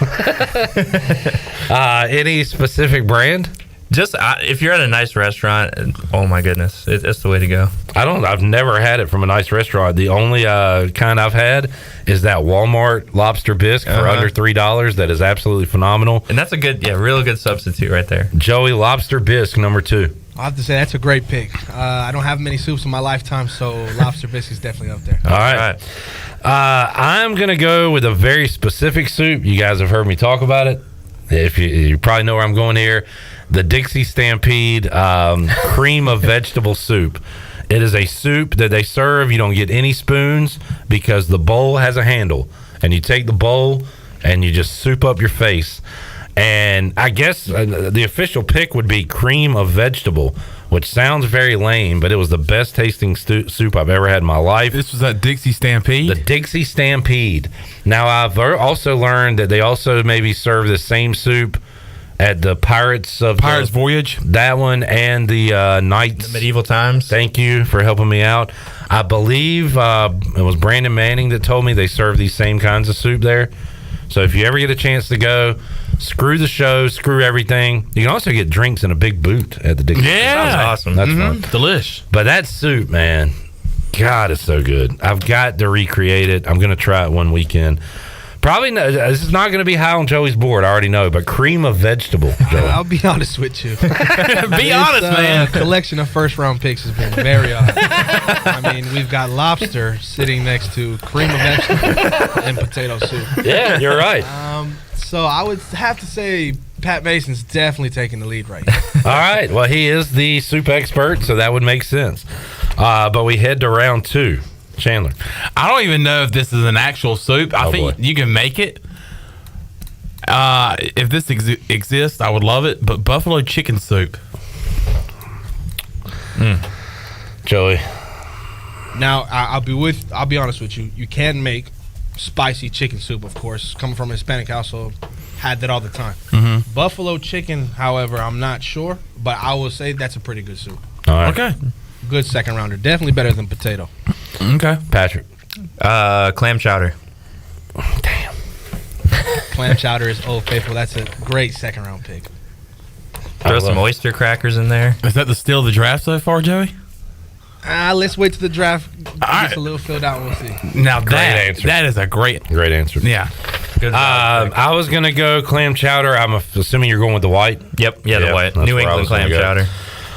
Any specific brand? Just if you're at a nice restaurant, oh my goodness, it's the way to go. I've never had it from a nice restaurant. The only kind I've had is that Walmart lobster bisque for under $3. That is absolutely phenomenal. And that's a good, real good substitute right there. Joey, lobster bisque number 2. I'll have to say that's a great pick. I don't have many soups in my lifetime, so lobster bisque is definitely up there. All right. I'm going to go with a very specific soup. You guys have heard me talk about it. If you probably know where I'm going here. The Dixie Stampede cream of vegetable soup. It is a soup that they serve. You don't get any spoons because the bowl has a handle. And you take the bowl and you just soup up your face. And I guess the official pick would be cream of vegetable, which sounds very lame, but it was the best tasting soup I've ever had in my life. This was that Dixie Stampede? The Dixie Stampede. Now, I've also learned that they also maybe serve the same soup at the Pirates Voyage. That one and the Knights. The Medieval Times. Thank you for helping me out. I believe it was Brandon Manning that told me they serve these same kinds of soup there. So if you ever get a chance to go, screw the show, screw everything. You can also get drinks in a big boot at the Dixie. Yeah. Sounds awesome. That's fun. Delish. But that soup, man, God, it's so good. I've got to recreate it. I'm going to try it one weekend. Probably no, this is not going to be high on Joey's board. I already know, but cream of vegetable. I'll be honest with you. Be honest, man. Collection of first round picks has been very odd. I mean, we've got lobster sitting next to cream of vegetable and potato soup. Yeah, you're right. So I would have to say Pat Mason's definitely taking the lead right now. All right. Well, he is the soup expert, so that would make sense. But we head to round 2. Chandler. I don't even know if this is an actual soup. I think you can make it. If this exists, I would love it. But buffalo chicken soup. Joey. Now I'll be honest with you. You can make spicy chicken soup, of course. Coming from a Hispanic household, had that all the time. Mm-hmm. Buffalo chicken, however, I'm not sure, but I will say that's a pretty good soup. All right. Okay. Good second rounder. Definitely better than potato. Okay. Patrick. Clam chowder. Clam chowder is Old Faithful. That's a great second round pick. Throw some oyster crackers in there. Is that the steal of the draft so far, Joey? Let's wait till the draft gets a little filled out and we'll see. Now answer. that is a great answer. Yeah. Good I was gonna go clam chowder. I'm assuming you're going with the white. Yep. Yeah, the white. that's New where I England was gonna clam go. chowder.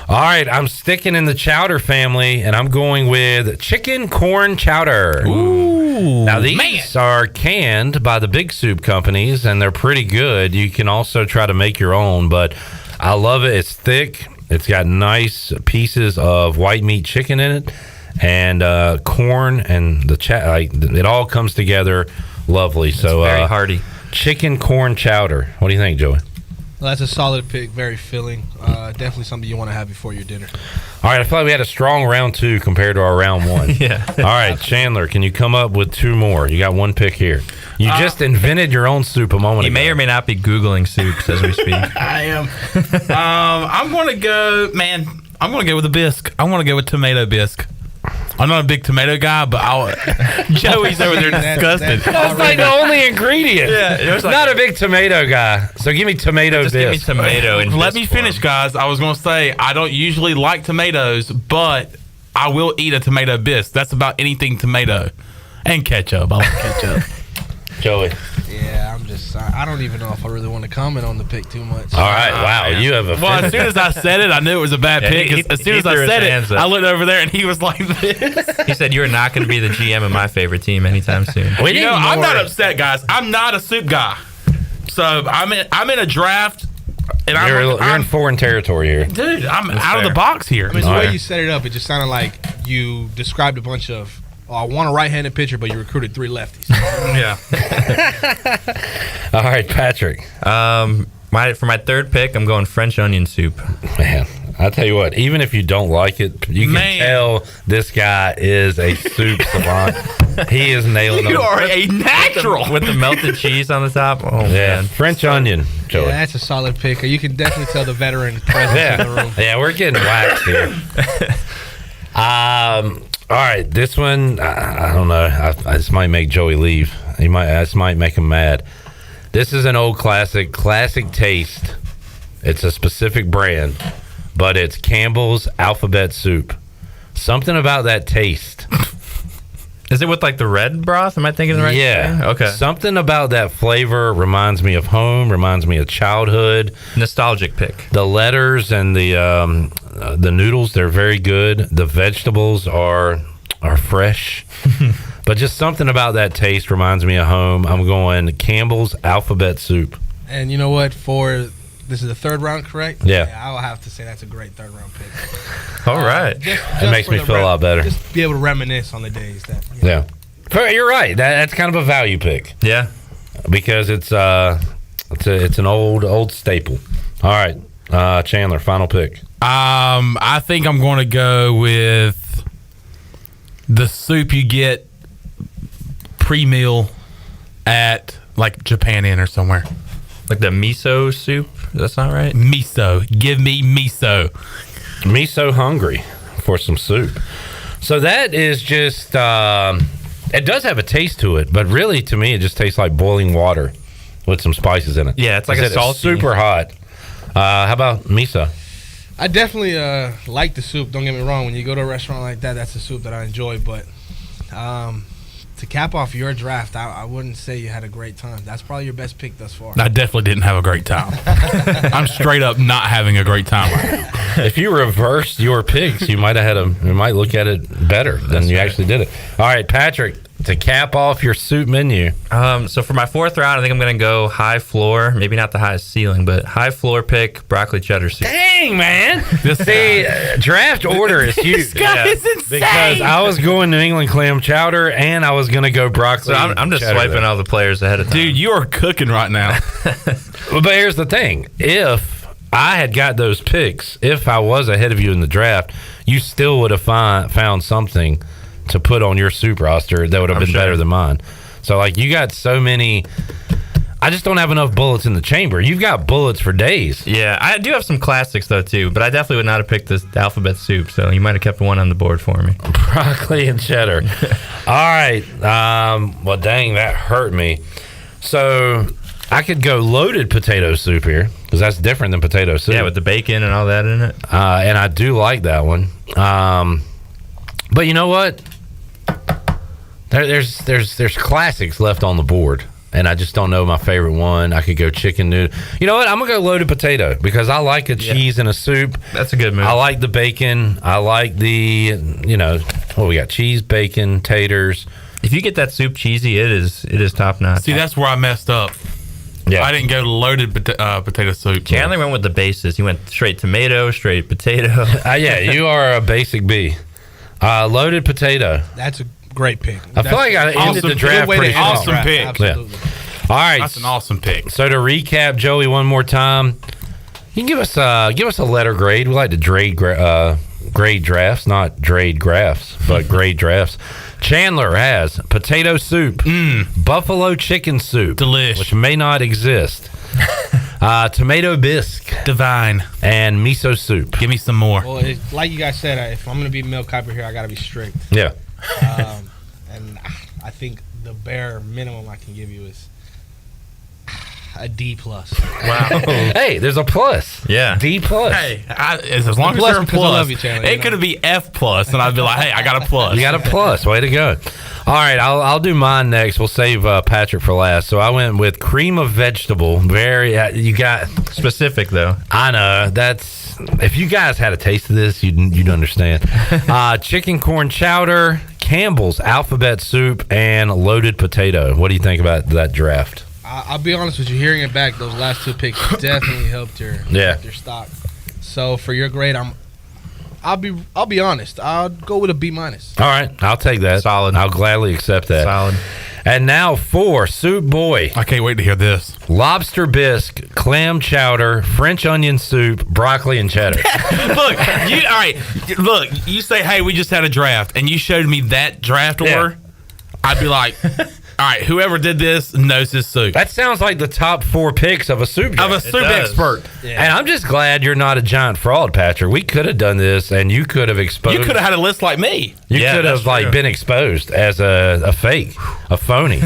All right, I'm sticking in the chowder family, and I'm going with chicken corn chowder. Ooh. Now, these are canned by the big soup companies, and they're pretty good. You can also try to make your own, but I love it. It's thick. It's got nice pieces of white meat chicken in it, and corn, and it all comes together lovely. It's so very hearty. Chicken corn chowder. What do you think, Joey? Well, that's a solid pick. Very filling. Definitely something you want to have before your dinner. All right, I feel like we had a strong round 2 compared to our round 1. Yeah. All right, Chandler, can you come up with 2 more? You got 1 pick here. You just invented your own soup a moment ago. You may or may not be Googling soups as we speak. I am. I'm going to go, man. I'm going to go with a bisque. I want to go with tomato bisque. I'm not a big tomato guy, but Joey's over there disgusted. That's like the only ingredient. Yeah, it was like, not a big tomato guy. So give me tomato Just bisque. give me tomato and Let me finish, guys. I was going to say, I don't usually like tomatoes, but I will eat a tomato bisque. That's about anything tomato. And ketchup. I like ketchup. Joey. Yeah, I don't even know if I really want to comment on the pick too much. All right, wow, you have a. Well, as soon as I said it, I knew it was a bad pick. As soon as I said it, I looked over there and he was like this. He said, "You are not going to be the GM of my favorite team anytime soon." I'm not upset, guys. I'm not a soup guy, so I'm in a draft, and You're in foreign territory here, dude. I'm out of the box here. I mean, the way you set it up, it just sounded like you described a bunch of. I want a right-handed pitcher, but you recruited 3 lefties. Yeah. All right, Patrick. For my third pick, I'm going French onion soup. Man, I'll tell you what. Even if you don't like it, you can tell this guy is a soup savant. He is nailing it. You are a natural with the melted cheese on the top. Oh yeah, man, French onion, Joey. Yeah, that's a solid pick. You can definitely tell the veteran presence in the room. Yeah, we're getting waxed here. All right, this one, I don't know. This might make Joey leave. This might make him mad. This is an old classic taste. It's a specific brand, but it's Campbell's Alphabet Soup. Something about that taste. Is it with like the red broth? Am I thinking the right? Yeah. thing? Okay. Something about that flavor reminds me of home, reminds me of childhood. Nostalgic pick. The letters and the noodles, they're very good. The vegetables are fresh. But just something about that taste reminds me of home. I'm going Campbell's Alphabet Soup. And you know what? This is the 3rd round, correct? Yeah. I will have to say that's a great 3rd round pick. All right. It makes me feel a lot better. Just be able to reminisce on the days that. Yeah. You're right. That's kind of a value pick. Yeah. Because it's an old staple. All right. Chandler, final pick. I think I'm going to go with the soup you get pre-meal at like Japan Inn or somewhere. Like the miso soup? That's not right? Miso. Give me miso. Miso hungry for some soup. So that is just, it does have a taste to it, but really to me it just tastes like boiling water with some spices in it. Yeah, it's like a salty. It's super hot. How about miso? I definitely like the soup. Don't get me wrong. When you go to a restaurant like that, that's a soup that I enjoy. But to cap off your draft, I wouldn't say you had a great time. That's probably your best pick thus far. I definitely didn't have a great time. I'm straight up not having a great time right now. If you reversed your picks, you might look at it better than you actually did it. All right, Patrick, to cap off your soup menu. So for my fourth round, I think I'm going to go high floor. Maybe not the highest ceiling, but high floor pick broccoli cheddar soup. Dang, man. The draft order is huge. This guy is insane. Because I was going New England clam chowder, and I was going to go broccoli. So I'm just cheddar swiping there. all the players ahead of time. Dude, you are cooking right now. But here's the thing. If I had got those picks, if I was ahead of you in the draft, you still would have found something to put on your soup roster that would have been better than mine. So, like, you got so many. I just don't have enough bullets in the chamber. You've got bullets for days. Yeah, I do have some classics, though, too. But I definitely would not have picked this alphabet soup. So you might have kept one on the board for me. Broccoli and cheddar. All right. Well, dang, that hurt me. So I could go loaded potato soup here because that's different than potato soup. Yeah, with the bacon and all that in it. And I do like that one. But you know what? There's classics left on the board, and I just don't know my favorite one. I could go chicken noodle. You know what? I'm gonna go loaded potato because I like a cheese in a soup. That's a good move. I like the bacon. I like the what we got: cheese, bacon, taters. If you get that soup cheesy, it is top notch. See, that's where I messed up. Yeah, I didn't go loaded potato soup. Chandler went with the bases. He went straight tomato, straight potato. Yeah, you are a basic B. Loaded potato. That's a great pick. I feel like I ended the draft pretty strong. Awesome pick. Absolutely. Yeah. All right, that's an awesome pick. So to recap, Joey, one more time, you can give us a letter grade. We like to grade drafts, not grade graphs, but grade drafts. Chandler has potato soup, buffalo chicken soup, delish, which may not exist. Tomato bisque, divine, and miso soup. Give me some more. Well, like you guys said, if I'm going to be Mel Kiper here, I got to be strict. Yeah. And I think the bare minimum I can give you is a D+. Wow. Hey, there's a plus. Yeah. D+. Hey, as long as there's a plus, it could be F+, and I'd be like, hey, I got a plus. You got a plus. Way to go. All right, I'll do mine next. We'll save Patrick for last. So I went with cream of vegetable. Very, you got specific though. I know that's. If you guys had a taste of this, you'd understand. Chicken corn chowder, Campbell's alphabet soup, and loaded potato. What do you think about that draft? I'll be honest with you. Hearing it back, those last two picks definitely helped your stock. So for your grade, I'll be honest. I'll go with a B-. All right, I'll take that. Solid. I'll gladly accept that. Solid. And now for Soup Boy. I can't wait to hear this. Lobster bisque, clam chowder, French onion soup, broccoli and cheddar. Look, all right. Look, you say, hey, we just had a draft, and you showed me that draft order. I'd be like, all right, whoever did this knows his soup. That sounds like the top 4 picks of a soup draft. Of a soup expert. Yeah. And I'm just glad you're not a giant fraud, Patrick. We could have done this, and you could have exposed. You could have had a list like me. You could have been exposed as a fake, a phony.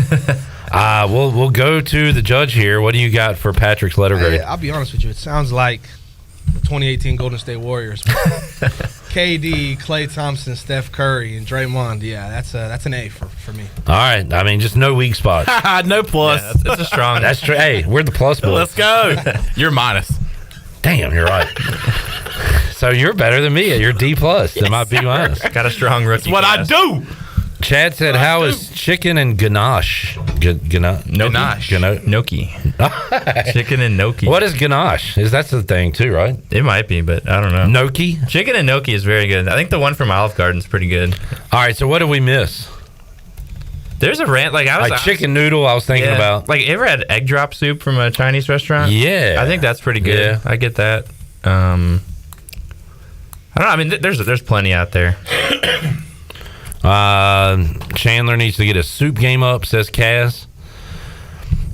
We'll go to the judge here. What do you got for Patrick's letter grade? I'll be honest with you. It sounds like the 2018 Golden State Warriors. KD, Klay Thompson, Steph Curry, and Draymond. Yeah, that's an A for me. All right. I mean, just no weak spots. No plus. Yeah, that's a strong. That's true. Hey, we're the plus boys. Let's go. You're minus. Damn, you're right. So you're better than me. You're D+. Am I B-? Got a strong rookie. That's what I do. Chad said, how is chicken and ganache? Gnocchi. Chicken and gnocchi. What is ganache? That's the thing too, right? It might be, but I don't know. Gnocchi? Chicken and gnocchi is very good. I think the one from Olive Garden is pretty good. All right, so what did we miss? There's a rant like chicken noodle I was thinking about. Like, you ever had egg drop soup from a Chinese restaurant? Yeah. I think that's pretty good. Yeah. I get that. I don't know. I mean, there's plenty out there. Chandler needs to get his soup game up, says Kaz.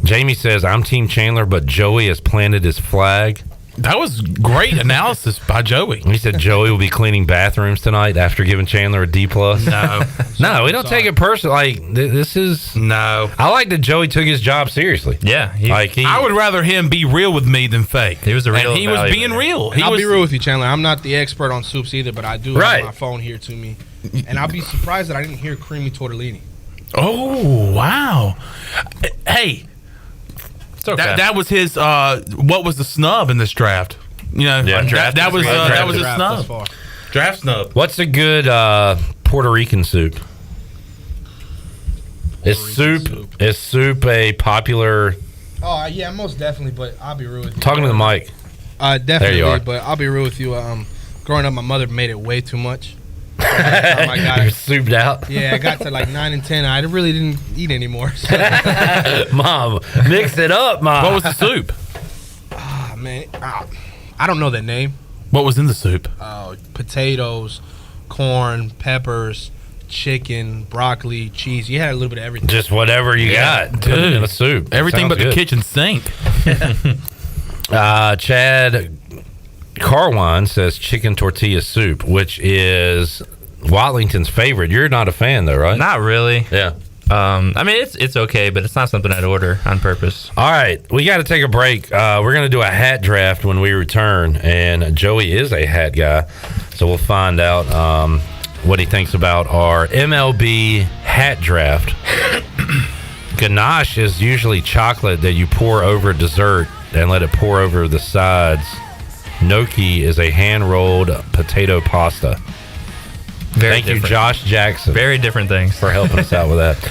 Jamie says, I'm Team Chandler, but Joey has planted his flag. That was great analysis by Joey. He said Joey will be cleaning bathrooms tonight after giving Chandler a D+. No. No, we don't take it personal. Like, this is... No. I like that Joey took his job seriously. Yeah. I would rather him be real with me than fake. He was a real And he was being real. I'll be real with you, Chandler. I'm not the expert on soups either, but I do Right. have my phone here to me. And I'll be surprised that I didn't hear creamy tortellini. Oh, wow. Hey. Okay. That was his. What was the snub in this draft? You know, that was his snub. Draft snub. What's a good Puerto Rican soup? Is soup a popular? Oh yeah, most definitely. But I'll be real with you. Talking to the mic. Definitely. There you are. But I'll be real with you. Growing up, my mother made it way too much. You're souped out. Yeah, I got to like 9 and 10. I really didn't eat anymore. So. Mom, mix it up, Mom. What was the soup? Man, I don't know the name. What was in the soup? Potatoes, corn, peppers, chicken, broccoli, cheese. You had a little bit of everything. Just whatever you got. Put it in a soup. Everything but Sounds the good. kitchen sink. Chad Carwine says chicken tortilla soup, which is Watlington's favorite. You're not a fan, though, right? Not really. Yeah. I mean, it's okay, but it's not something I'd order on purpose. All right, we got to take a break. We're going to do a hat draft when we return, and Joey is a hat guy, so we'll find out what he thinks about our MLB hat draft. Ganache is usually chocolate that you pour over dessert and let it pour over the sides. Gnocchi is a hand-rolled potato pasta. Thank you, Josh Jackson. Very different things. For helping us out with that.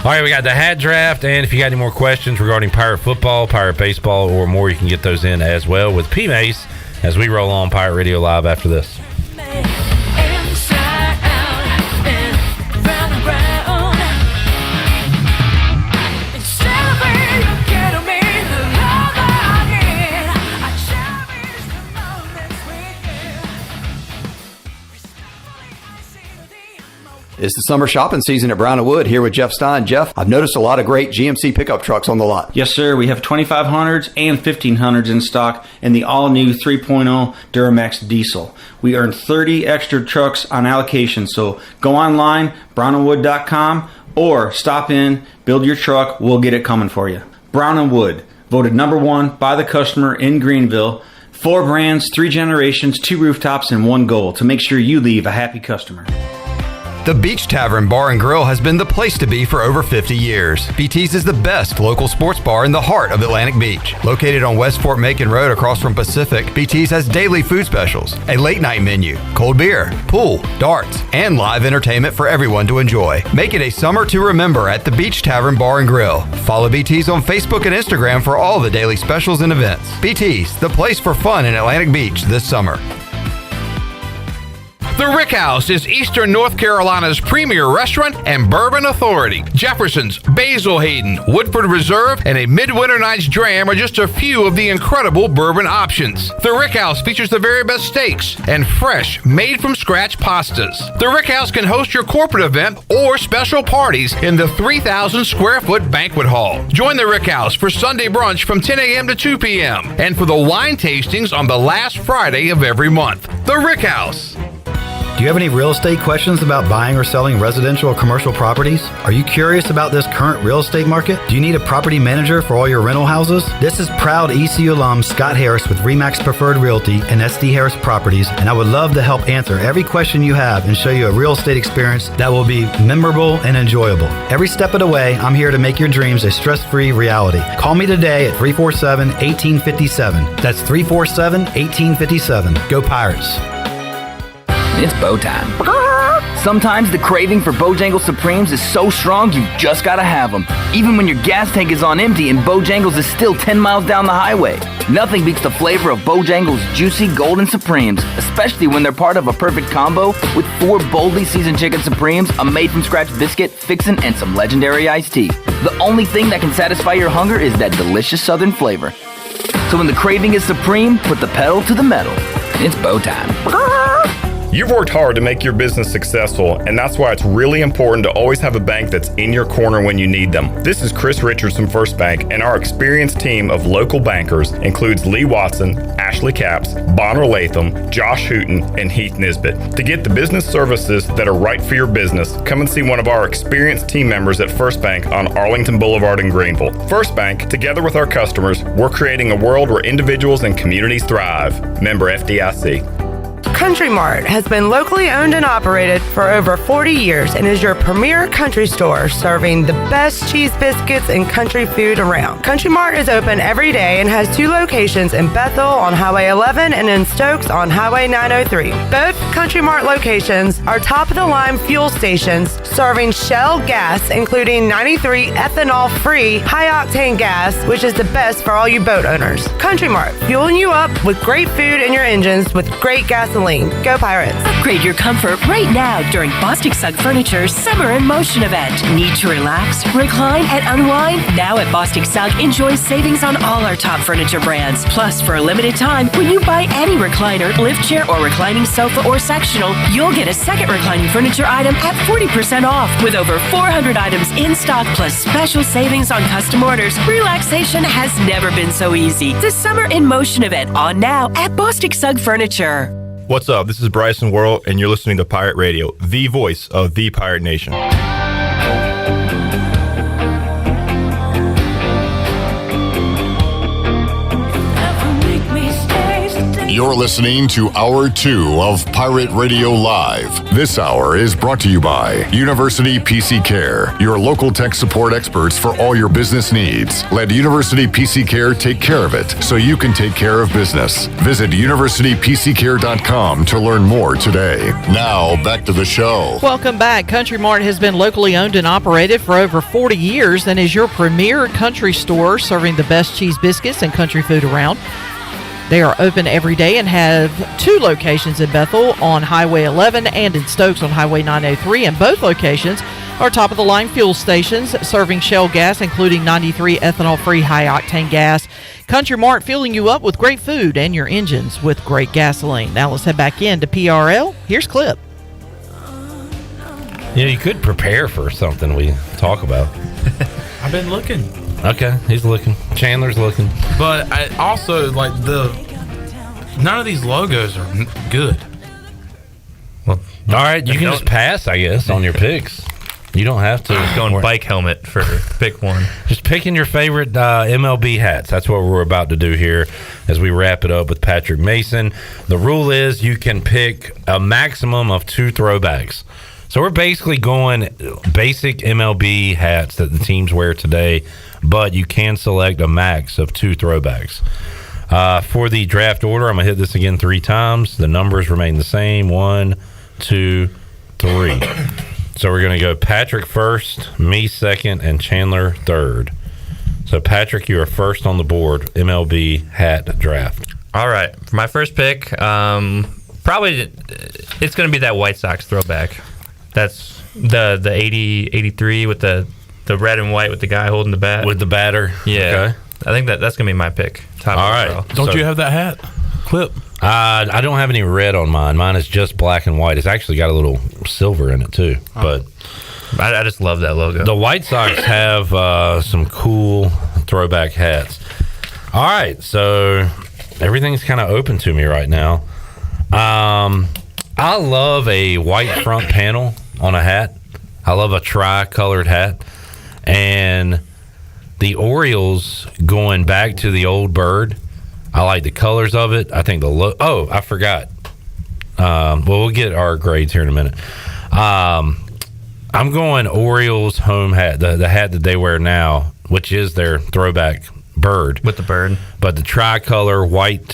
All right, we got the hat draft, and if you got any more questions regarding Pirate football, Pirate baseball, or more, you can get those in as well with P. Mace as we roll on Pirate Radio Live after this. It's the summer shopping season at Brown & Wood. Here with Jeff Stein. Jeff, I've noticed a lot of great GMC pickup trucks on the lot. Yes, sir. We have 2500s and 1500s in stock in the all-new 3.0 Duramax diesel. We earn 30 extra trucks on allocation, so go online, brownandwood.com, or stop in, build your truck, we'll get it coming for you. Brown & Wood, voted number one by the customer in Greenville. 4 brands, 3 generations, 2 rooftops, and 1 goal to make sure you leave a happy customer. The Beach Tavern Bar and Grill has been the place to be for over 50 years. BT's is the best local sports bar in the heart of Atlantic Beach. Located on West Fort Macon Road across from Pacific, BT's has daily food specials, a late night menu, cold beer, pool, darts, and live entertainment for everyone to enjoy. Make it a summer to remember at the Beach Tavern Bar and Grill. Follow BT's on Facebook and Instagram for all the daily specials and events. BT's, the place for fun in Atlantic Beach this summer. The Rick House is Eastern North Carolina's premier restaurant and bourbon authority. Jefferson's, Basil Hayden, Woodford Reserve, and a Midwinter Night's Dram are just a few of the incredible bourbon options. The Rick House features the very best steaks and fresh, made-from-scratch pastas. The Rick House can host your corporate event or special parties in the 3,000-square-foot banquet hall. Join the Rick House for Sunday brunch from 10 a.m. to 2 p.m. and for the wine tastings on the last Friday of every month. The Rick House. Do you have any real estate questions about buying or selling residential or commercial properties? Are you curious about this current real estate market? Do you need a property manager for all your rental houses? This is proud ECU alum Scott Harris with RE/MAX Preferred Realty and SD Harris Properties, and I would love to help answer every question you have and show you a real estate experience that will be memorable and enjoyable. Every step of the way, I'm here to make your dreams a stress-free reality. Call me today at 347-1857. That's 347-1857. Go Pirates. It's bow time. Sometimes the craving for Bojangles Supremes is so strong you just gotta have them. Even when your gas tank is on empty and Bojangles is still 10 miles down the highway. Nothing beats the flavor of Bojangles Juicy Golden Supremes, especially when they're part of a perfect combo with 4 boldly seasoned chicken Supremes, a made-from-scratch biscuit, fixin', and some legendary iced tea. The only thing that can satisfy your hunger is that delicious southern flavor. So when the craving is supreme, put the pedal to the metal. It's bow time. You've worked hard to make your business successful, and that's why it's really important to always have a bank that's in your corner when you need them. This is Chris Richards from First Bank, and our experienced team of local bankers includes Lee Watson, Ashley Capps, Bonner Latham, Josh Hooten, and Heath Nisbet. To get the business services that are right for your business, come and see one of our experienced team members at First Bank on Arlington Boulevard in Greenville. First Bank, together with our customers, we're creating a world where individuals and communities thrive. Member FDIC. Country Mart has been locally owned and operated for over 40 years and is your premier country store serving the best cheese biscuits and country food around. Country Mart is open every day and has 2 locations in Bethel on Highway 11 and in Stokes on Highway 903. Both Country Mart locations are top-of-the-line fuel stations serving Shell gas, including 93 ethanol-free high-octane gas, which is the best for all you boat owners. Country Mart, fueling you up with great food in your engines with great gasoline. Go Pirates! Upgrade your comfort right now during Bostic Sugg Furniture's Summer in Motion event. Need to relax, recline, and unwind? Now at Bostic Sugg, enjoy savings on all our top furniture brands. Plus, for a limited time, when you buy any recliner, lift chair, or reclining sofa or sectional, you'll get a second reclining furniture item at 40% off. With over 400 items in stock plus special savings on custom orders, relaxation has never been so easy. The Summer in Motion event on now at Bostic Sugg Furniture. What's up? This is Bryson Worrell, and you're listening to Pirate Radio, the voice of the Pirate Nation. You're listening to Hour 2 of Pirate Radio Live. This hour is brought to you by University PC Care, your local tech support experts for all your business needs. Let University PC Care take care of it so you can take care of business. Visit universitypccare.com to learn more today. Now, back to the show. Welcome back. Country Mart has been locally owned and operated for over 40 years and is your premier country store serving the best cheese biscuits and country food around. They are open every day and have 2 locations in Bethel on Highway 11 and in Stokes on Highway 903, and both locations are top-of-the-line fuel stations serving Shell gas, including 93 ethanol-free high-octane gas. Country Mart fueling you up with great food and your engines with great gasoline. Now let's head back in to PRL. Here's Clip. You know, you could prepare for something we talk about. I've been looking. Okay, he's looking. Chandler's looking. But I also like none of these logos are good. Well, all right, you can just pass, I guess, on your picks. You don't have to. Going bike helmet for pick one. Just picking your favorite MLB hats. That's what we're about to do here as we wrap it up with Patrick Mason. The rule is you can pick a maximum of 2 throwbacks. So we're basically going basic MLB hats that the teams wear today, but you can select a max of 2 throwbacks. For the draft order, I'm going to hit this again 3 times. The numbers remain the same, 1, 2, 3. So we're going to go Patrick first, me second, and Chandler third. So Patrick, you are first on the board, MLB hat draft. All right. For my first pick, probably it's going to be that White Sox throwback. That's the 83 with the red and white with the guy holding the bat. With the batter? Yeah. Okay. I think that's going to be my pick. All right. Don't you have that hat? Clip. I don't have any red on mine. Mine is just black and white. It's actually got a little silver in it, too. But I just love that logo. The White Sox have some cool throwback hats. All right. So everything's kind of open to me right now. I love a white front panel on a hat. I love a tri-colored hat. And the Orioles going back to the old bird, I like the colors of it. I think the look. Oh, I forgot. Well, we'll get our grades here in a minute. I'm going Orioles home hat, the hat that they wear now, which is their throwback bird. With the bird. But the tricolor white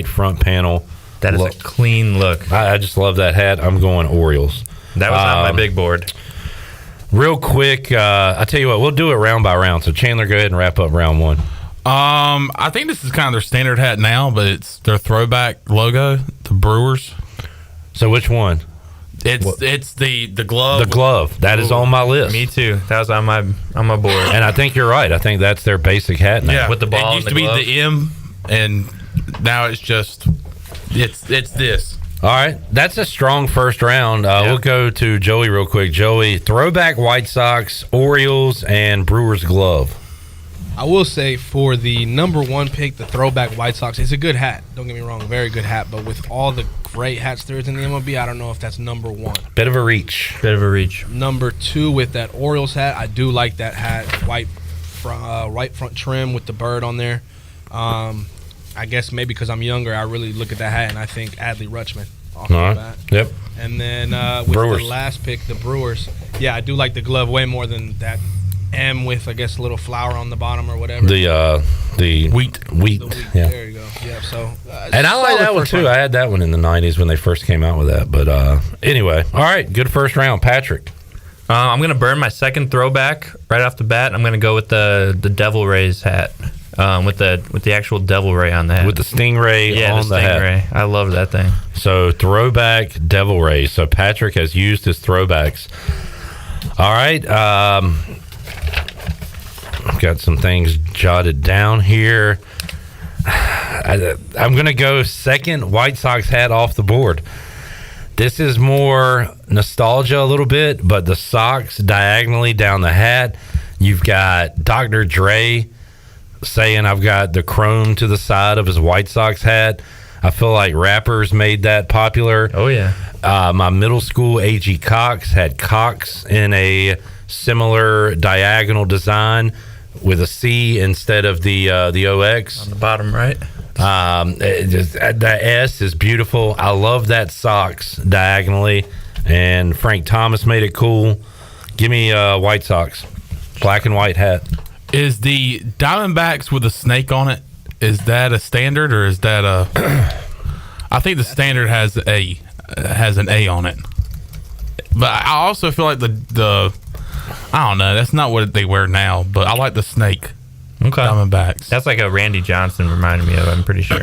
front panel. That is a clean look. I just love that hat. I'm going Orioles. That was on my big board. Real quick, I tell you what, we'll do it round by round. So Chandler, go ahead and wrap up round 1. I think this is kind of their standard hat now, but it's their throwback logo, the Brewers. So which one? It's the glove. The glove. That is on my list. Me too. That was on my board. And I think you're right. I think that's their basic hat now. Yeah, with the ball. It used to be the M, and now it's just it's this. All right, that's a strong first round. We'll go to Joey real quick. Joey, throwback White Sox, Orioles, and Brewers glove. I will say for the number 1 pick, the throwback White Sox, it's a good hat. Don't get me wrong, very good hat. But with all the great hats there is in the MLB, I don't know if that's number 1. Bit of a reach. Number 2 with that Orioles hat, I do like that hat, white front trim with the bird on there. I guess maybe because I'm younger, I really look at that hat and I think Adley Rutschman off All right. the bat. Yep. And then with Brewers. the last pick, the Brewers. Yeah, I do like the glove way more than that M with, I guess, a little flower on the bottom or whatever. The wheat. Yeah. There you go. Yeah, so. And I like solid that one first too. round. I had that one in the 90s when they first came out with that. But anyway, all right, good first round. Patrick. I'm going to burn my second throwback right off the bat. I'm going to go with the Devil Rays hat. With the actual Devil Ray on the hat. With the Stingray on the hat. Stingray. I love that thing. So throwback Devil Rays. So Patrick has used his throwbacks. All right. I've got some things jotted down here. I'm going to go second White Sox hat off the board. This is more nostalgia a little bit, but the Sox diagonally down the hat. You've got Dr. Dre saying I've got the chrome to the side of his White Sox hat. I feel like rappers made that popular. Oh, yeah. My middle school, A.G. Cox, had Cox in a similar diagonal design with a C instead of the OX. On the bottom right. The S is beautiful. I love that Sox diagonally. And Frank Thomas made it cool. Give me White Sox. Black and white hat. Is the Diamondbacks with a snake on it, is that a standard or is that a... I think the standard has an A on it. But I also feel like the I don't know, that's not what they wear now, but I like the snake. Okay. Diamondbacks. That's like a Randy Johnson reminded me of, I'm pretty sure.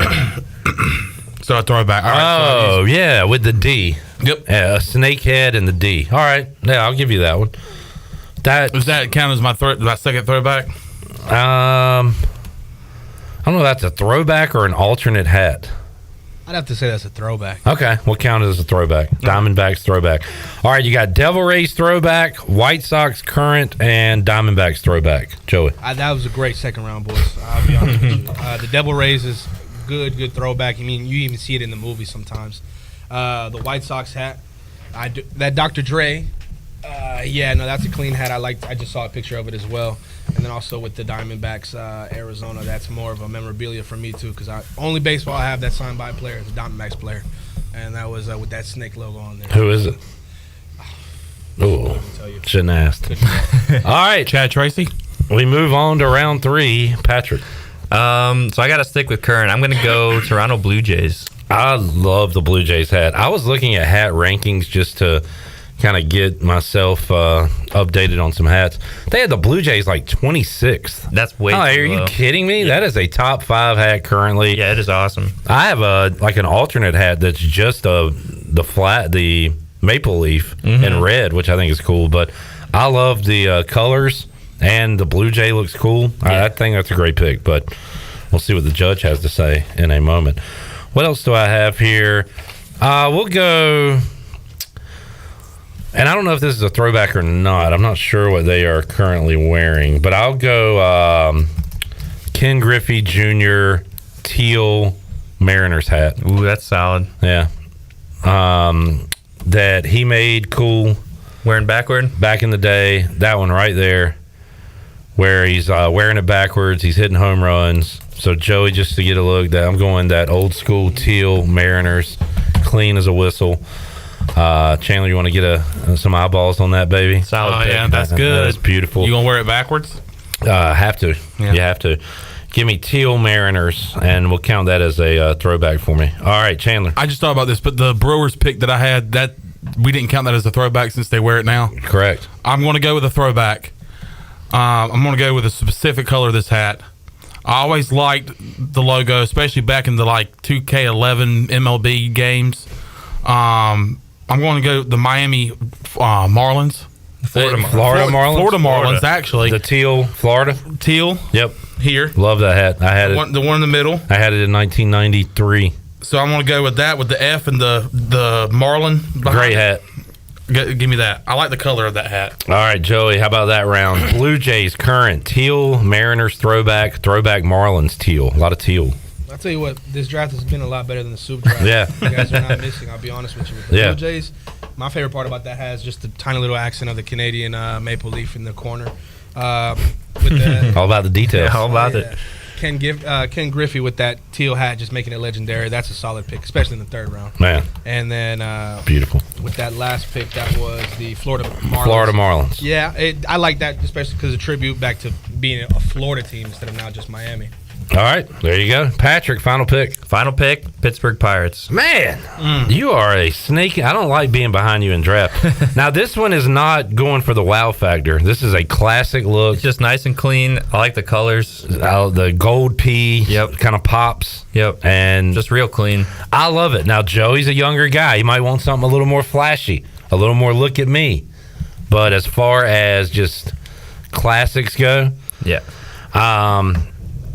So a throwback. All right, Oh, yeah, with the D. Yep. Yeah, a snake head and the D. All right. Yeah, I'll give you that one. Does that count as my second throwback? I don't know if that's a throwback or an alternate hat. I'd have to say that's a throwback. Okay, we'll count it as a throwback. Diamondbacks throwback. All right, you got Devil Rays throwback, White Sox current, and Diamondbacks throwback. Joey. That was a great second round, boys. I'll be honest with you. The Devil Rays is good throwback. I mean, you even see it in the movie sometimes. The White Sox hat, that Dr. Dre. That's a clean hat. I just saw a picture of it as well. And then also with the Diamondbacks, Arizona, that's more of a memorabilia for me too, because only baseball I have that signed by a player is a Diamondbacks player, and that was with that snake logo on there. Who is it? Oh, shouldn't ask. All right, Chad Tracy. We move on to round 3. Patrick. So I got to stick with current. I'm going to go Toronto Blue Jays. I love the Blue Jays hat. I was looking at hat rankings just to kind of get myself updated on some hats. They had the Blue Jays like 26th. That's way too Are low. you kidding me? Yeah. That is a top 5 hat currently. Yeah, it is awesome. I have an alternate hat that's just the maple leaf in red, which I think is cool. But I love the colors, and the Blue Jay looks cool. I think that's a great pick, but we'll see what the judge has to say in a moment. What else do I have here? We'll go... And I don't know if this is a throwback or not. I'm not sure what they are currently wearing. But I'll go Ken Griffey Jr. teal Mariners hat. Ooh, that's solid. Yeah. That he made cool. Wearing backward? Back in the day. That one right there. Where he's wearing it backwards. He's hitting home runs. So Joey, just to get a look, I'm going that old school teal Mariners. Clean as a whistle. Chandler, you want to get some eyeballs on that, baby? Solid pick. Yeah, that's good. That's beautiful. You gonna wear it backwards? Have to. Yeah. You have to. Give me teal Mariners, and we'll count that as a throwback for me. All right, Chandler. I just thought about this, but the Brewers pick that I had, that we didn't count that as a throwback since they wear it now. Correct. I'm going to go with a throwback. I'm going to go with a specific color of this hat. I always liked the logo, especially back in the 2K11 MLB games. I'm going to go the Miami Marlins. Florida Marlins. Florida Marlins, actually. The teal, Florida. Teal. Yep. Here. Love that hat. I had it. The one in the middle. I had it in 1993. So I'm going to go with that with the F and the Marlin. Great hat. Give me that. I like the color of that hat. All right, Joey, how about that round? Blue Jays current teal, Mariners throwback Marlins teal. A lot of teal. I'll tell you what, this draft has been a lot better than the Soup draft. Yeah. You guys are not missing, I'll be honest with you. With the Blue Jays, my favorite part about that has just the tiny little accent of the Canadian maple leaf in the corner. All about the details. Yeah, all about it. Ken Griffey with that teal hat, just making it legendary. That's a solid pick, especially in the third round. Man. And then Beautiful. with that last pick, that was the Florida Marlins. Florida Marlins. Yeah, I like that, especially because of tribute back to being a Florida team instead of now just Miami. All right, there you go. Patrick, final pick. Final pick, Pittsburgh Pirates. Man, you are a snake. I don't like being behind you in draft. Now, this one is not going for the wow factor. This is a classic look. It's just nice and clean. I like the colors. The gold pea kind of pops. Yep. And just real clean. I love it. Now, Joey's a younger guy. He might want something a little more flashy, a little more look at me. But as far as just classics go, yeah.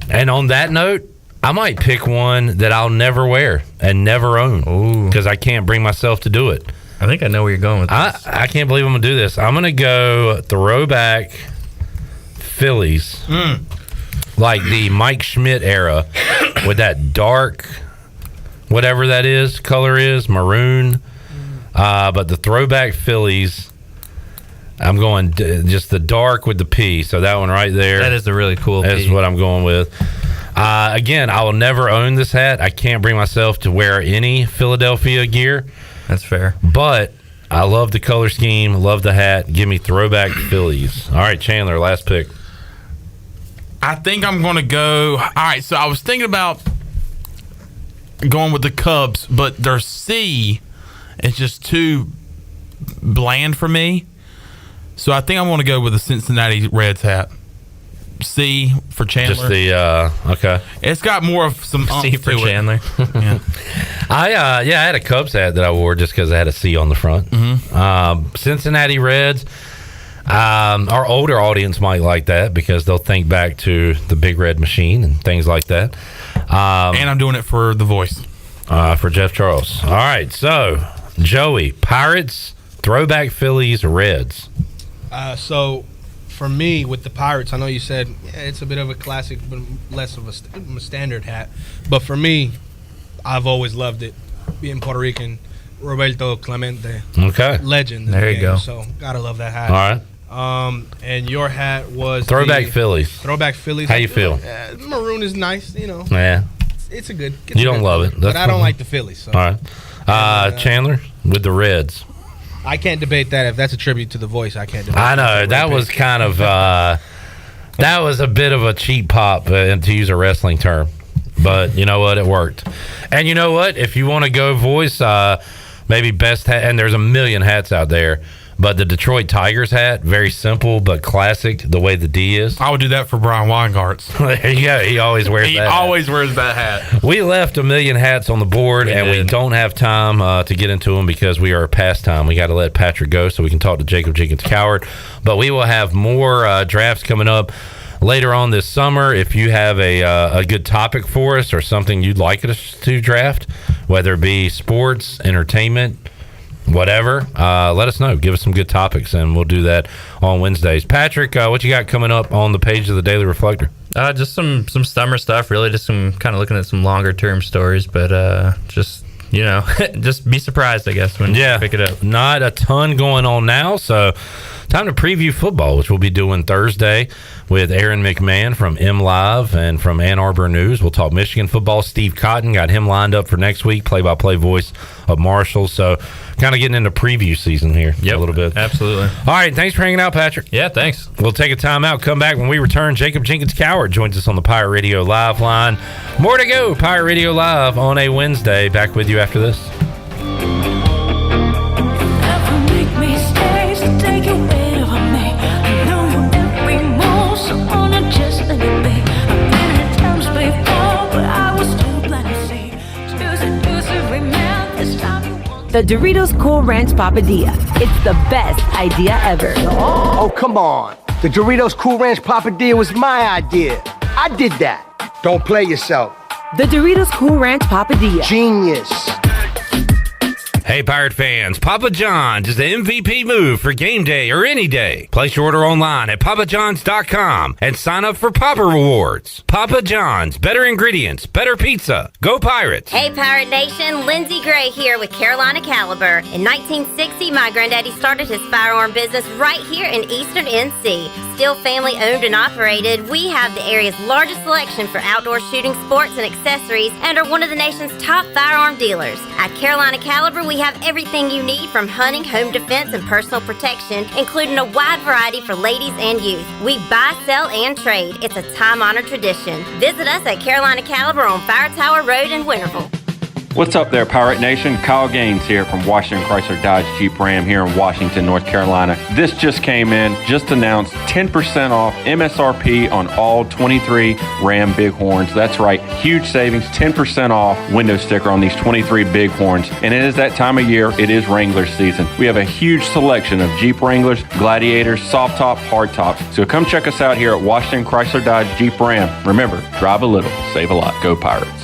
And on that note, I might pick one that I'll never wear and never own because I can't bring myself to do it. I think I know where you're going with this. I can't believe I'm going to do this. I'm going to go throwback Phillies, like the Mike Schmidt era with that dark, whatever that is, color is, maroon. But the throwback Phillies, I'm going just the dark with the P. So that one right there. That is a really cool That's P. what I'm going with. Again, I will never own this hat. I can't bring myself to wear any Philadelphia gear. That's fair. But I love the color scheme. Love the hat. Give me throwback Phillies. All right, Chandler, last pick. I think I'm going to go. All right, so I was thinking about going with the Cubs, but their C is just too bland for me. So I think I'm going to go with the Cincinnati Reds hat. C for Chandler. Just the okay. It's got more of some C for to it. Chandler. Yeah. I had a Cubs hat that I wore just because I had a C on the front. Cincinnati Reds. Our older audience might like that because they'll think back to the Big Red Machine and things like that. And I'm doing it for the voice. For Jeff Charles. All right, so Joey, Pirates, throwback Phillies, Reds. So for me, with the Pirates, I know you said it's a bit of a classic, but less of a standard hat. But for me, I've always loved it. Being Puerto Rican, Roberto Clemente. Okay. Legend. There you go. So, gotta love that hat. All right. And your hat was throwback Phillies. Throwback Phillies. How you feel? Maroon is nice, you know. Yeah. It's a good. You don't love it. But I don't like the Phillies. So. All right. Chandler with the Reds. I can't debate that. If that's a tribute to the voice, I can't debate I know. That was kind of that was a bit of a cheap pop, to use a wrestling term. But you know what? It worked. And you know what? If you want to go voice, maybe best hat, and there's a million hats out there, but the Detroit Tigers hat, very simple but classic, the way the D is. I would do that for Brian Weingart's. There you go. He always wears that hat. Wears that hat. We left a million hats on the board, we don't have time to get into them because we are past time. We got to let Patrick go so we can talk to Jacob Jenkins Coward. But we will have more drafts coming up later on this summer. If you have a good topic for us or something you'd like us to draft, whether it be sports, entertainment, whatever, let us know. Give us some good topics, and we'll do that on Wednesdays. Patrick, what you got coming up on the page of the Daily Reflector? Just some summer stuff, really. Just some kind of looking at some longer term stories, but just just be surprised, I guess, when you pick it up. Not a ton going on now, so time to preview football, which we'll be doing Thursday with Aaron McMahon from M Live and from Ann Arbor News. We'll talk Michigan football. Steve Cotton got him lined up for next week, play-by-play voice of Marshall. So kind of getting into preview season here a little bit. Absolutely. All right, thanks for hanging out, Patrick. Yeah, thanks. We'll take a time out, come back when we return. Jacob Jenkins Coward joins us on the Pirate Radio Live line. More to go, Pirate Radio Live on a Wednesday. Back with you after this. The Doritos Cool Ranch Papadilla. It's the best idea ever. Oh, come on. The Doritos Cool Ranch Papadilla was my idea. I did that. Don't play yourself. The Doritos Cool Ranch Papadilla. Genius. Hey, Pirate fans, Papa John's is the MVP move for game day or any day. Place your order online at papajohns.com and sign up for Papa Rewards. Papa John's, better ingredients, better pizza. Go Pirates! Hey, Pirate Nation, Lindsey Gray here with Carolina Caliber. In 1960, my granddaddy started his firearm business right here in Eastern NC. Still family owned and operated, we have the area's largest selection for outdoor shooting sports and accessories and are one of the nation's top firearm dealers. At Carolina Caliber, we have everything you need from hunting, home defense, and personal protection, including a wide variety for ladies and youth. We buy, sell, and trade. It's a time-honored tradition. Visit us at Carolina Caliber on Fire Tower Road in Winterville. What's up there, Pirate Nation? Kyle Gaines here from Washington Chrysler Dodge Jeep Ram here in Washington, North Carolina. This just came in, just announced 10% off MSRP on all 23 Ram Bighorns. That's right, huge savings, 10% off window sticker on these 23 Bighorns. And it is that time of year, it is Wrangler season. We have a huge selection of Jeep Wranglers, Gladiators, soft top, hard tops. So come check us out here at Washington Chrysler Dodge Jeep Ram. Remember, drive a little, save a lot. Go Pirates.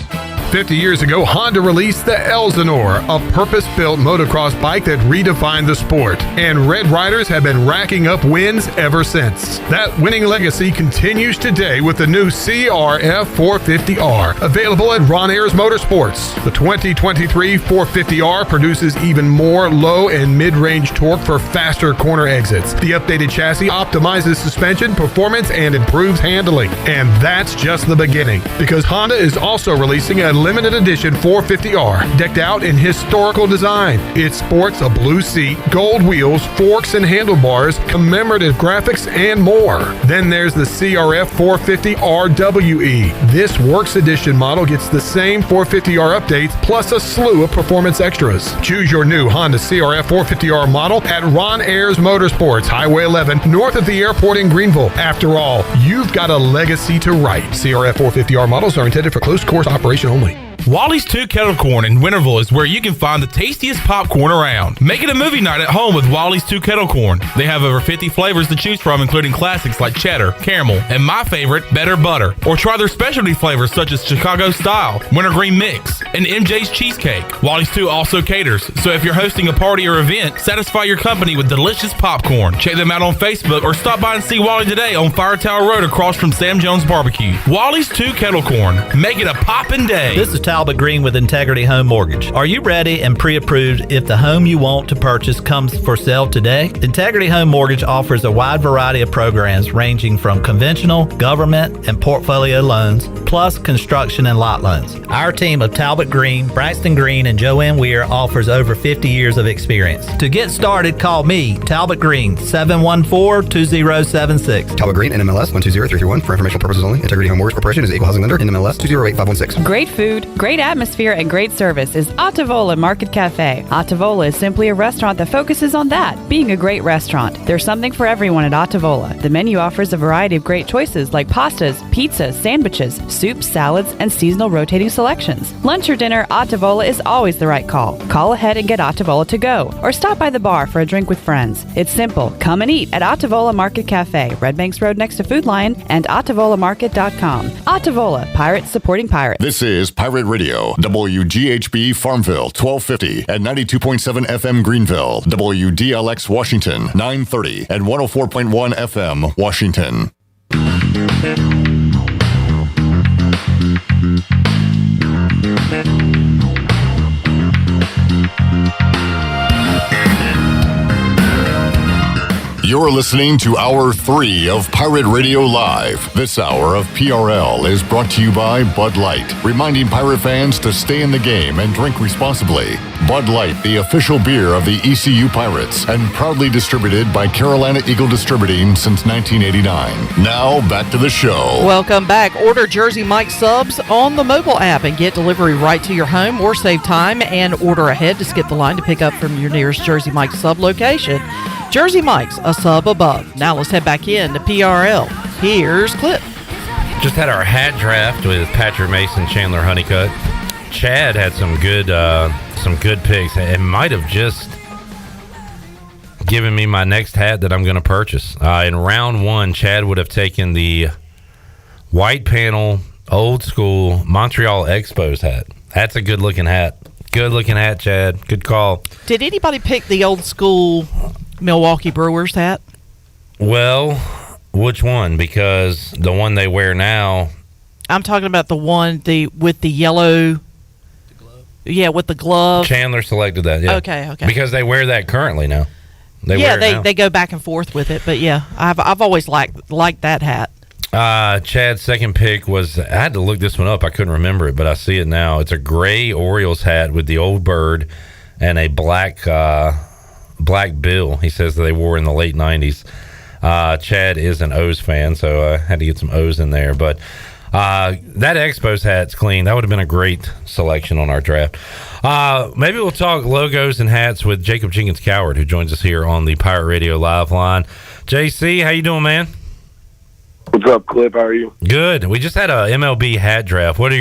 50 years ago, Honda released the Elsinore, a purpose-built motocross bike that redefined the sport. And Red Riders have been racking up wins ever since. That winning legacy continues today with the new CRF 450R, available at Ron Ayers Motorsports. The 2023 450R produces even more low and mid-range torque for faster corner exits. The updated chassis optimizes suspension, performance, and improves handling. And that's just the beginning, because Honda is also releasing a limited edition 450R decked out in historical design. It sports a blue seat, gold wheels, forks and handlebars, commemorative graphics, and more. Then there's the CRF 450RWE. This Works Edition model gets the same 450R updates plus a slew of performance extras. Choose your new Honda CRF 450R model at Ron Ayers Motorsports, Highway 11, north of the airport in Greenville. After all, you've got a legacy to write. CRF 450R models are intended for close course operation only. Wally's 2 Kettle Corn in Winterville is where you can find the tastiest popcorn around. Make it a movie night at home with Wally's 2 Kettle Corn. They have over 50 flavors to choose from, including classics like cheddar, caramel, and my favorite, better butter. Or try their specialty flavors such as Chicago Style, Wintergreen Mix, and MJ's Cheesecake. Wally's 2 also caters, so if you're hosting a party or event, satisfy your company with delicious popcorn. Check them out on Facebook or stop by and see Wally today on Fire Tower Road across from Sam Jones Barbecue. Wally's 2 Kettle Corn. Make it a poppin' day. This is Talbot Green with Integrity Home Mortgage. Are you ready and pre-approved if the home you want to purchase comes for sale today? Integrity Home Mortgage offers a wide variety of programs ranging from conventional, government, and portfolio loans, plus construction and lot loans. Our team of Talbot Green, Braxton Green, and Joanne Weir offers over 50 years of experience. To get started, call me, Talbot Green, 714-2076. Talbot Green, NMLS 120331. For informational purposes only. Integrity Home Mortgage Corporation is equal housing lender, NMLS 208516. Great food, great atmosphere, and great service is Ottavola Market Cafe. Ottavola is simply a restaurant that focuses on that, being a great restaurant. There's something for everyone at Ottavola. The menu offers a variety of great choices like pastas, pizzas, sandwiches, soups, salads, and seasonal rotating selections. Lunch or dinner, Ottavola is always the right call. Call ahead and get Ottavola to go, or stop by the bar for a drink with friends. It's simple. Come and eat at Ottavola Market Cafe, Red Banks Road next to Food Lion, and OttavolaMarket.com. Ottavola, Pirates supporting Pirates. This is Pirate Radio, WGHB Farmville, 1250 and 92.7 FM Greenville, WDLX Washington, 930 and 104.1 FM Washington. You're listening to Hour 3 of Pirate Radio Live. This hour of PRL is brought to you by Bud Light, reminding pirate fans to stay in the game and drink responsibly. Bud Light, the official beer of the ECU Pirates, and proudly distributed by Carolina Eagle Distributing since 1989. Now, back to the show. Welcome back. Order Jersey Mike's subs on the mobile app and get delivery right to your home, or save time and order ahead to skip the line to pick up from your nearest Jersey Mike's sub location. Jersey Mike's, a sub above. Now let's head back in to PRL. Here's Clip. Just had our hat draft with Patrick Mason, Chandler Honeycutt. Chad had some good picks. It might have just given me my next hat that I'm going to purchase. In round 1, Chad would have taken the white panel, old school Montreal Expos hat. That's a good looking hat. Good looking hat, Chad. Good call. Did anybody pick the old school Milwaukee Brewers hat? Well, which one? Because the one they wear now. I'm talking about the one with the yellow. Yeah, with the glove. Chandler selected that. Yeah. Okay. Because they wear that currently now. They go back and forth with it, but yeah, I've always liked that hat. Chad's second pick was, I had to look this one up. I couldn't remember it, but I see it now. It's a gray Orioles hat with the old bird and a black bill. He says that they wore in the late 90s. Chad is an O's fan, so I had to get some O's in there. But that Expos hat's clean. That would have been a great selection on our draft. Maybe we'll talk logos and hats with Jacob Jenkins Coward, who joins us here on the Pirate Radio Live line. JC, how you doing, man? What's up, Clip? How are you? Good. We just had a MLB hat draft. What are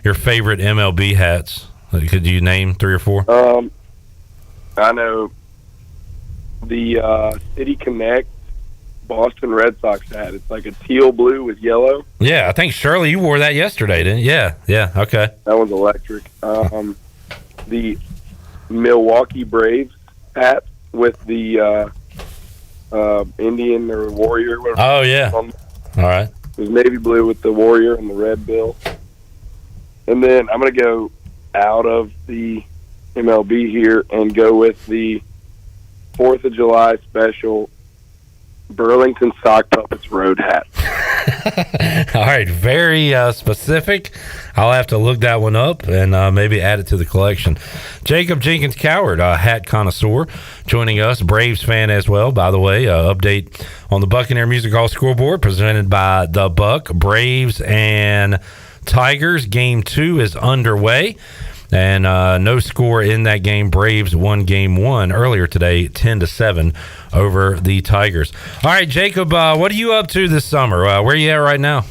your favorite MLB hats? Could you name 3 or 4? I know the City Connect Boston Red Sox hat. It's like a teal blue with yellow. Yeah, I think Shirley, you wore that yesterday, didn't you? Yeah. Okay. That one's electric. The Milwaukee Braves hat with the Indian or Warrior. Whatever. Oh yeah. All right. It was navy blue with the Warrior and the red bill. And then I'm going to go out of the MLB here and go with the 4th of July special Burlington Sock Puppets Road hat. All right, very specific. I'll have to look that one up and maybe add it to the collection. Jacob Jenkins Coward, hat connoisseur, joining us, Braves fan as well, by the way. Update on the Buccaneer Music Hall scoreboard presented by the Buck. Braves and Tigers. Game 2 is underway. And no score in that game. Braves won game 1 earlier today, 10-7 over the Tigers. All right, Jacob, what are you up to this summer? Where are you at right now?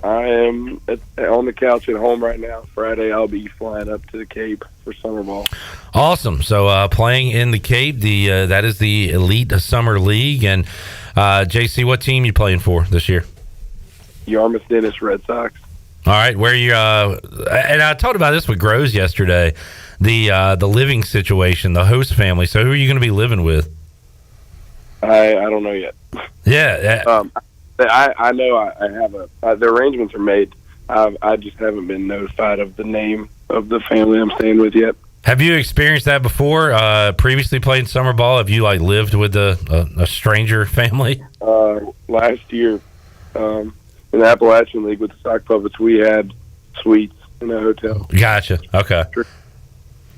I am on the couch at home right now. Friday, I'll be flying up to the Cape for summer ball. Awesome. So playing in the Cape, that is the Elite Summer League. And JC, what team you playing for this year? Yarmouth Dennis Red Sox. All right, where you and I talked about this with Groves yesterday, the living situation, the host family. So who are you going to be living with? I don't know yet. Yeah. I know I have the arrangements are made. I just haven't been notified of the name of the family I'm staying with yet. Have you experienced that before? Previously played summer ball? Have you lived with a stranger family? Last year. In the Appalachian League with the Sock Puppets, we had suites in a hotel. Gotcha. Okay.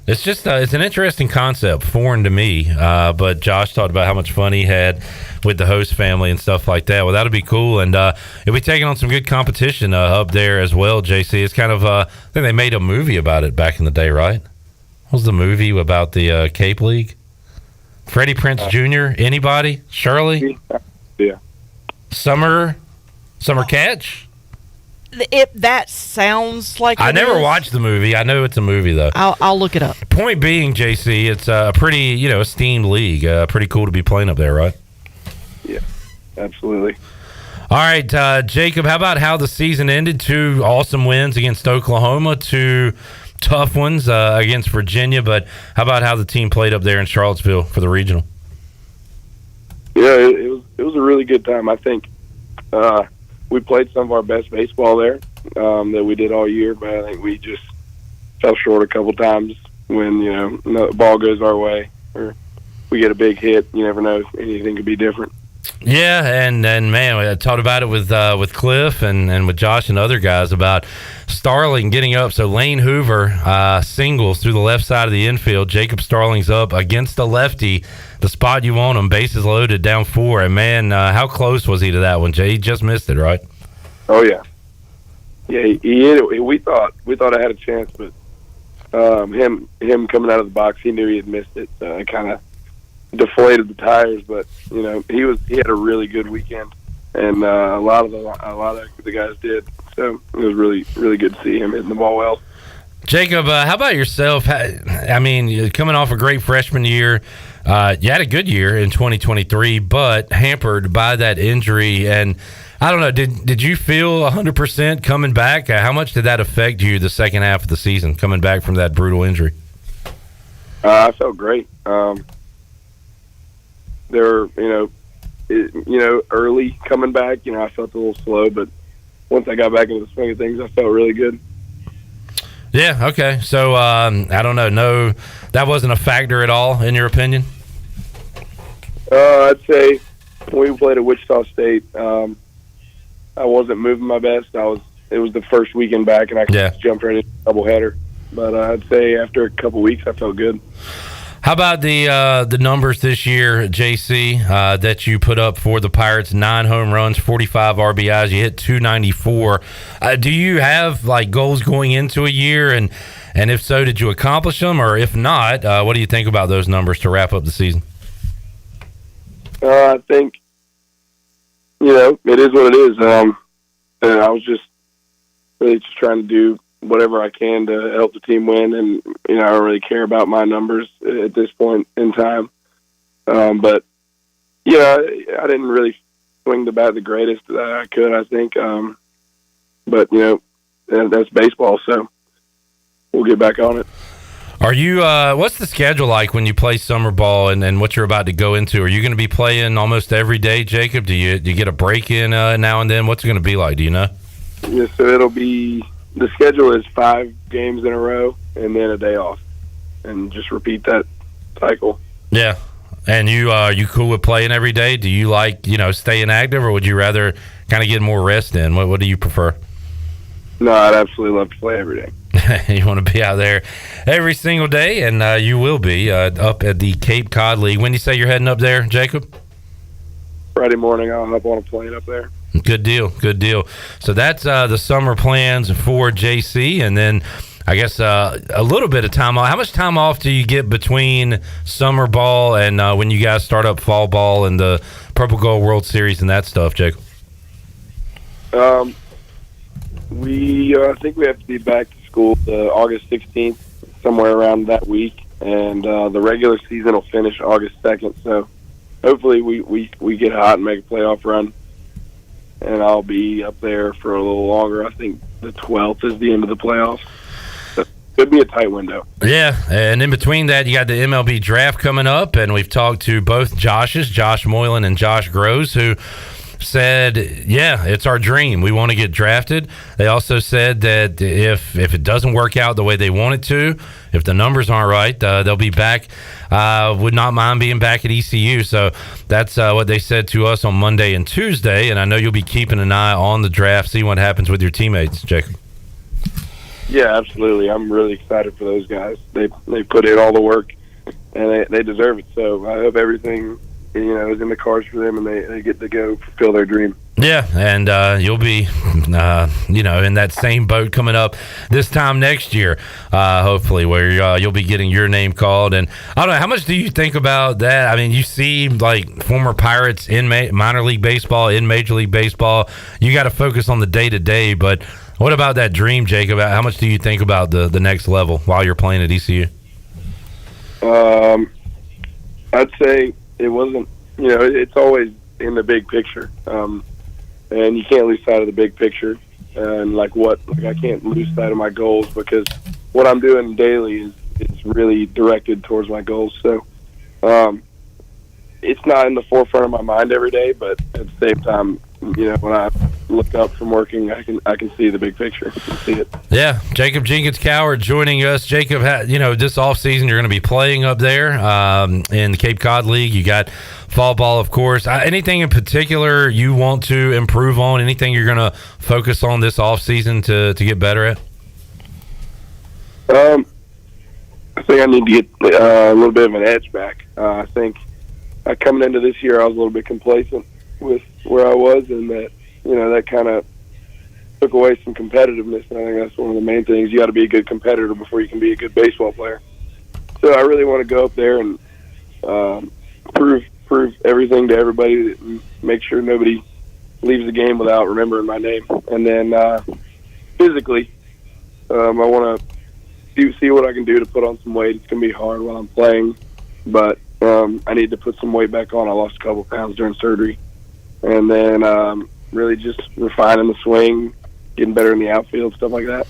It's just it's an interesting concept, foreign to me. But Josh talked about how much fun he had with the host family and stuff like that. Well, that'll be cool, and you'll be taking on some good competition up there as well. JC, it's kind of I think they made a movie about it back in the day, right? What was the movie about the Cape League? Freddie Prinze Jr. Anybody? Shirley? Yeah. Summer Catch? That sounds like I never watched the movie. I know it's a movie, though. I'll look it up. Point being, JC, it's a pretty, esteemed league. Pretty cool to be playing up there, right? Yeah, absolutely. All right, Jacob, how about how the season ended? 2 awesome wins against Oklahoma, 2 tough ones against Virginia, but how about how the team played up there in Charlottesville for the regional? Yeah, it was a really good time. I think we played some of our best baseball there that we did all year, but I think we just fell short a couple times when the ball goes our way or we get a big hit. You never know; anything could be different. Yeah, and man, I talked about it with Cliff and with Josh and other guys about Starling getting up. So Lane Hoover singles through the left side of the infield. Jacob Starling's up against the lefty, the spot you want him, bases loaded, down 4. And man, how close was he to that one, Jay? He just missed it, right? Oh yeah, yeah, he hit it. We thought I had a chance, but him coming out of the box, he knew he had missed it. It kind of deflated the tires, but he had a really good weekend, and a lot of the guys did. So it was really, really good to see him hitting the ball well. Jacob, how about yourself? I mean, coming off a great freshman year, You had a good year in 2023, but hampered by that injury. And I don't know, did you feel 100% coming back? How much did that affect you the second half of the season, coming back from that brutal injury? I felt great. There were, early coming back, I felt a little slow, but once I got back into the swing of things, I felt really good. Yeah, okay. So, I don't know. No, that wasn't a factor at all, in your opinion? I'd say when we played at Wichita State, I wasn't moving my best. It was the first weekend back, and I jumped right into a doubleheader. But I'd say after a couple weeks, I felt good. How about the numbers this year, JC, that you put up for the Pirates? 9 home runs, 45 RBIs. You hit 294. Do you have goals going into a year? And if so, did you accomplish them? Or if not, what do you think about those numbers to wrap up the season? I think, it is what it is. I was just really just trying to do whatever I can to help the team win, and I don't really care about my numbers at this point in time. But I didn't really swing the bat the greatest that I could, I think. But that's baseball, so we'll get back on it. Are you? What's the schedule like when you play summer ball and what you're about to go into? Are you going to be playing almost every day, Jacob? Do you get a break in now and then? What's it going to be like? Do you know? Yeah, so it'll be. The schedule is 5 games in a row and then a day off, and just repeat that cycle. Yeah. And you cool with playing every day? Do you like, staying active, or would you rather kind of get more rest in? What do you prefer? No, I'd absolutely love to play every day. You want to be out there every single day, and you will be up at the Cape Cod League. When do you say you're heading up there, Jacob? Friday morning, I'll hop on a plane up there. Good deal. So that's the summer plans for JC, and then I guess a little bit of time off. How much time off do you get between summer ball and when you guys start up fall ball and the Purple Gold World Series and that stuff, Jacob? I think we have to be back to school August 16th, somewhere around that week, and the regular season will finish August 2nd. So hopefully we get hot and make a playoff run. And I'll be up there for a little longer. I think the 12th is the end of the playoffs. So it could be a tight window. Yeah, and in between that, you got the MLB draft coming up, and we've talked to both Joshes, Josh Moylan and Josh Groves, who said, yeah, it's our dream. We want to get drafted. They also said that if it doesn't work out the way they want it to, if the numbers aren't right, they'll be back. Would not mind being back at ECU. So that's what they said to us on Monday and Tuesday. And I know you'll be keeping an eye on the draft, see what happens with your teammates, Jacob. Yeah, absolutely. I'm really excited for those guys. They put in all the work, and they deserve it. So I hope everything is in the cards for them, and they get to go fulfill their dream. Yeah, and you'll be, in that same boat coming up this time next year, hopefully, where you'll be getting your name called. And I don't know, how much do you think about that? I mean, you see, former Pirates in minor league baseball, in Major League Baseball. You got to focus on the day-to-day, but what about that dream, Jacob? How much do you think about the next level while you're playing at ECU? I'd say it wasn't, it's always in the big picture. And you can't lose sight of the big picture. And I can't lose sight of my goals, because what I'm doing daily is really directed towards my goals. So, it's not in the forefront of my mind every day, but at the same time, when I look up from working, I can see the big picture. I can see it. Yeah, Jacob Jenkins-Coward joining us. Jacob, this offseason you're going to be playing up there in the Cape Cod League. You got fall ball, of course. Anything in particular you want to improve on? Anything you're going to focus on this offseason to get better at? I think I need to get a little bit of an edge back. I think coming into this year, I was a little bit complacent with where I was, and that that kind of took away some competitiveness. And I think that's one of the main things. You got to be a good competitor before you can be a good baseball player. So I really want to go up there and prove everything to everybody, and make sure nobody leaves the game without remembering my name. And then physically, I want to see what I can do to put on some weight. It's going to be hard while I'm playing, but I need to put some weight back on. I lost a couple pounds during surgery. And then really just refining the swing, getting better in the outfield, stuff like that.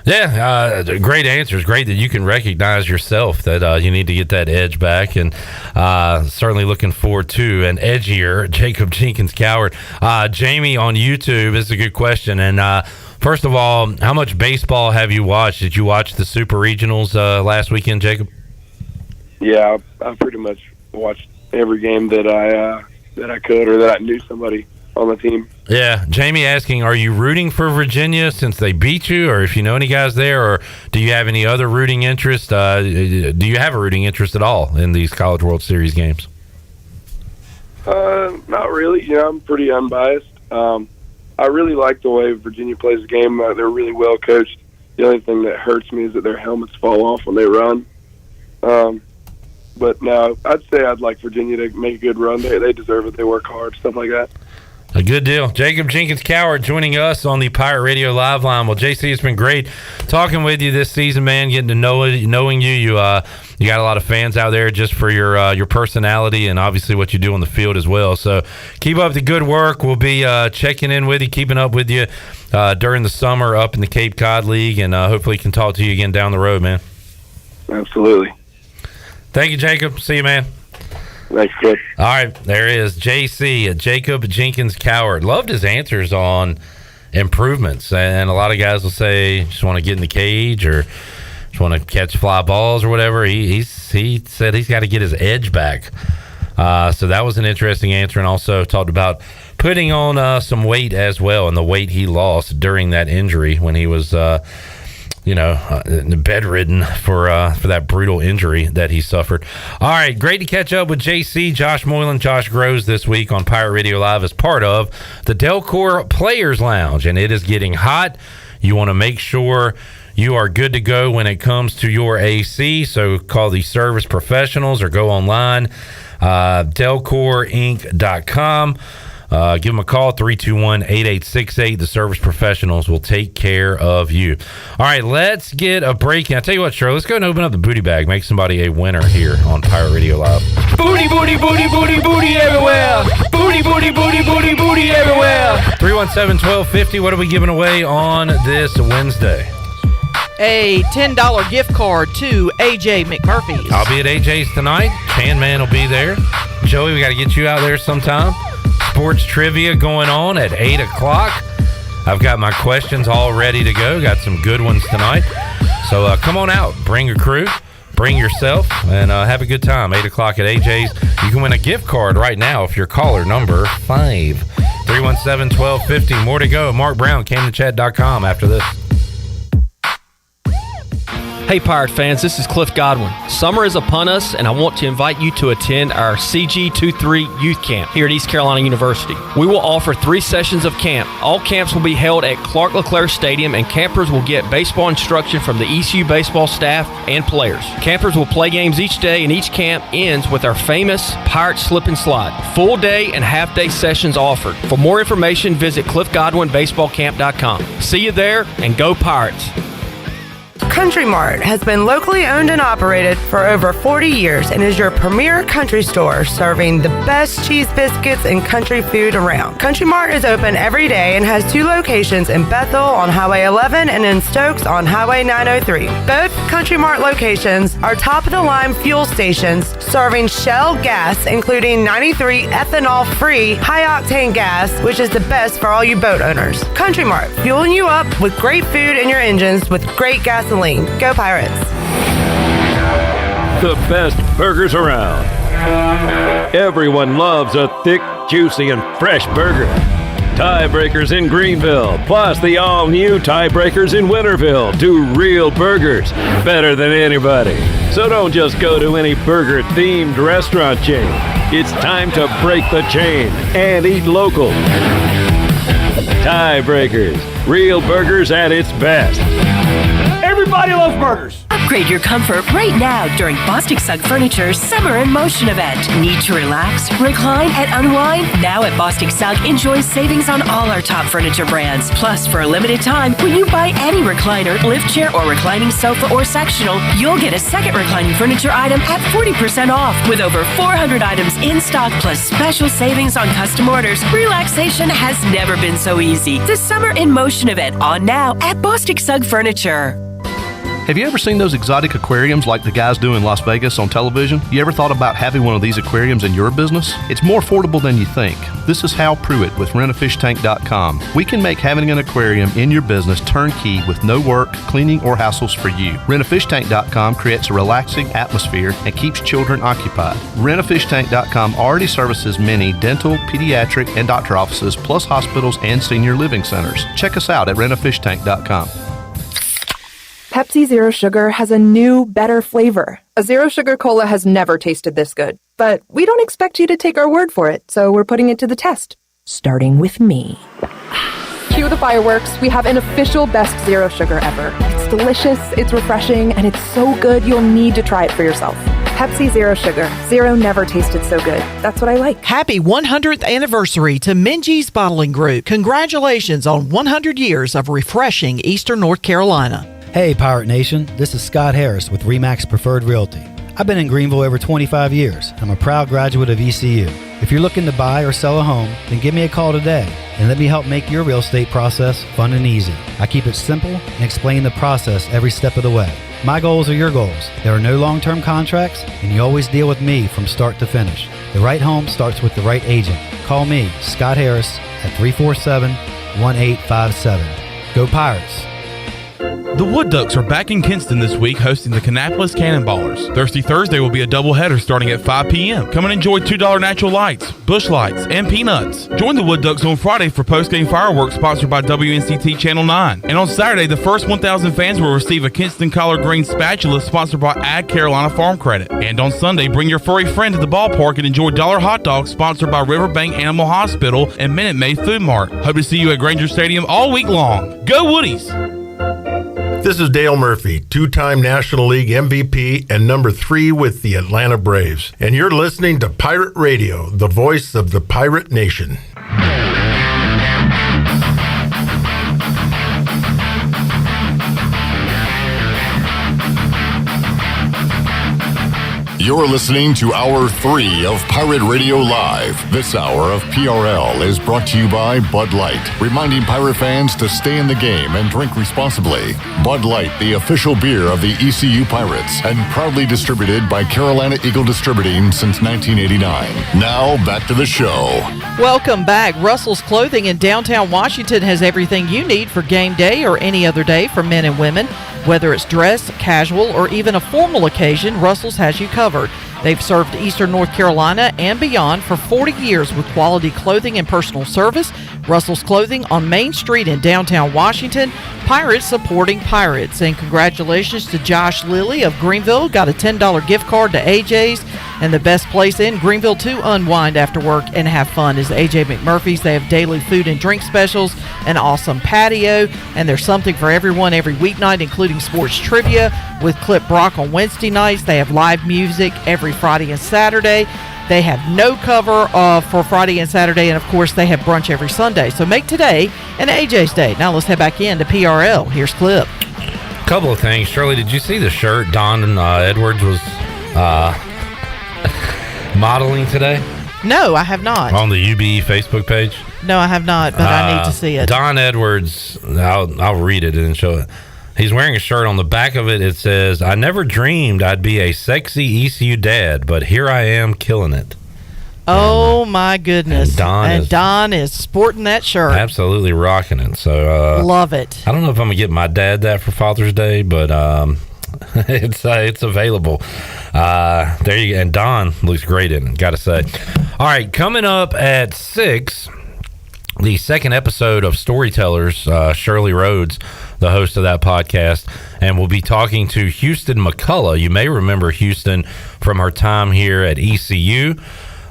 Yeah, great answers. Great that you can recognize yourself that you need to get that edge back, and certainly looking forward to an edgier Jacob Jenkins Coward. Jamie on YouTube, this is a good question. And first of all, how much baseball have you watched? Did you watch the Super Regionals last weekend, Jacob? Yeah, I pretty much watched every game that I could, or that I knew somebody on the team. Yeah, Jamie asking, are you rooting for Virginia since they beat you, or if you know any guys there, or do you have any other rooting interest? Do you have a rooting interest at all in these College World Series games? Not really. Yeah, I'm pretty unbiased. I really like the way Virginia plays the game. They're really well coached. The only thing that hurts me is that their helmets fall off when they run. But no, I'd say I'd like Virginia to make a good run. They deserve it. They work hard, stuff like that. A good deal. Jacob Jenkins Coward joining us on the Pirate Radio Live Line. Well, JC, it's been great talking with you this season, man. Getting to knowing you. You got a lot of fans out there just for your personality and obviously what you do on the field as well. So keep up the good work. We'll be checking in with you, keeping up with you during the summer up in the Cape Cod League, and hopefully can talk to you again down the road, man. Absolutely. Thank you, Jacob. See you, man. Thanks, Chris. All right, there is JC, Jacob Jenkins Coward. Loved his answers on improvements, and a lot of guys will say just want to get in the cage or just want to catch fly balls or whatever. He said he's got to get his edge back. So that was an interesting answer, and also talked about putting on some weight as well, and the weight he lost during that injury when he was bedridden for that brutal injury that he suffered. All right, great to catch up with JC, Josh Moylan, Josh Groves this week on Pirate Radio Live as part of the Delcor Players Lounge, and it is getting hot. You want to make sure you are good to go when it comes to your AC, so call the service professionals or go online, delcorinc.com. Give them a call, 321-8868. The service professionals will take care of you. All right, let's get a break. And I'll tell you what, Shirley, let's go and open up the booty bag. Make somebody a winner here on Pirate Radio Live. Booty, booty, booty, booty, booty everywhere. Booty, booty, booty, booty, booty everywhere. 317-1250. What are we giving away on this Wednesday? A $10 gift card to AJ McMurphy's. I'll be at AJ's tonight. Chan Man will be there. Joey, we got to get you out there sometime. Sports trivia going on at 8 o'clock. I've got my questions all ready to go. Got some good ones tonight. So come on out. Bring your crew. Bring yourself. And have a good time. 8 o'clock at AJ's. You can win a gift card right now if you're caller number 5. 317-1250. More to go. Mark Brown, CamdenChat.com after this. Hey Pirate fans, this is Cliff Godwin. Summer is upon us, and I want to invite you to attend our CG23 Youth Camp here at East Carolina University. We will offer 3 sessions of camp. All camps will be held at Clark LeClaire Stadium, and campers will get baseball instruction from the ECU baseball staff and players. Campers will play games each day, and each camp ends with our famous Pirate Slip and Slide. Full day and half day sessions offered. For more information, visit cliffgodwinbaseballcamp.com. See you there, and go Pirates! Country Mart has been locally owned and operated for over 40 years and is your premier country store serving the best cheese biscuits and country food around. Country Mart is open every day and has 2 locations in Bethel on Highway 11 and in Stokes on Highway 903. Both Country Mart locations are top-of-the-line fuel stations serving Shell gas, including 93 ethanol-free high-octane gas, which is the best for all you boat owners. Country Mart, fueling you up with great food in your engines with great gasoline. Go Pirates. The best burgers around. Everyone loves a thick, juicy, and fresh burger. Tiebreakers in Greenville, plus the all-new Tiebreakers in Winterville. Do real burgers better than anybody. So don't just go to any burger-themed restaurant chain. It's time to break the chain and eat local. Tiebreakers, real burgers at its best. Everybody loves burgers. Upgrade your comfort right now during Bostic Sugg Furniture's Summer in Motion event. Need to relax, recline, and unwind? Now at Bostic Sugg, enjoy savings on all our top furniture brands. Plus, for a limited time, when you buy any recliner, lift chair, or reclining sofa or sectional, you'll get a second reclining furniture item at 40% off. With over 400 items in stock plus special savings on custom orders, relaxation has never been so easy. The Summer in Motion event on now at Bostic Sugg Furniture. Have you ever seen those exotic aquariums like the guys do in Las Vegas on television? You ever thought about having one of these aquariums in your business? It's more affordable than you think. This is Hal Pruitt with rentafishtank.com. We can make having an aquarium in your business turnkey with no work, cleaning, or hassles for you. Rentafishtank.com creates a relaxing atmosphere and keeps children occupied. Rentafishtank.com already services many dental, pediatric, and doctor offices, plus hospitals and senior living centers. Check us out at rentafishtank.com. Pepsi Zero Sugar has a new, better flavor. A Zero Sugar Cola has never tasted this good. But we don't expect you to take our word for it, so we're putting it to the test. Starting with me. Cue the fireworks. We have an official best Zero Sugar ever. It's delicious, it's refreshing, and it's so good you'll need to try it for yourself. Pepsi Zero Sugar. Zero never tasted so good. That's what I like. Happy 100th anniversary to Minji's Bottling Group. Congratulations on 100 years of refreshing Eastern North Carolina. Hey, Pirate Nation. This is Scott Harris with RE/MAX Preferred Realty. I've been in Greenville over 25 years. I'm a proud graduate of ECU. If you're looking to buy or sell a home, then give me a call today and let me help make your real estate process fun and easy. I keep it simple and explain the process every step of the way. My goals are your goals. There are no long-term contracts, and you always deal with me from start to finish. The right home starts with the right agent. Call me, Scott Harris, at 347-1857. Go Pirates! The Wood Ducks are back in Kinston this week hosting the Kannapolis Cannonballers. Thirsty Thursday will be a doubleheader starting at 5 p.m. Come and enjoy $2 natural lights, bush lights, and peanuts. Join the Wood Ducks on Friday for post-game fireworks sponsored by WNCT Channel 9. And on Saturday, the first 1,000 fans will receive a Kinston collard green spatula sponsored by Ag Carolina Farm Credit. And on Sunday, bring your furry friend to the ballpark and enjoy dollar hot dogs sponsored by Riverbank Animal Hospital and Minute Maid Food Mart. Hope to see you at Granger Stadium all week long. Go Woodies! This is Dale Murphy, two-time National League MVP and number 3 with the Atlanta Braves. And you're listening to Pirate Radio, the voice of the Pirate Nation. You're listening to Hour 3 of Pirate Radio Live. This hour of PRL is brought to you by Bud Light, reminding Pirate fans to stay in the game and drink responsibly. Bud Light, the official beer of the ECU Pirates, and proudly distributed by Carolina Eagle Distributing since 1989. Now, back to the show. Welcome back. Russell's Clothing in downtown Washington has everything you need for game day or any other day for men and women. Whether it's dress, casual, or even a formal occasion, Russell's has you covered. They've served Eastern North Carolina and beyond for 40 years with quality clothing and personal service. Russell's Clothing on Main Street in downtown Washington. Pirates supporting Pirates. And congratulations to Josh Lilly of Greenville. Got a $10 gift card to AJ's. And the best place in Greenville to unwind after work and have fun is AJ McMurphy's. They have daily food and drink specials, an awesome patio, and there's something for everyone every weeknight, including sports trivia with Clip Brock on Wednesday nights. They have live music every Friday and Saturday. They have no cover for Friday and Saturday, and of course they have brunch every Sunday. So make today an AJ's Day. Now let's head back into PRL. Here's Clip. Couple of things. Shirley, did you see the shirt Don Edwards was modeling today? No, I have not. On the UBE Facebook page? No, I have not, but I need to see it. Don Edwards, I'll read it and show it. He's wearing a shirt. On the back of it, it says, "I never dreamed I'd be a sexy ECU dad, but here I am killing it." Oh, my goodness. And Don is sporting that shirt. Absolutely rocking it. So love it. I don't know if I'm going to get my dad that for Father's Day, but it's available. There you go. And Don looks great in it, got to say. All right, coming up at 6, the second episode of Storytellers, Shirley Rhodes, the host of that podcast, and we'll be talking to Houston McCullough. You may remember Houston from her time here at ECU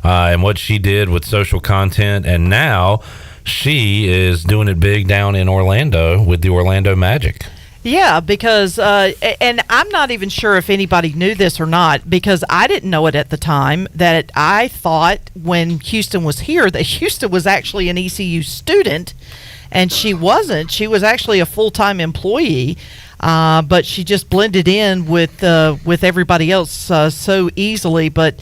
and what she did with social content, and now she is doing it big down in Orlando with the Orlando Magic. Yeah, because, and I'm not even sure if anybody knew this or not, because I didn't know it at the time, that I thought when Houston was here that Houston was actually an ECU student, and she wasn't. She was actually a full-time employee, but she just blended in with everybody else so easily. But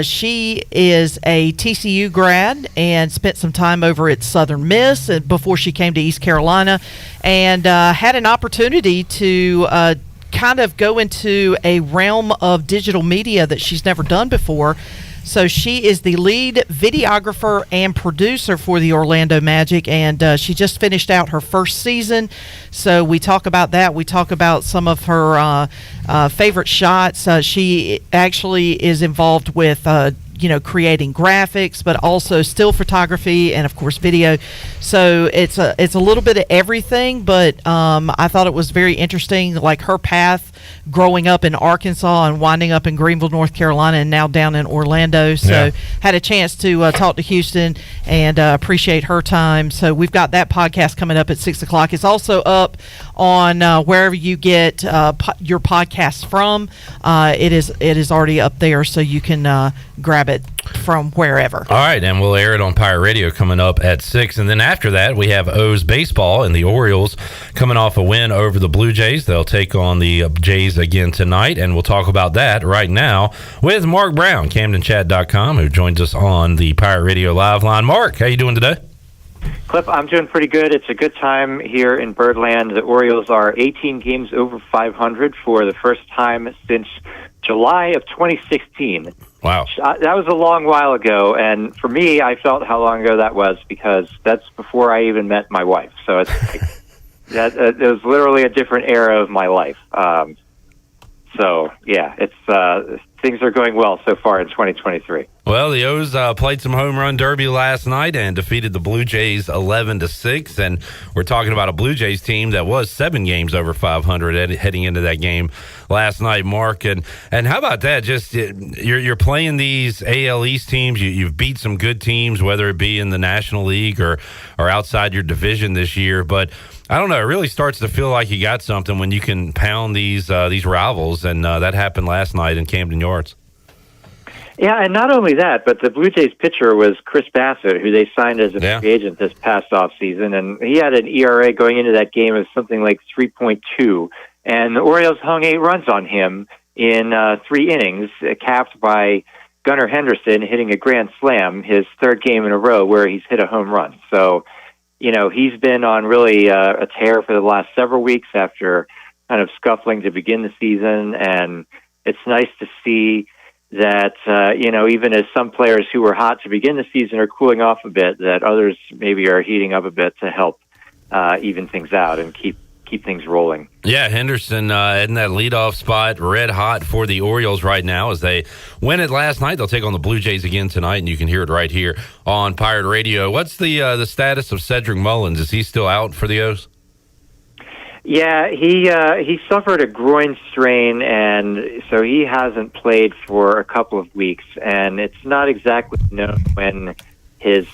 she is a TCU grad and spent some time over at Southern Miss before she came to East Carolina, and had an opportunity to kind of go into a realm of digital media that she's never done before. So she is the lead videographer and producer for the Orlando Magic, and she just finished out her first season. So we talk about that. We talk about some of her favorite shots. She actually is involved with creating graphics, but also still photography and of course video. So it's a little bit of everything, but I thought it was very interesting, like her path growing up in Arkansas and winding up in Greenville, North Carolina, and now down in Orlando. So had a chance to talk to Houston and appreciate her time. So we've got that podcast coming up at 6:00. It's also up on wherever you get your podcasts from. It is already up there, so you can grab it from wherever. All right, and we'll air it on Pirate Radio coming up at 6. And then after that, we have O's baseball and the Orioles coming off a win over the Blue Jays. They'll take on the Jays again tonight, and we'll talk about that right now with Mark Brown, CamdenChat.com, who joins us on the Pirate Radio Live line. Mark, how you doing today? Cliff, I'm doing pretty good. It's a good time here in Birdland. The Orioles are 18 games over 500 for the first time since July of 2016. Wow. That was a long while ago, and for me, I felt how long ago that was because that's before I even met my wife. So it's it was literally a different era of my life. So yeah, it's things are going well so far in 2023. Well, the O's played some home run derby last night and defeated the Blue Jays 11-6, and we're talking about a Blue Jays team that was 7 games over 500 heading into that game last night, Mark. And how about that? Just you're playing these AL East teams. You've beat some good teams, whether it be in the National League or outside your division this year. But I don't know. It really starts to feel like you got something when you can pound these rivals, and that happened last night in Camden Yards. Yeah, and not only that, but the Blue Jays pitcher was Chris Bassett, who they signed as a free agent this past offseason, and he had an ERA going into that game of something like 3.2, and the Orioles hung 8 runs on him in 3 innings, capped by Gunnar Henderson hitting a grand slam, his 3rd game in a row where he's hit a home run. So, he's been on really a tear for the last several weeks after kind of scuffling to begin the season, and it's nice to see that, even as some players who were hot to begin the season are cooling off a bit, that others maybe are heating up a bit to help even things out and keep things rolling. Yeah, Henderson in that leadoff spot, red hot for the Orioles right now as they win it last night. They'll take on the Blue Jays again tonight, and you can hear it right here on Pirate Radio. What's the status of Cedric Mullins? Is he still out for the O's? Yeah, he suffered a groin strain, and so he hasn't played for a couple of weeks, and it's not exactly known when his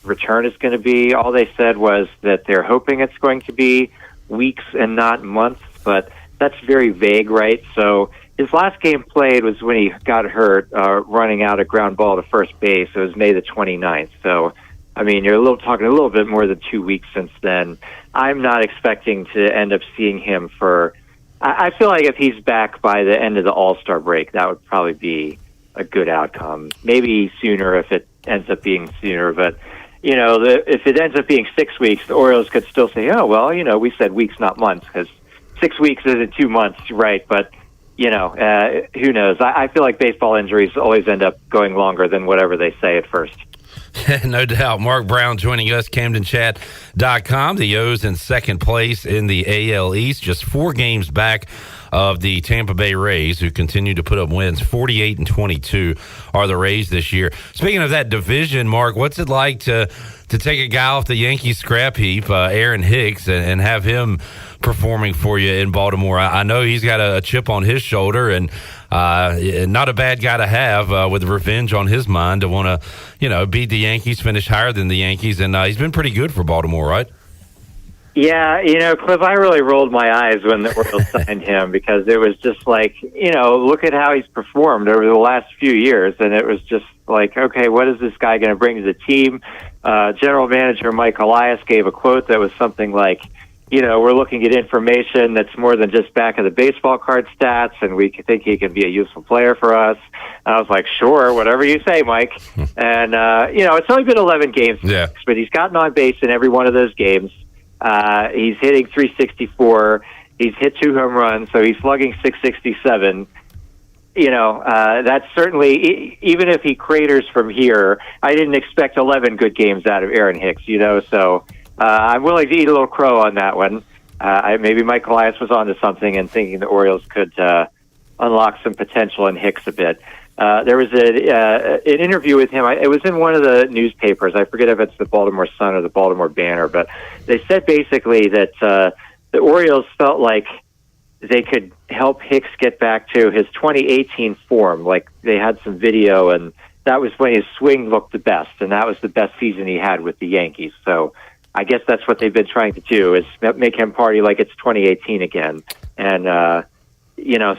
return is going to be. All they said was that they're hoping it's going to be weeks and not months, but that's very vague, right? So his last game played was when he got hurt running out a ground ball to first base. It was May the 29th, so I mean, you're talking a little bit more than 2 weeks since then. I'm not expecting to end up seeing him for... I feel like if he's back by the end of the All-Star break, that would probably be a good outcome. Maybe sooner if it ends up being sooner, but, if it ends up being 6 weeks, the Orioles could still say, oh, well, we said weeks, not months, because 6 weeks isn't 2 months, right? But, who knows? I feel like baseball injuries always end up going longer than whatever they say at first. No doubt. Mark Brown joining us, CamdenChat.com. The O's in second place in the AL East, just 4 games back of the Tampa Bay Rays, who continue to put up wins. 48-22 are the Rays this year. Speaking of that division, Mark, what's it like to take a guy off the Yankees scrap heap, Aaron Hicks, and have him performing for you in Baltimore? I know he's got a chip on his shoulder, and not a bad guy to have with revenge on his mind to want to, beat the Yankees, finish higher than the Yankees, and he's been pretty good for Baltimore, right? Yeah, Cliff, I really rolled my eyes when the Orioles signed him because it was just like, look at how he's performed over the last few years. And it was just like, okay, what is this guy going to bring to the team? General Manager Mike Elias gave a quote that was something like, we're looking at information that's more than just back of the baseball card stats, and we think he can be a useful player for us. I was like, sure, whatever you say, Mike. And, it's only been 11 games, but he's gotten on base in every one of those games. He's hitting 364. He's hit 2 home runs, so he's slugging 667. That's certainly, even if he craters from here, I didn't expect 11 good games out of Aaron Hicks, so I'm willing to eat a little crow on that one. Maybe Mike Elias was onto something and thinking the Orioles could unlock some potential in Hicks a bit. There was an interview with him. It was in one of the newspapers. I forget if it's the Baltimore Sun or the Baltimore Banner, but they said basically that the Orioles felt like they could help Hicks get back to his 2018 form. Like they had some video, and that was when his swing looked the best, and that was the best season he had with the Yankees. So I guess that's what they've been trying to do, is make him party like it's 2018 again. And,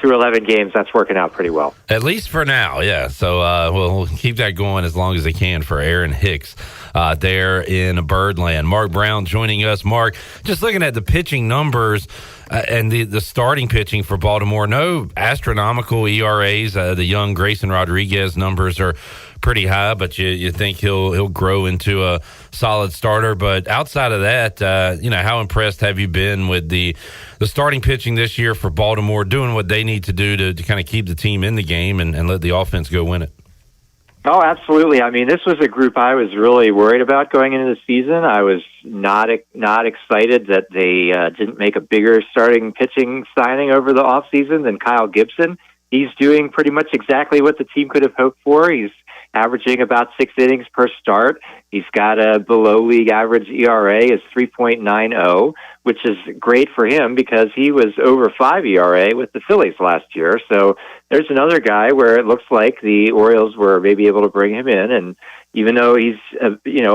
through 11 games, that's working out pretty well. At least for now, yeah. So we'll keep that going as long as they can for Aaron Hicks there in Birdland. Mark Brown joining us. Mark, just looking at the pitching numbers and the starting pitching for Baltimore, no astronomical ERAs. The young Grayson Rodriguez numbers are pretty high, but you think he'll grow into a solid starter. But outside of that, how impressed have you been with the starting pitching this year for Baltimore, doing what they need to do to kind of keep the team in the game and let the offense go win it? Oh, absolutely. I mean, this was a group I was really worried about going into the season. I was not excited that they didn't make a bigger starting pitching signing over the offseason than Kyle Gibson. He's doing pretty much exactly what the team could have hoped for. He's averaging about 6 innings per start. He's got a below-league average ERA is 3.90, which is great for him because he was over 5 ERA with the Phillies last year. So there's another guy where it looks like the Orioles were maybe able to bring him in, and even though he's a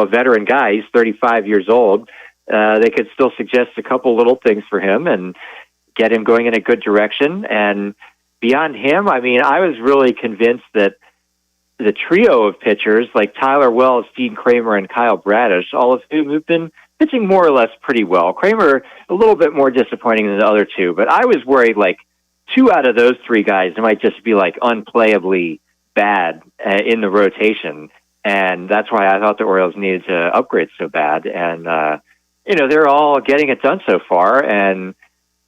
veteran guy, he's 35 years old, they could still suggest a couple little things for him and get him going in a good direction. And beyond him, I mean, I was really convinced that the trio of pitchers like Tyler Wells, Dean Kramer, and Kyle Bradish, all of whom have been pitching more or less pretty well. Kramer, a little bit more disappointing than the other two, but I was worried like 2 out of those 3 guys might just be like unplayably bad in the rotation. And that's why I thought the Orioles needed to upgrade so bad. And, they're all getting it done so far. And,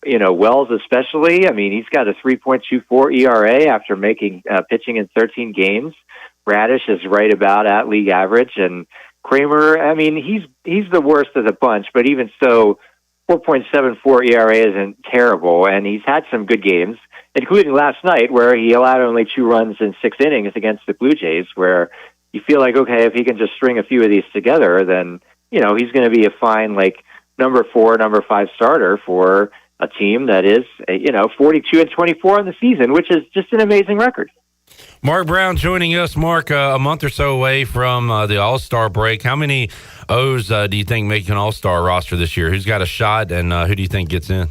Wells especially, I mean, he's got a 3.24 ERA after pitching in 13 games. Bradish is right about at league average, and Kramer, I mean, he's the worst of the bunch, but even so, 4.74 ERA isn't terrible, and he's had some good games, including last night where he allowed only 2 runs in 6 innings against the Blue Jays, where you feel like, okay, if he can just string a few of these together, then, he's going to be a fine, like, number 4, number 5 starter for a team that is, 42-24 on the season, which is just an amazing record. Mark Brown joining us. Mark, a month or so away from the All-Star break. How many O's do you think make an All-Star roster this year? Who's got a shot, and who do you think gets in?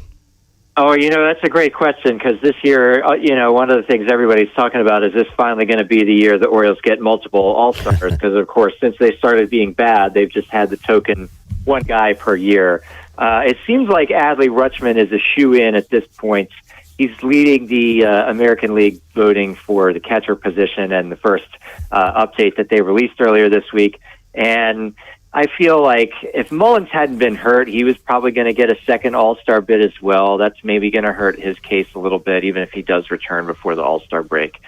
Oh, that's a great question because this year, one of the things everybody's talking about is this finally going to be the year the Orioles get multiple All-Stars because, of course, since they started being bad, they've just had the token one guy per year. It seems like Adley Rutschman is a shoe-in at this point. He's leading the American League voting for the catcher position and the first update that they released earlier this week. And I feel like if Mullins hadn't been hurt, he was probably going to get a second All-Star bid as well. That's maybe going to hurt his case a little bit, even if he does return before the All-Star break.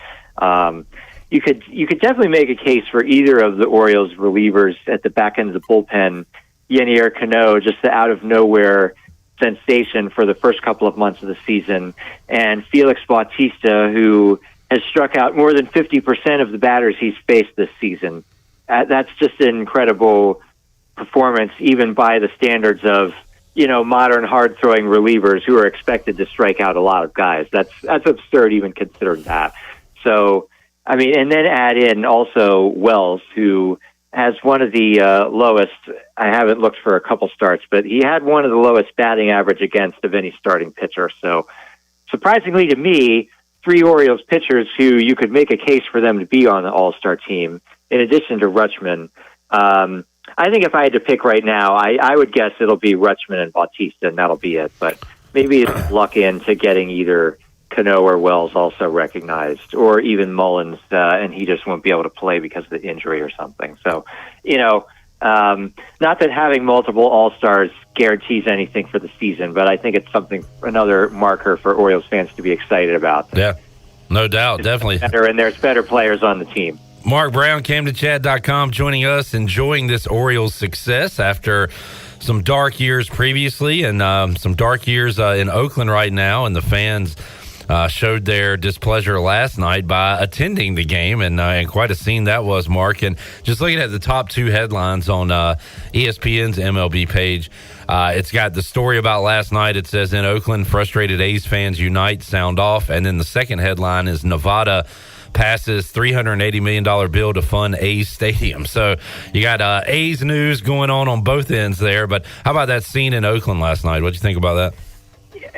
You could definitely make a case for either of the Orioles relievers at the back end of the bullpen. Yenier Cano, just the out-of-nowhere sensation for the first couple of months of the season, and Felix Bautista, who has struck out more than 50% of the batters he's faced this season. That's just an incredible performance, even by the standards of, modern hard-throwing relievers who are expected to strike out a lot of guys. That's absurd even considering that. So, I mean, and then add in also Wells, who has one of the lowest. I haven't looked for a couple starts, but he had one of the lowest batting average against of any starting pitcher. So surprisingly to me, 3 Orioles pitchers who you could make a case for them to be on the All-Star team, in addition to Rutschman. I think if I had to pick right now, I would guess it'll be Rutschman and Bautista, and that'll be it. But maybe it's luck into getting either Cano or Wells also recognized, or even Mullins, and he just won't be able to play because of the injury or something. So, not that having multiple All-Stars guarantees anything for the season, but I think it's another marker for Orioles fans to be excited about. Yeah, no doubt, definitely. Better, and there's better players on the team. Mark Brown, CamdenChat.com, joining us, enjoying this Orioles success after some dark years previously and some dark years in Oakland right now, and the fans showed their displeasure last night by attending the game, and quite a scene that was, Mark. And just looking at the top 2 headlines on ESPN's MLB page, it's got the story about last night. It says, in Oakland, frustrated A's fans unite, sound off. And then the second headline is Nevada passes $380 million bill to fund A's stadium. So you got A's news going on both ends there. But how about that scene in Oakland last night? What'd you think about that?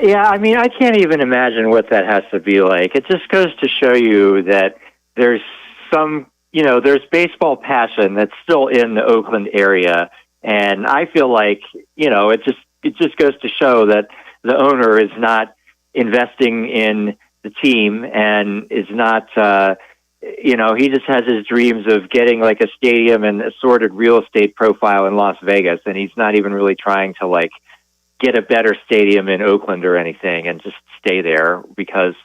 Yeah, I mean, I can't even imagine what that has to be like. It just goes to show you that there's there's baseball passion that's still in the Oakland area. And I feel like, it just goes to show that the owner is not investing in the team and is not, he just has his dreams of getting like a stadium and assorted real estate profile in Las Vegas. And he's not even really trying to get a better stadium in Oakland or anything and just stay there because,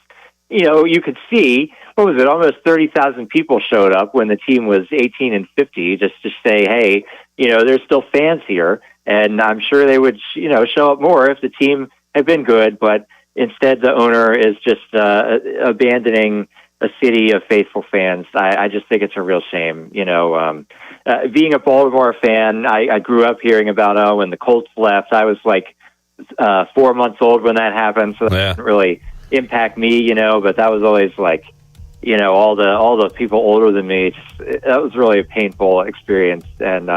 you could see, almost 30,000 people showed up when the team was 18-50 just to say, hey, there's still fans here. And I'm sure they would, show up more if the team had been good, but instead the owner is just abandoning a city of faithful fans. I just think it's a real shame. Being a Baltimore fan, I grew up hearing about, when the Colts left, I was 4 months old when that happened, so that didn't really impact me, but that was always all the people older than me. That was really a painful experience. And,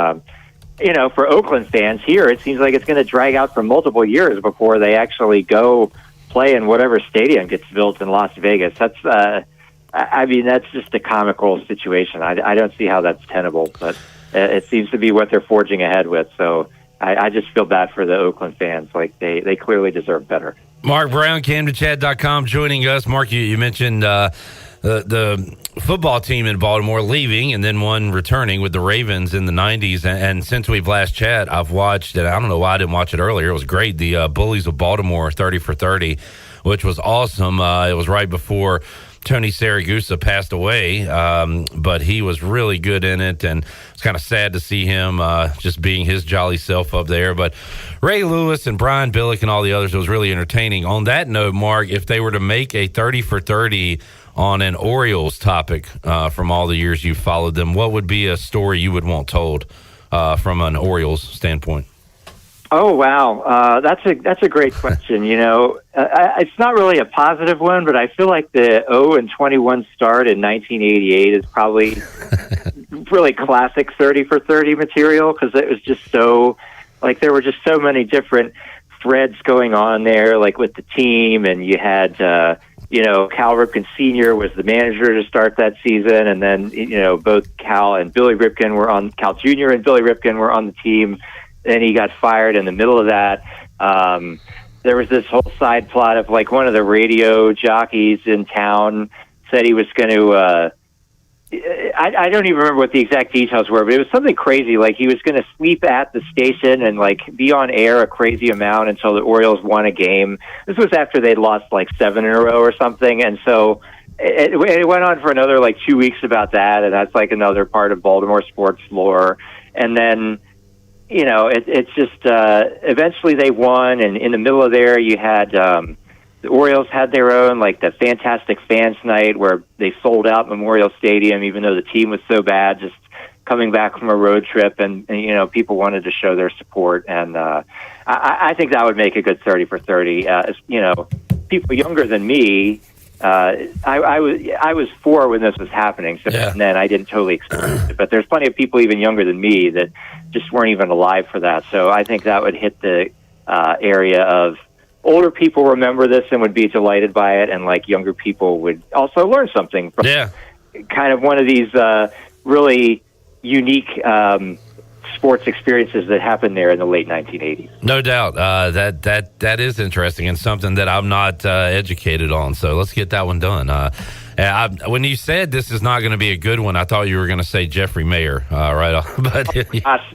for Oakland fans here, it seems like it's going to drag out for multiple years before they actually go play in whatever stadium gets built in Las Vegas. That's, that's just a comical situation. I don't see how that's tenable, but it seems to be what they're forging ahead with. So I just feel bad for the Oakland fans. They clearly deserve better. Mark Brown, CamdenChat.com, joining us. Mark, you mentioned the football team in Baltimore leaving and then one returning with the Ravens in the 90s. And since we've last chat, I've watched, and I don't know why I didn't watch it earlier. It was great. The Bullies of Baltimore, 30 for 30, which was awesome. It was right before Tony Saragusa passed away, but he was really good in it, and it's kind of sad to see him just being his jolly self up there. But Ray Lewis and Brian Billick and all the others, it was really entertaining. On that note, Mark, if they were to make a 30 for 30 on an Orioles topic from all the years you've followed them, what would be a story you would want told from an Orioles standpoint? Oh, wow. That's a great question. It's not really a positive one, but I feel like the 0-21 start in 1988 is probably really classic 30 for 30 material because it was just so, there were just so many different threads going on there, with the team, and you had, Cal Ripken Sr. was the manager to start that season, and then, both Cal and Billy Ripken were on, Cal Jr. and Billy Ripken were on the team. Then he got fired in the middle of that. There was this whole side plot of one of the radio jockeys in town said he was going to, I don't even remember what the exact details were, but it was something crazy. He was going to sleep at the station and be on air a crazy amount until the Orioles won a game. This was after they'd lost 7 in a row or something. And so it went on for another 2 weeks about that. And that's another part of Baltimore sports lore. And then, it's just eventually they won, and in the middle of there you had the Orioles had their own the Fantastic Fans Night where they sold out Memorial Stadium even though the team was so bad, just coming back from a road trip, and people wanted to show their support, and I think that would make a good 30 for 30. People younger than me I was 4 when this was happening, so and then I didn't totally experience it. But there's plenty of people even younger than me that just weren't even alive for that. So I think that would hit the area of older people remember this and would be delighted by it, and like younger people would also learn something from kind of one of these really unique sports experiences that happened there in the late 1980s. No doubt. That is interesting and something that I'm not educated on. So let's get that one done. When you said this is not going to be a good one, I thought you were going to say Jeffrey Mayer right off. But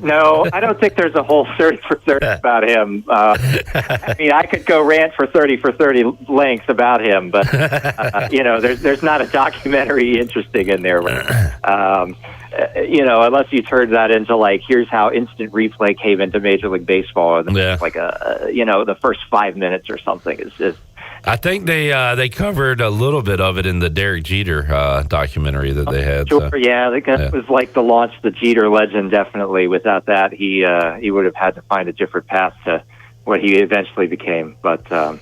no, I don't think there's a whole 30 for 30 about him. I mean, I could go rant for 30 for 30 lengths about him, but there's not a documentary interesting in there. Unless you turn that into like, here's how instant replay came into Major League Baseball, and like the first 5 minutes or something is just. I think they covered a little bit of it in the Derek Jeter documentary that they had. Sure, it was like the launch the Jeter legend. Definitely, without that, he would have had to find a different path to what he eventually became. But I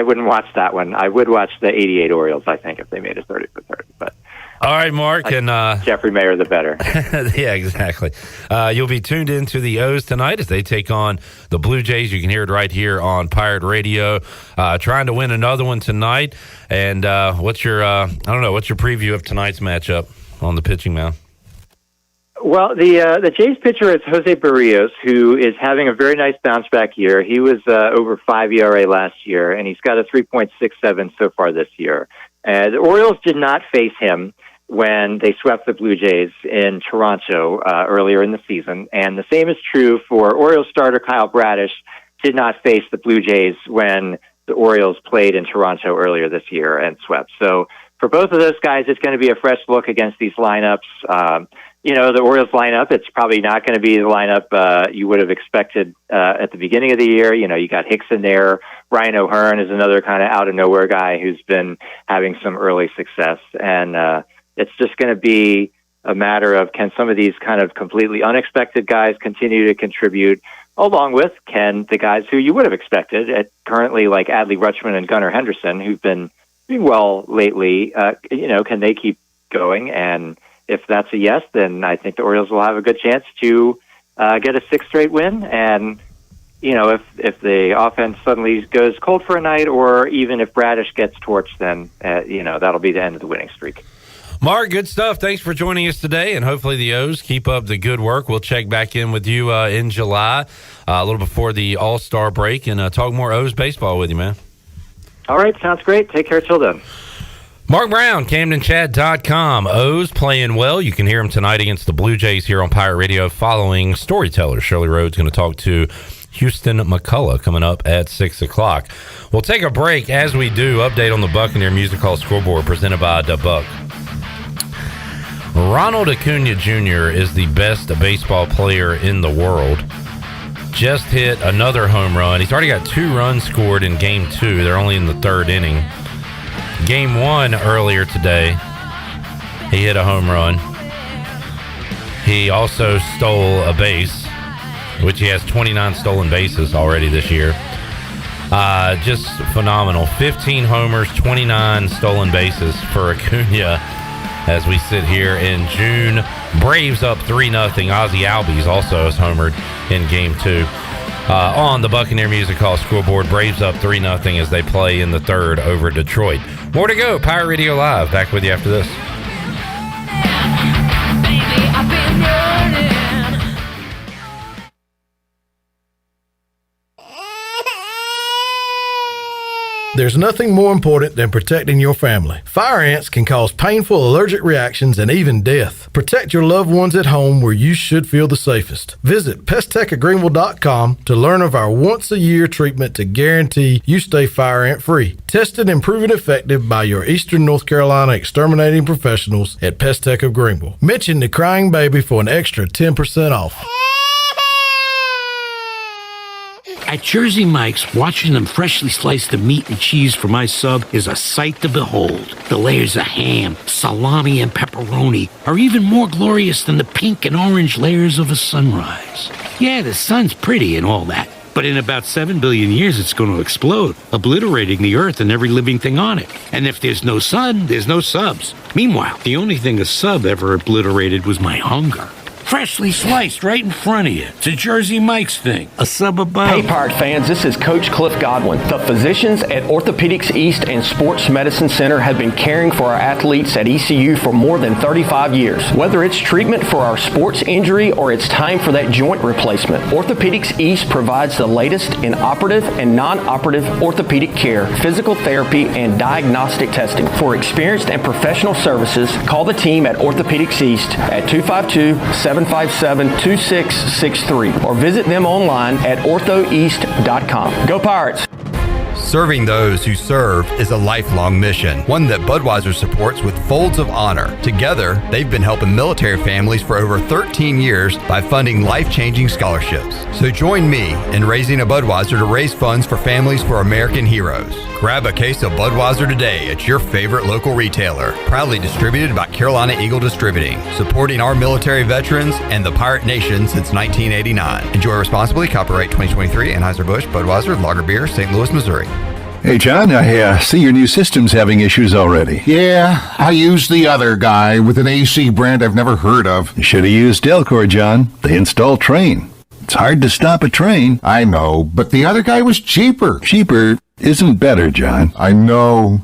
wouldn't watch that one. I would watch the '88 Orioles, I think, if they made a 30 for 30. But all right, Mark, and Jeffrey Mayer, the better. Yeah, exactly. You'll be tuned into the O's tonight as they take on the Blue Jays. You can hear it right here on Pirate Radio. Trying to win another one tonight. And what's your preview of tonight's matchup on the pitching mound? Well, the Jays pitcher is Jose Barrios, who is having a very nice bounce back year. He was over 5 ERA last year, and he's got a 3.67 so far this year. The Orioles did not face him when they swept the Blue Jays in Toronto earlier in the season. And the same is true for Orioles starter Kyle Bradish, did not face the Blue Jays when the Orioles played in Toronto earlier this year and swept. So for both of those guys, it's going to be a fresh look against these lineups. The Orioles lineup, it's probably not going to be the lineup you would have expected at the beginning of the year. You got Hicks in there. Ryan O'Hearn is another kind of out-of-nowhere guy who's been having some early success. And it's just going to be a matter of, can some of these kind of completely unexpected guys continue to contribute, along with can the guys who you would have expected at currently, like Adley Rutschman and Gunnar Henderson, who've been doing well lately, can they keep going? And if that's a yes, then I think the Orioles will have a good chance to get a 6th straight win. And, if the offense suddenly goes cold for a night, or even if Bradish gets torched, then, that'll be the end of the winning streak. Mark, good stuff. Thanks for joining us today, and hopefully the O's keep up the good work. We'll check back in with you in July, a little before the All-Star break, and talk more O's baseball with you, man. All right, sounds great. Take care till then. Mark Brown, CamdenChat.com. O's playing well. You can hear him tonight against the Blue Jays here on Pirate Radio following Storyteller. Shirley Rhodes going to talk to Houston McCullough coming up at 6 o'clock. We'll take a break. As we do, update on the Buccaneer Music Hall scoreboard presented by Da Buck. Ronald Acuna Jr. is the best baseball player in the world. Just hit another home run. He's already got 2 runs scored in Game 2. They're only in the 3rd inning. Game 1 earlier today, he hit a home run. He also stole a base, which he has 29 stolen bases already this year. Just phenomenal. 15 homers, 29 stolen bases for Acuna as we sit here in June. Braves up 3-0. Ozzie Albies also has homered in Game 2. On the Buccaneer Music Hall scoreboard, Braves up 3-0 as they play in the 3rd over Detroit. More to go. Pirate Radio Live. Back with you after this. There's nothing more important than protecting your family. Fire ants can cause painful allergic reactions and even death. Protect your loved ones at home where you should feel the safest. Visit pesttechofgreenville.com to learn of our once-a-year treatment to guarantee you stay fire ant free. Tested and proven effective by your Eastern North Carolina exterminating professionals at Pest Tech of Greenville. Mention the crying baby for an extra 10% off. At Jersey Mike's, watching them freshly slice the meat and cheese for my sub is a sight to behold. The layers of ham, salami, and pepperoni are even more glorious than the pink and orange layers of a sunrise. Yeah, the sun's pretty and all that, But in about 7 billion years, it's going to explode, obliterating the Earth and every living thing on it. And if there's no sun, there's no subs. Meanwhile, the only thing a sub ever obliterated was my hunger. Freshly sliced right in front of you. It's a Jersey Mike's thing. A sub above. Hey, Pirate fans, this is Coach Cliff Godwin. The physicians at Orthopedics East and Sports Medicine Center have been caring for our athletes at ECU for more than 35 years. Whether it's treatment for our sports injury or it's time for that joint replacement, Orthopedics East provides the latest in operative and non-operative orthopedic care, physical therapy, and diagnostic testing. For experienced and professional services, call the team at Orthopedics East at 252-757-2663 or visit them online at orthoeast.com. Go Pirates! Serving those who serve is a lifelong mission, one that Budweiser supports with Folds of Honor. Together, they've been helping military families for over 13 years by funding life-changing scholarships. So join me in raising a Budweiser to raise funds for families for American heroes. Grab a case of Budweiser today at your favorite local retailer. Proudly distributed by Carolina Eagle Distributing, supporting our military veterans and the Pirate Nation since 1989. Enjoy responsibly. Copyright 2023 Anheuser-Busch Budweiser Lager Beer, St. Louis, Missouri. Hey, John, I see your new system's having issues already. Yeah, I used the other guy with an AC brand I've never heard of. You should have used Delcor, John. They install Train. It's hard to stop a train. I know, but the other guy was cheaper. Cheaper isn't better, John. I know.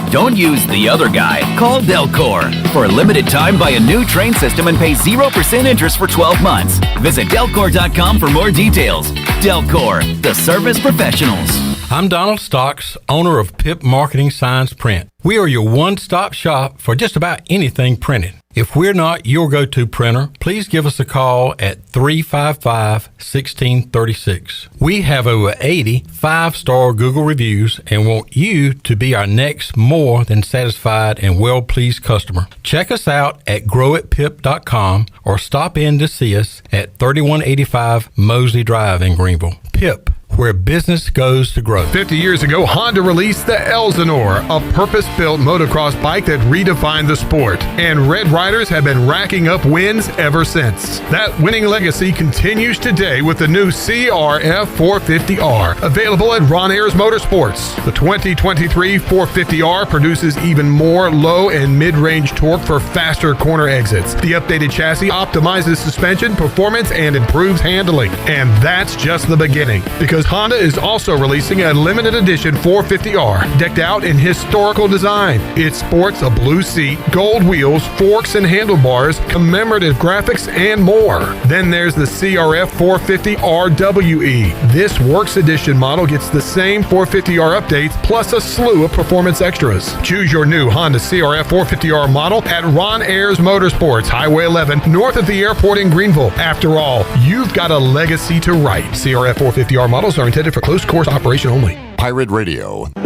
Don't use the other guy. Call Delcor. For a limited time, buy a new Train system and pay 0% interest for 12 months. Visit Delcor.com for more details. Delcor, the service professionals. I'm Donald Stocks, owner of PIP Marketing Signs Print. We are your one-stop shop for just about anything printed. If we're not your go-to printer, please give us a call at 355-1636. We have over 80 5-star Google reviews and want you to be our next more than satisfied and well-pleased customer. Check us out at growatpip.com or stop in to see us at 3185 Mosley Drive in Greenville. PIP, where business goes to grow. 50 years ago, Honda released the Elsinore, a purpose-built motocross bike that redefined the sport. And Red Riders have been racking up wins ever since. That winning legacy continues today with the new CRF 450R, available at Ron Ayers Motorsports. The 2023 450R produces even more low and mid-range torque for faster corner exits. The updated chassis optimizes suspension, performance, and improves handling. And that's just the beginning, because Honda is also releasing a limited edition 450R, decked out in historical design. It sports a blue seat, gold wheels, forks and handlebars, commemorative graphics, and more. Then there's the CRF 450RWE. This Works Edition model gets the same 450R updates, plus a slew of performance extras. Choose your new Honda CRF 450R model at Ron Ayers Motorsports, Highway 11, north of the airport in Greenville. After all, you've got a legacy to write. CRF 450R models are intended for close course operation only. Pirate Radio. The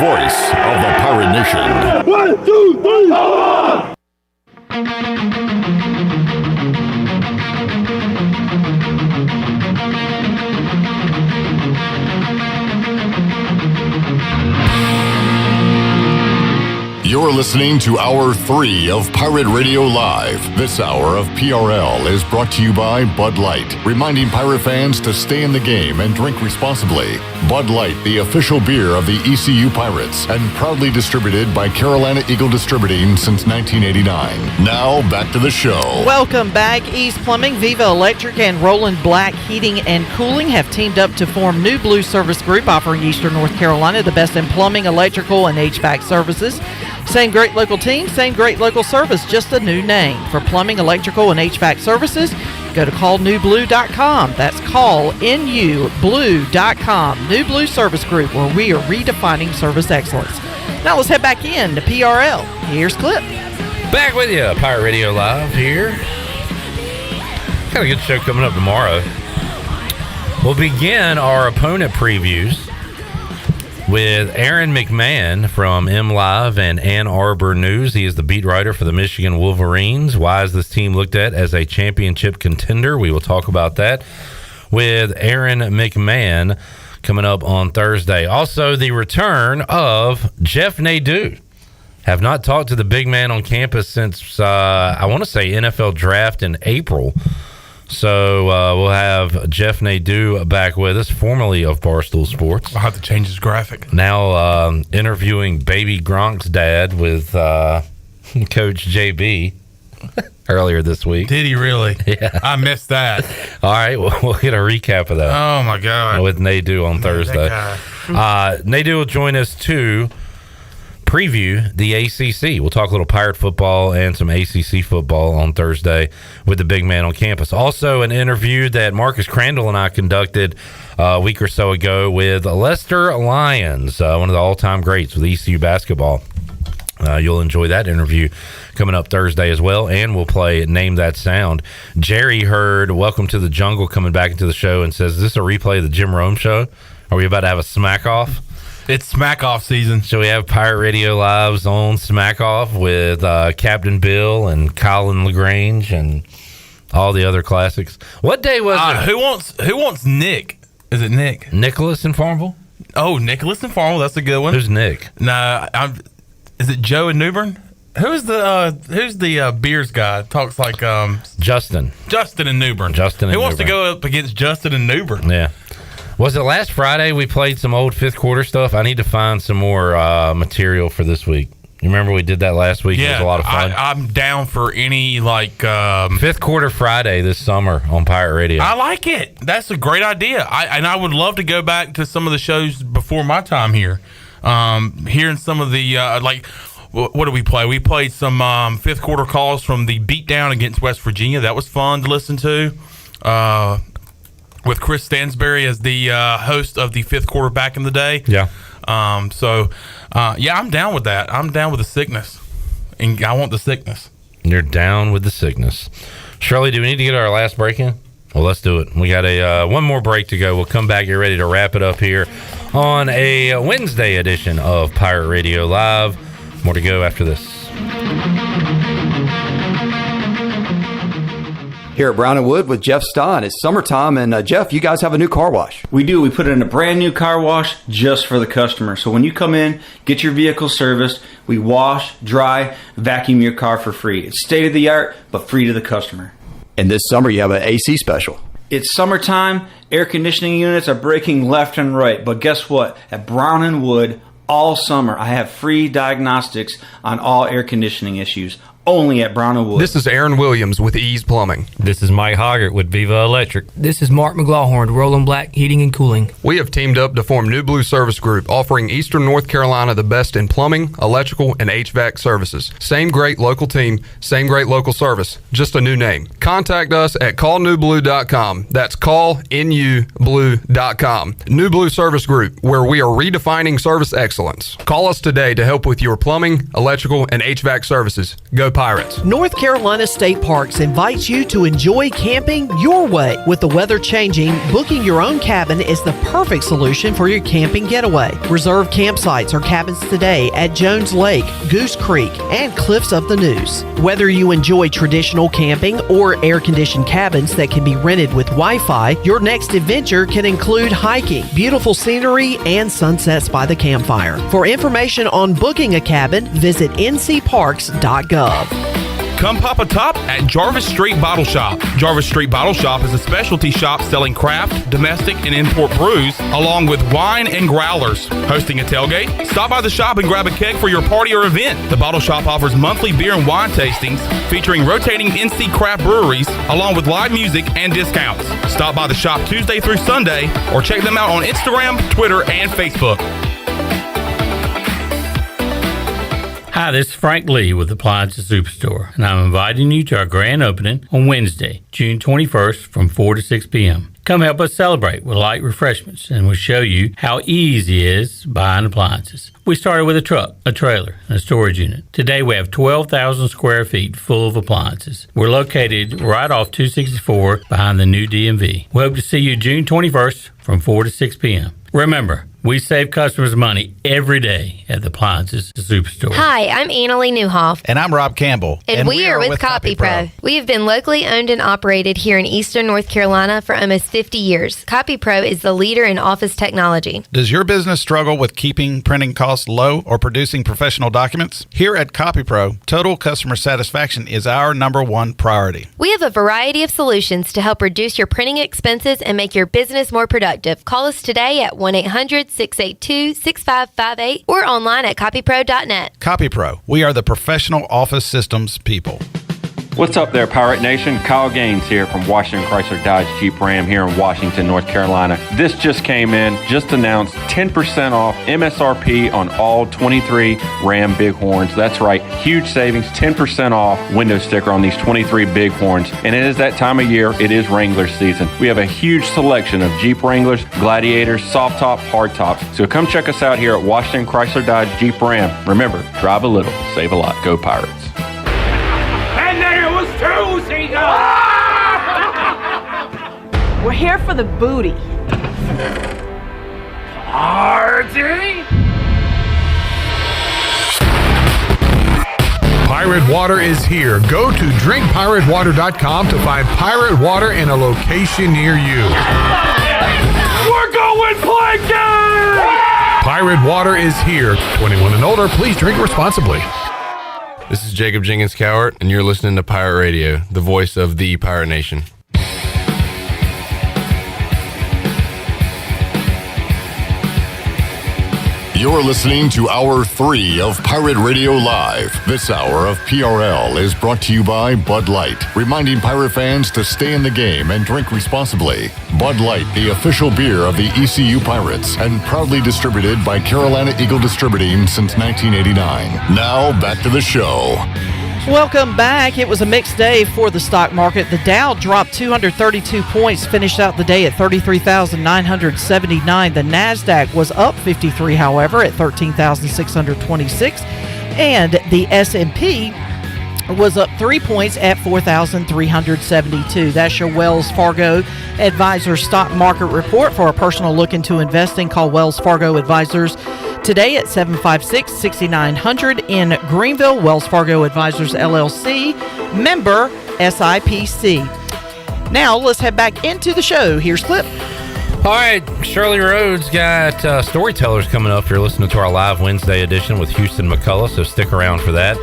voice of the Pirate Nation. 1, 2, 3. You're listening to Hour 3 of Pirate Radio Live. This hour of PRL is brought to you by Bud Light, reminding Pirate fans to stay in the game and drink responsibly. Bud Light, the official beer of the ECU Pirates, and proudly distributed by Carolina Eagle Distributing since 1989. Now, back to the show. Welcome back. East Plumbing, Viva Electric, and Roland Black Heating and Cooling have teamed up to form New Blue Service Group, offering Eastern North Carolina the best in plumbing, electrical, and HVAC services. Same great local team, same great local service, just a new name. For plumbing, electrical, and HVAC services, go to callnewblue.com. That's callnublue.com. New Blue Service Group, where we are redefining service excellence. Now let's head back in to PRL. Here's Clip. Back with you, Pirate Radio Live here. Got a good show coming up tomorrow. We'll begin our opponent previews with Aaron McMahon from MLive and Ann Arbor News. He is the beat writer for the Michigan Wolverines. Why is this team looked at as a championship contender? We will talk about that with Aaron McMahon coming up on Thursday. Also, the return of Jeff Nadeau Have not talked to the big man on campus since, I want to say, NFL draft in April. So we'll have Jeff Nadeau back with us, formerly of Barstool Sports. I'll have to change his graphic. Now interviewing baby Gronk's dad with Coach JB earlier this week. Did he really? Yeah. I missed that. All right, we'll get a recap of that. Oh, my God. With Nadeau on Thursday. Nadeau will join us to preview the ACC. We'll talk a little Pirate football and some ACC football on Thursday with the big man on campus. Also, an interview that Marcus Crandall and I conducted a week or so ago with Lester Lyons, one of the all-time greats with ECU basketball. You'll enjoy that interview coming up Thursday as well, and we'll play Name That Sound. Jerry heard Welcome to the Jungle coming back into the show and says, is this a replay of the Jim Rome show? Are we about to have a smack-off? It's smack-off season. So we have Pirate Radio Live's own smack-off with Captain Bill and Colin LaGrange and all the other classics. What day was it? Who wants Nick? Is it Nick? Nicholas in Farmville? Oh, Nicholas in Farmville. That's a good one. Who's Nick? Nah, is it Joe in Newbern? Who's the beers guy? Talks like Justin. Justin in Newbern. Who wants to go up against Justin in Newbern? Yeah. Was it last Friday we played some old fifth quarter stuff? I need to find some more material for this week. You remember we did that last week? Yeah, it was a lot of fun. I'm down for any fifth quarter Friday this summer on Pirate Radio. I like it. That's a great idea. I would love to go back to some of the shows before my time here. Hearing some of the what did we play? We played some fifth quarter calls from the beatdown against West Virginia. That was fun to listen to. With Chris Stansberry as the host of the fifth quarter back in the day. Yeah. I'm down with that. I'm down with the sickness. And I want the sickness. You're down with the sickness. Shirley, do we need to get our last break in? Well, let's do it. We got one more break to go. We'll come back, get ready to wrap it up here on a Wednesday edition of Pirate Radio Live. More to go after this. Here at Brown & Wood with Jeff Stein. It's summertime, and Jeff, you guys have a new car wash. We do. We put in a brand new car wash just for the customer. So when you come in, get your vehicle serviced, we wash, dry, vacuum your car for free. It's state of the art, but free to the customer. And this summer, you have an AC special. It's summertime. Air conditioning units are breaking left and right. But guess what? At Brown & Wood, all summer, I have free diagnostics on all air conditioning issues. Only at Brown & Wood. This is Aaron Williams with Ease Plumbing. This is Mike Hoggart with Viva Electric. This is Mark McGlawhorn, Roland Black Heating and Cooling. We have teamed up to form New Blue Service Group, offering Eastern North Carolina the best in plumbing, electrical, and HVAC services. Same great local team, same great local service, just a new name. Contact us at callnewblue.com. That's callnublue.com. New Blue Service Group, where we are redefining service excellence. Call us today to help with your plumbing, electrical, and HVAC services. Go Pirates. North Carolina State Parks invites you to enjoy camping your way. With the weather changing, booking your own cabin is the perfect solution for your camping getaway. Reserve campsites or cabins today at Jones Lake, Goose Creek, and Cliffs of the Neuse. Whether you enjoy traditional camping or air-conditioned cabins that can be rented with Wi-Fi, your next adventure can include hiking, beautiful scenery, and sunsets by the campfire. For information on booking a cabin, visit ncparks.gov. Come pop a top at Jarvis Street Bottle Shop. Jarvis Street Bottle Shop is a specialty shop selling craft, domestic, and import brews, along with wine and growlers. Hosting a tailgate? Stop by the shop and grab a keg for your party or event. The Bottle Shop offers monthly beer and wine tastings featuring rotating NC craft breweries, along with live music and discounts. Stop by the shop Tuesday through Sunday, or check them out on Instagram, Twitter, and Facebook. Hi, this is Frank Lee with Appliances Superstore, and I'm inviting you to our grand opening on Wednesday, June 21st from 4 to 6 p.m. Come help us celebrate with light refreshments, and we'll show you how easy it is buying appliances. We started with a truck, a trailer, and a storage unit. Today we have 12,000 square feet full of appliances. We're located right off 264 behind the new DMV. We hope to see you June 21st from 4 to 6 p.m. Remember, We save customers money every day at the Appliances Superstore. Hi, I'm Annalie Newhoff. And I'm Rob Campbell. And we are with CopyPro. We have been locally owned and operated here in Eastern North Carolina for almost 50 years. CopyPro is the leader in office technology. Does your business struggle with keeping printing costs low or producing professional documents? Here at CopyPro, total customer satisfaction is our #1 priority. We have a variety of solutions to help reduce your printing expenses and make your business more productive. Call us today at 1-800-682-6558 or online at copypro.net. CopyPro, we are the professional office systems people. What's up there, Pirate Nation? Kyle Gaines here from Washington Chrysler Dodge Jeep Ram here in Washington, North Carolina. This just came in, just announced 10% off MSRP on all 23 Ram Bighorns. That's right, huge savings, 10% off window sticker on these 23 Bighorns. And it is that time of year, it is Wrangler season. We have a huge selection of Jeep Wranglers, Gladiators, soft top, hard tops. So come check us out here at Washington Chrysler Dodge Jeep Ram. Remember, drive a little, save a lot. Go Pirates. And then it was two seagulls! We're here for the booty. Party? Pirate Water is here. Go to drinkpiratewater.com to find Pirate Water in a location near you. We're going plankton! Pirate Water is here. 21 and older, please drink responsibly. This is Jacob Jenkins Cowart, and you're listening to Pirate Radio, the voice of the Pirate Nation. You're listening to Hour 3 of Pirate Radio Live. This hour of PRL is brought to you by Bud Light, reminding pirate fans to stay in the game and drink responsibly. Bud Light, the official beer of the ECU Pirates, and proudly distributed by Carolina Eagle Distributing since 1989. Now, back to the show. Welcome back. It was a mixed day for the stock market. The Dow dropped 232 points, finished out the day at 33,979. The NASDAQ was up 53, however, at 13,626. And the S&P was up 3 points at 4,372. That's your Wells Fargo Advisors Stock Market Report. For a personal look into investing, call Wells Fargo Advisors today at 756-6900 in Greenville. Wells Fargo Advisors, LLC, member SIPC. Now, let's head back into the show. Here's Clip. All right, Shirley Rhodes got storytellers coming up. You're listening to our live Wednesday edition with Houston McCullough, so stick around for that.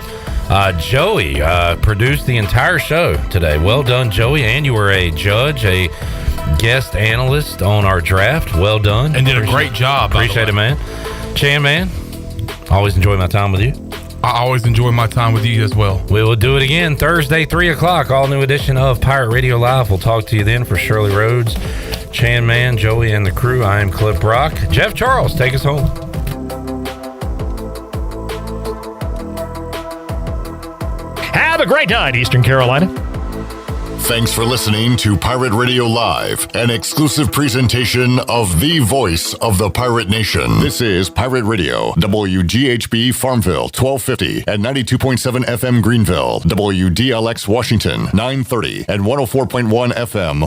Joey produced the entire show today. Well done, Joey. And you were a judge, a guest analyst on our draft. Well done. And did a great job. Appreciate it, man. Chan, man, always enjoy my time with you. I always enjoy my time with you as well. We will do it again Thursday, 3 o'clock. All new edition of Pirate Radio Live. We'll talk to you then. For Shirley Rhodes, Chan Man, Joey, and the crew, I am Clip Brock. Jeff Charles, take us home. Have a great night, Eastern Carolina. Thanks for listening to Pirate Radio Live, an exclusive presentation of the voice of the Pirate Nation. This is Pirate Radio, WGHB Farmville, 1250 and 92.7 FM Greenville, WDLX Washington, 930 and 104.1 FM